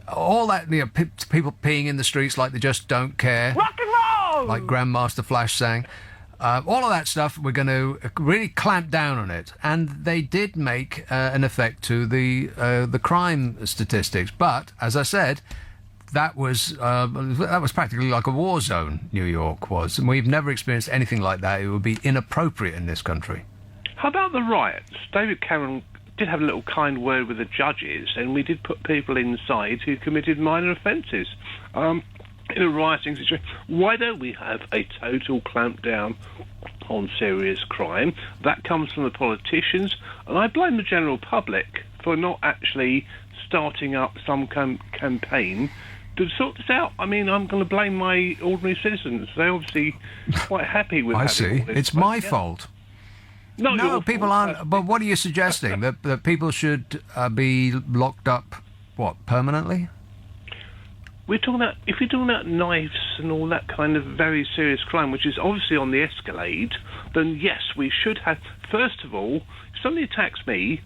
Speaker 2: all that, people peeing in the streets like they just don't care.
Speaker 21: Rock and roll!
Speaker 2: Like Grandmaster Flash sang. All of that stuff, we're going to really clamp down on it. And they did make an effect to the crime statistics. But, as I said, that was practically like a war zone, New York was. And we've never experienced anything like that. It would be inappropriate in this country.
Speaker 21: How about the riots? David Cameron did have a little kind word with the judges, and we did put people inside who committed minor offences. In a rioting situation, why don't we have a total clampdown on serious crime? That comes from the politicians, and I blame the general public for not actually starting up some campaign to sort this out. I mean, I'm going to blame my ordinary citizens. They're obviously quite happy with
Speaker 2: I
Speaker 21: having
Speaker 2: see.
Speaker 21: all this.
Speaker 2: It's my fault. No, people aren't. But what are you suggesting? that people should be locked up, what, permanently?
Speaker 21: If we're talking about knives and all that kind of very serious crime, which is obviously on the escalade, then yes, we should have. First of all, if somebody attacks me,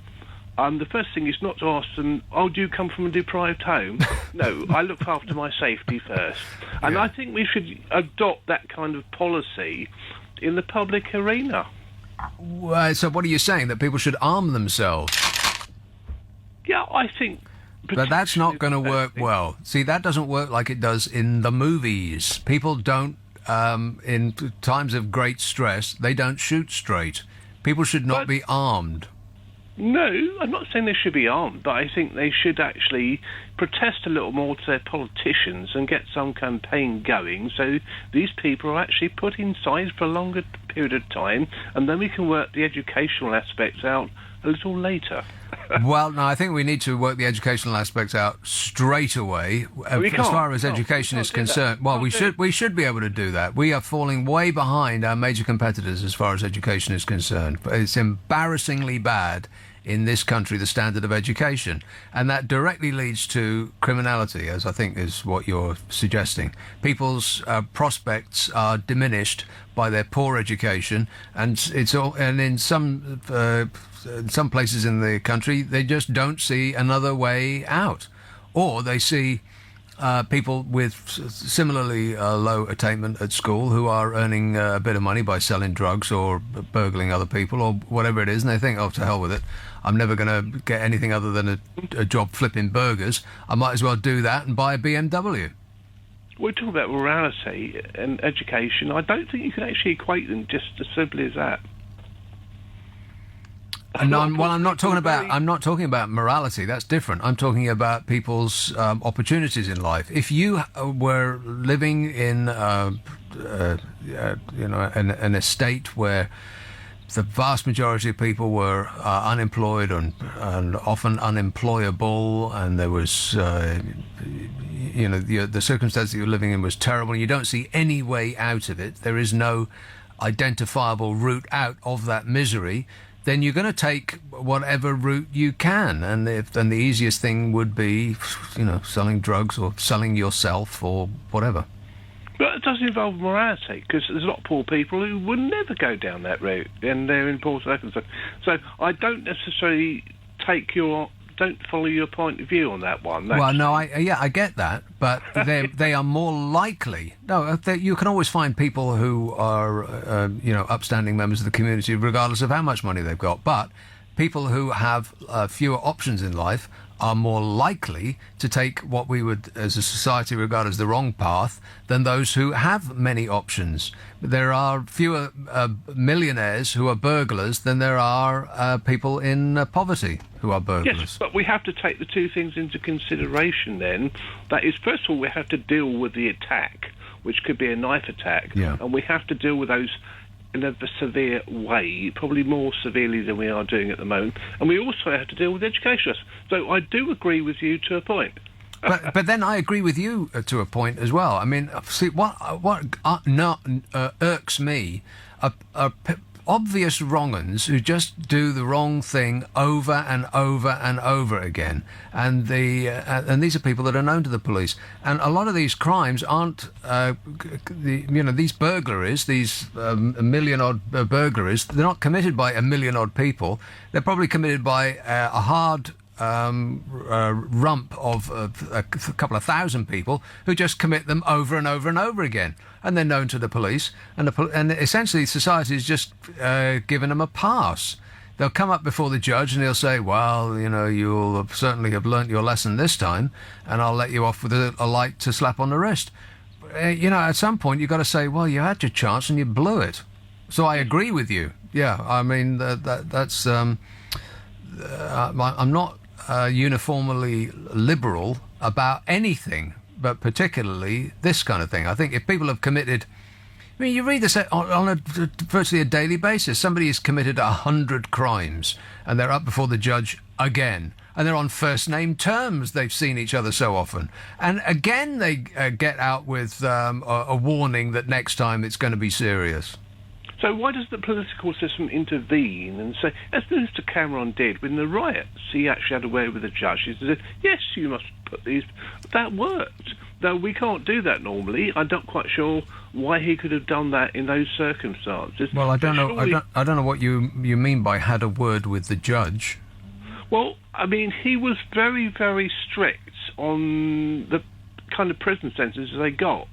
Speaker 21: the first thing is not to ask them, oh, do you come from a deprived home? No, I look after my safety first. And I think we should adopt that kind of policy in the public arena.
Speaker 2: So what are you saying, that people should arm themselves?
Speaker 21: Yeah, I think...
Speaker 2: But that's not going to work well. See, that doesn't work like it does in the movies. People don't, in times of great stress, they don't shoot straight. People should not be armed.
Speaker 21: No, I'm not saying they should be armed, but I think they should actually protest a little more to their politicians and get some campaign going so these people are actually put inside for a longer period of time, and then we can work the educational aspects out a little later.
Speaker 2: Well, no, I think we need to work the educational aspects out straight away. As far as education is concerned, well, we should be able to do that. We are falling way behind our major competitors as far as education is concerned. It's embarrassingly bad in this country, the standard of education, and that directly leads to criminality, as I think is what you're suggesting. People's prospects are diminished by their poor education, and in some places in the country they just don't see another way out, or they see people with similarly low attainment at school who are earning a bit of money by selling drugs or burgling other people or whatever it is, and they think, oh, to hell with it. I'm never going to get anything other than a job flipping burgers. I might as well do that and buy a BMW.
Speaker 21: We're talking about morality and education. I don't think you can actually equate them just as simply as that.
Speaker 2: I'm not talking about morality. That's different. I'm talking about people's opportunities in life. If you were living in, an estate where the vast majority of people were unemployed and often unemployable, and there was, the circumstance that you're living in was terrible, and you don't see any way out of it, there is no identifiable route out of that misery, then you're going to take whatever route you can, and the easiest thing would be, selling drugs or selling yourself or whatever.
Speaker 21: But it does involve morality, because there's a lot of poor people who would never go down that route, and they're in poor circumstances. So I don't necessarily don't follow your point of view on that one.
Speaker 2: Well, no, I get that, but they are more likely. No, you can always find people who are, upstanding members of the community, regardless of how much money they've got. But people who have fewer options in life are more likely to take what we would, as a society, regard as the wrong path than those who have many options. There are fewer millionaires who are burglars than there are people in poverty who are burglars.
Speaker 21: Yes, but we have to take the two things into consideration then. That is, first of all, we have to deal with the attack, which could be a knife attack, and we have to deal with those in a severe way, probably more severely than we are doing at the moment. And we also have to deal with education. So I do agree with you to a point.
Speaker 2: But then I agree with you to a point as well. I mean, see, what irks me are obvious wrong-uns who just do the wrong thing over and over and over again, and these are people that are known to the police. And a lot of these crimes aren't, these burglaries, these a million-odd burglaries, they're not committed by a million-odd people. They're probably committed by a hard rump of a couple of thousand people who just commit them over and over and over again, and they're known to the police, and essentially society is just giving them a pass. They'll come up before the judge and he'll say, well, you'll certainly have learnt your lesson this time, and I'll let you off with a light to slap on the wrist. At some point you've got to say, well, you had your chance and you blew it. So I agree with you. Yeah, I mean, that's I'm not uniformly liberal about anything, but particularly this kind of thing. I think if people have committed, you read this on virtually a daily basis. Somebody has committed 100 crimes, and they're up before the judge again, and they're on first name terms. They've seen each other so often, and again they get out with a warning that next time it's going to be serious.
Speaker 21: So why does the political system intervene and say, as Mr Cameron did with the riots, he actually had a way with the judge. He said, yes, you must put these... That worked. Though we can't do that normally. I'm not quite sure why he could have done that in those circumstances.
Speaker 2: Well, I don't know. I don't know what you mean by had a word with the judge.
Speaker 21: Well, I mean, he was very, very strict on the kind of prison sentences they got.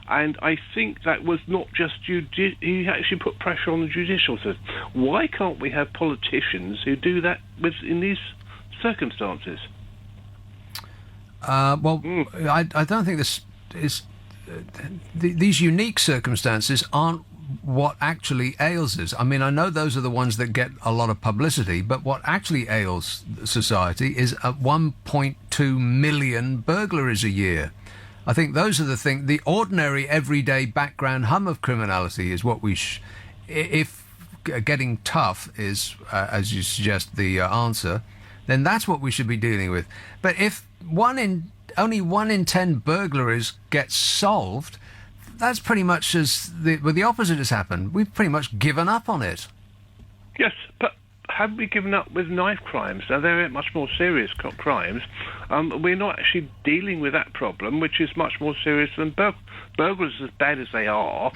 Speaker 21: And I think that was not just he actually put pressure on the judicial system. Why can't we have politicians who do that in these circumstances?
Speaker 2: I don't think this is... these unique circumstances aren't what actually ails us. I mean, I know those are the ones that get a lot of publicity, but what actually ails society is 1.2 million burglaries a year. I think those are the things. The ordinary, everyday background hum of criminality is what we... if getting tough is, as you suggest, the answer, then that's what we should be dealing with. But if only 1 in 10 burglaries get solved, that's pretty much the opposite has happened. We've pretty much given up on it.
Speaker 21: Yes, but have we given up with knife crimes? Now, they're much more serious crimes. We're not actually dealing with that problem, which is much more serious than burglars, as bad as they are.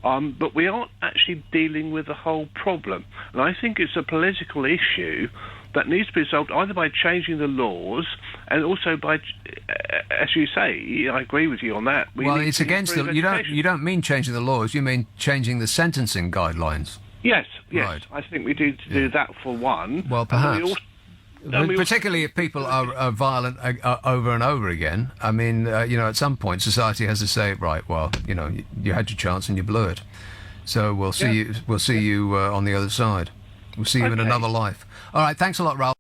Speaker 21: But we aren't actually dealing with the whole problem. And I think it's a political issue that needs to be solved either by changing the laws and also by, as you say, I agree with you on that.
Speaker 2: Well, it's against the... You don't mean changing the laws, you mean changing the sentencing guidelines.
Speaker 21: Yes.
Speaker 2: Right.
Speaker 21: I think we do do that for one.
Speaker 2: Well, perhaps. Particularly if people are violent over and over again. I mean, at some point society has to say, right, well, you had your chance and you blew it. So we'll see you. We'll see you on the other side. We'll see you in another life. All right, thanks a lot, Ralph.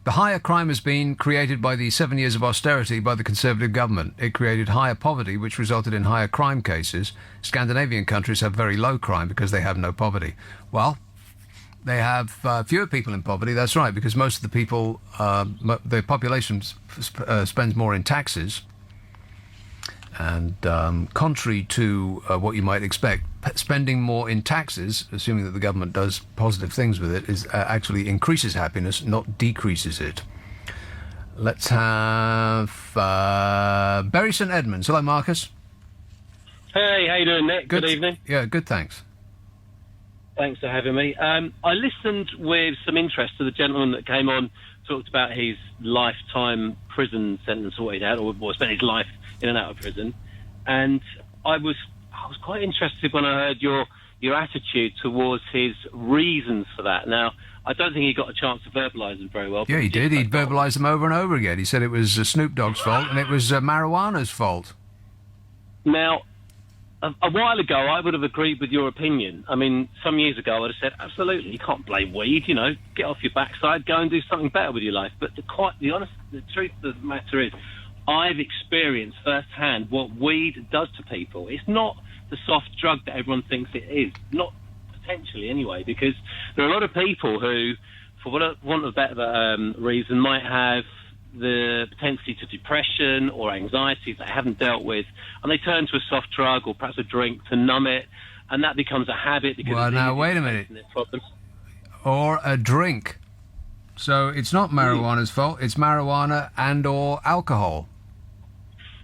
Speaker 2: The higher crime has been created by the 7 years of austerity by the Conservative government. It created higher poverty, which resulted in higher crime cases. Scandinavian countries have very low crime because they have no poverty. Well, they have fewer people in poverty, that's right, because most of the people, the population spends more in taxes. And contrary to what you might expect, spending more in taxes, assuming that the government does positive things with it, is actually increases happiness, not decreases it. Let's have Bury St Edmunds. Hello, Marcus.
Speaker 4: Hey, how you doing, Nick? Good evening.
Speaker 2: Yeah, good, thanks.
Speaker 4: Thanks for having me. I listened with some interest to the gentleman that came on, talked about his lifetime prison sentence, what he'd had, or spent his life in and out of prison, and I was quite interested when I heard your attitude towards his reasons for that. Now, I don't think he got a chance to verbalise them very well.
Speaker 2: Yeah, he did. He verbalised them over and over again. He said it was Snoop Dogg's fault and it was marijuana's fault.
Speaker 4: Now, a while ago, I would have agreed with your opinion. I mean, some years ago, I would have said, absolutely, you can't blame weed, get off your backside, go and do something better with your life. But the truth of the matter is, I've experienced firsthand what weed does to people. It's not the soft drug that everyone thinks it is. Not potentially, anyway, because there are a lot of people who, for want of a better reason, might have the potentially to depression or anxiety that they haven't dealt with, and they turn to a soft drug or perhaps a drink to numb it, and that becomes a habit. Because
Speaker 2: well, now, wait a minute. Or a drink. So it's not marijuana's fault, it's marijuana and or alcohol.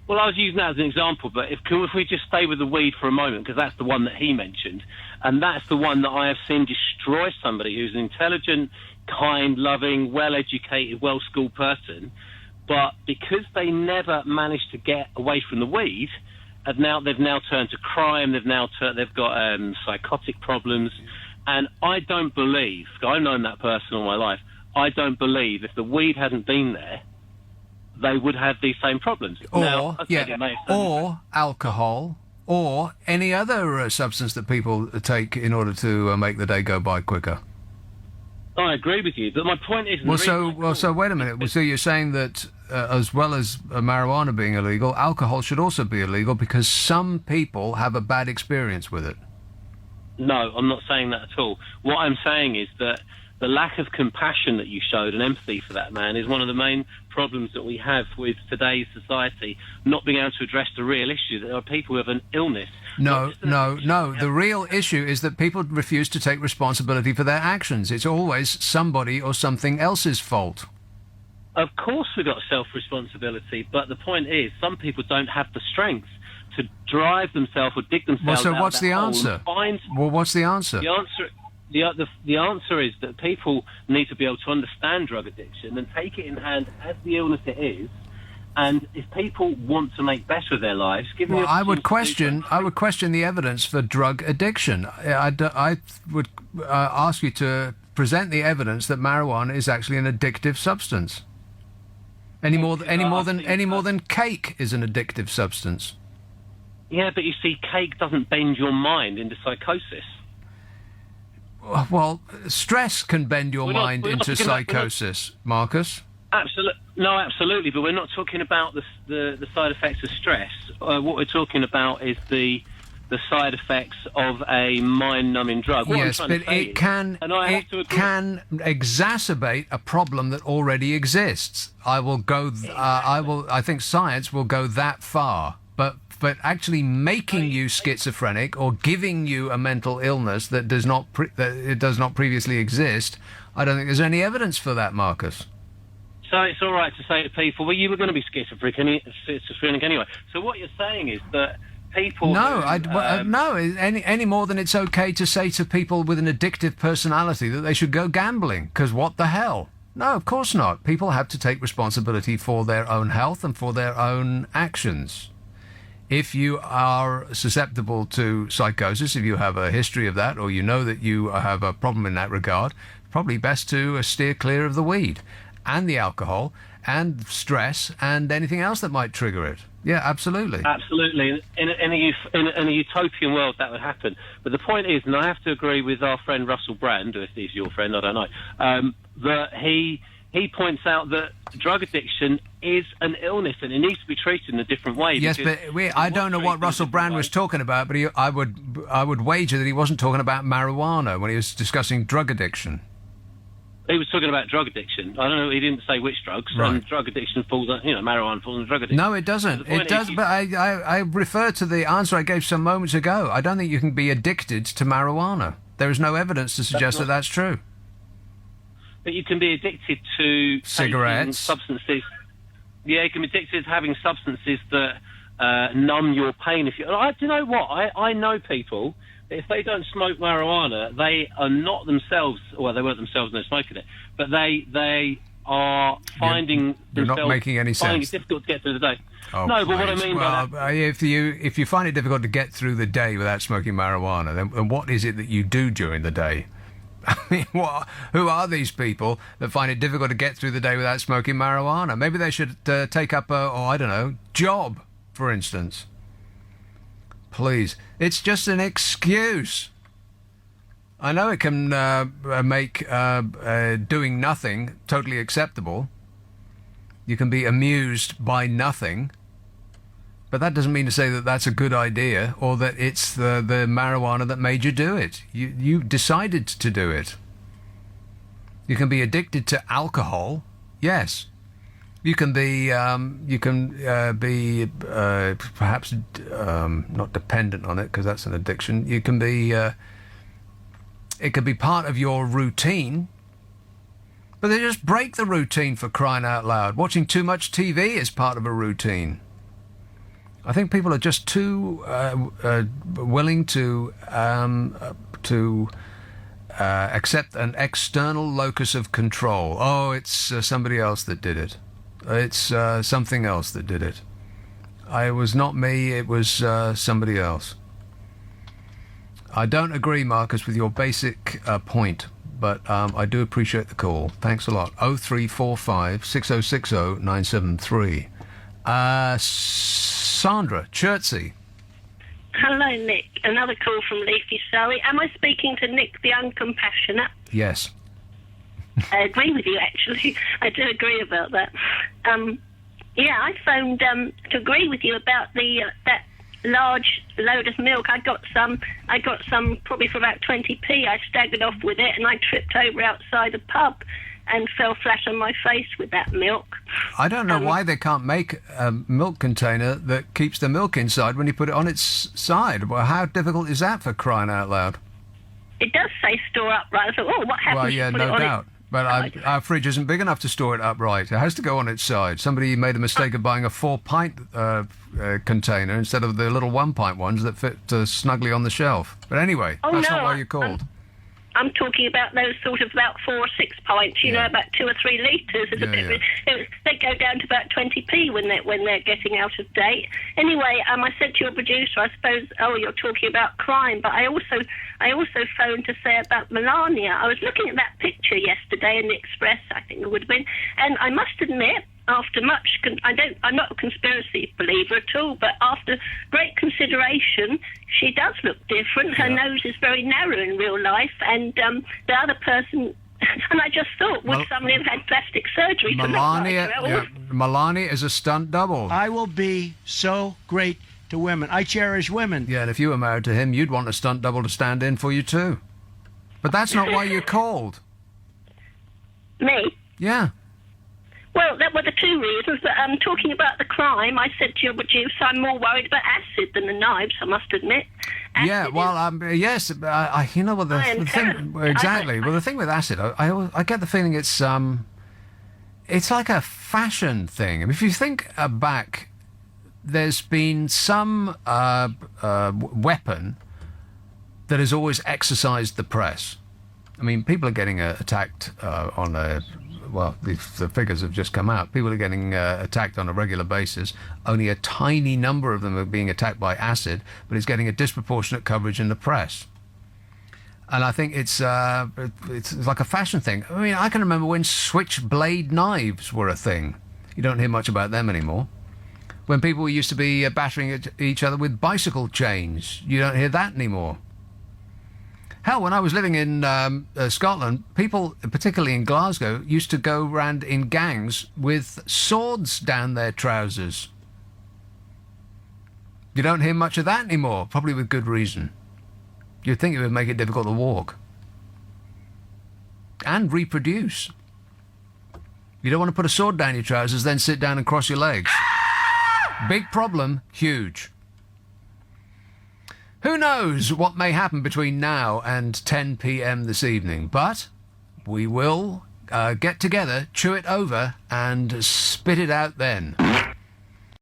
Speaker 4: Well, I was using that as an example, but if we just stay with the weed for a moment, because that's the one that he mentioned, and that's the one that I have seen destroy somebody who's an intelligent, kind, loving, well-educated, well-schooled person, but because they never managed to get away from the weed, they've now turned to crime, they've got psychotic problems, and I don't believe, I've known that person all my life, I don't believe if the weed hadn't been there, they would have these same problems.
Speaker 2: Or alcohol, or any other substance that people take in order to make the day go by quicker.
Speaker 4: I agree with you, but my point is...
Speaker 2: So wait a minute. So you're saying that as well as marijuana being illegal, alcohol should also be illegal because some people have a bad experience with it?
Speaker 4: No, I'm not saying that at all. What I'm saying is that the lack of compassion that you showed and empathy for that man is one of the main problems that we have with today's society, not being able to address the real issue. There are people who have an illness.
Speaker 2: No. The real issue is that people refuse to take responsibility for their actions. It's always somebody or something else's fault.
Speaker 4: Of course we've got self-responsibility, but the point is some people don't have the strength to drive themselves or dig themselves out.
Speaker 2: Well, so what's the answer?
Speaker 4: Well,
Speaker 2: what's the answer?
Speaker 4: the answer is that people need to be able to understand drug addiction and take it in hand as the illness it is. And if people want to make better of their lives, give them.
Speaker 2: Well, I would question the evidence for drug addiction. I would ask you to present the evidence that marijuana is actually an addictive substance. Any more than cake is an addictive substance.
Speaker 4: Yeah, but you see, cake doesn't bend your mind into psychosis.
Speaker 2: Well, stress can bend your mind into psychosis, Marcus.
Speaker 4: Absolutely, but we're not talking about the side effects of stress. What we're talking about is the side effects of a mind-numbing drug.
Speaker 2: Yes, but it can exacerbate a problem that already exists. I think science will go that far, but actually making you schizophrenic or giving you a mental illness that does not previously exist, I don't think there's any evidence for that, Marcus.
Speaker 4: So it's all right to say to people, well, you were going to be schizophrenic anyway. So what you're saying is that people...
Speaker 2: No, any more than it's okay to say to people with an addictive personality that they should go gambling, because what the hell? No, of course not. People have to take responsibility for their own health and for their own actions. If you are susceptible to psychosis, if you have a history of that, or you know that you have a problem in that regard, probably best to steer clear of the weed and the alcohol and stress and anything else that might trigger it. Yeah, absolutely.
Speaker 4: Absolutely. In a utopian world, that would happen. But the point is, and I have to agree with our friend Russell Brand, or if he's your friend, I don't know, that he points out that drug addiction is an illness and it needs to be treated in a different way.
Speaker 2: Yes, but I don't know what Russell Brand was talking about, but I would wager that he wasn't talking about marijuana when he was discussing drug addiction.
Speaker 4: He was talking about drug addiction. I don't know. He didn't say which drugs.
Speaker 2: Right.
Speaker 4: And drug addiction falls, marijuana falls under drug addiction.
Speaker 2: No, it doesn't. It does. But I refer to the answer I gave some moments ago. I don't think you can be addicted to marijuana. There is no evidence to suggest that that's true.
Speaker 4: But you can be addicted to
Speaker 2: cigarettes,
Speaker 4: substances. Yeah, you can be addicted to having substances that numb your pain. Do you know what? I know people. If they don't smoke marijuana, they are not themselves. Well, they weren't themselves when they're smoking it, but they are finding
Speaker 2: You're not making any
Speaker 4: finding
Speaker 2: sense.
Speaker 4: it difficult to get through the day.
Speaker 2: Oh,
Speaker 4: no,
Speaker 2: please.
Speaker 4: but what I mean by that,
Speaker 2: if you find it difficult to get through the day without smoking marijuana, then what is it that you do during the day? I mean, who are these people that find it difficult to get through the day without smoking marijuana? Maybe they should take up a job, for instance. Please. It's just an excuse. I know it can make doing nothing totally acceptable. You can be amused by nothing. But that doesn't mean to say that that's a good idea or that it's the marijuana that made you do it. You decided to do it. You can be addicted to alcohol. Yes. You can be perhaps not dependent on it because that's an addiction. You can be it could be part of your routine, but they just break the routine, for crying out loud. Watching too much TV is part of a routine. I think people are just too willing to accept an external locus of control. Oh, it's somebody else that did it. It's something else that did it. It was not me, it was somebody else. I don't agree, Marcus, with your basic point, but I do appreciate the call. Thanks a lot. 0345 6060 973. Sandra, Chertsey.
Speaker 6: Hello, Nick. Another call from Leafy Surrey. Am I speaking to Nick the Uncompassionate?
Speaker 2: Yes.
Speaker 6: I agree with you, actually. I do agree about that. Yeah, I phoned to agree with you about the that large load of milk. I got some probably for about 20p. I staggered off with it and I tripped over outside a pub and fell flat on my face with that milk.
Speaker 2: I don't know why they can't make a milk container that keeps the milk inside when you put it on its side. Well, how difficult is that, for crying out loud?
Speaker 6: It does say store upright. I thought, oh, what happens?
Speaker 2: Well, yeah,
Speaker 6: if you put
Speaker 2: no
Speaker 6: it on
Speaker 2: doubt. But our fridge isn't big enough to store it upright. It has to go on its side. Somebody made a mistake of buying a 4-pint container instead of the little 1-pint ones that fit snugly on the shelf. But anyway, that's not why you called.
Speaker 6: I'm talking about those sort of about 4 or 6 pints, you know, about 2 or 3 litres. They go down to about 20p when they're getting out of date. Anyway, I said to your producer, I suppose, you're talking about crime, but I also phoned to say about Melania. I was looking at that picture yesterday in the Express, I think it would have been, and I must admit, after much, I'm not a conspiracy believer at all, but after great consideration, she does look different. Her nose is very narrow in real life, and the other person, and I just thought, would somebody have had plastic surgery to look like her?
Speaker 2: Melania is a stunt double.
Speaker 5: I will be so great to women. I cherish women.
Speaker 2: Yeah, and if you were married to him, you'd want a stunt double to stand in for you too. But that's not why you called.
Speaker 6: Me?
Speaker 2: Yeah.
Speaker 6: Well, that were the 2 reasons, but talking about the crime, I said to your producer, I'm more worried about acid than the knives, I must admit.
Speaker 2: Yeah, well, yes, you know what the thing exactly. Well, the thing with acid, I get the feeling it's like a fashion thing. I mean, if you think back, there's been some weapon that has always exercised the press. I mean, people are getting attacked on a. Well, the figures have just come out. People are getting attacked on a regular basis. Only a tiny number of them are being attacked by acid, but it's getting a disproportionate coverage in the press. And I think it's like a fashion thing. I mean, I can remember when switchblade knives were a thing. You don't hear much about them anymore. When people used to be battering each other with bicycle chains, you don't hear that anymore. Hell, when I was living in Scotland, people, particularly in Glasgow, used to go round in gangs with swords down their trousers. You don't hear much of that anymore, probably with good reason. You'd think it would make it difficult to walk. And reproduce. You don't want to put a sword down your trousers, then sit down and cross your legs. Big problem, huge. Who knows what may happen between now and 10 p.m. this evening, but we will get together, chew it over, and spit it out then.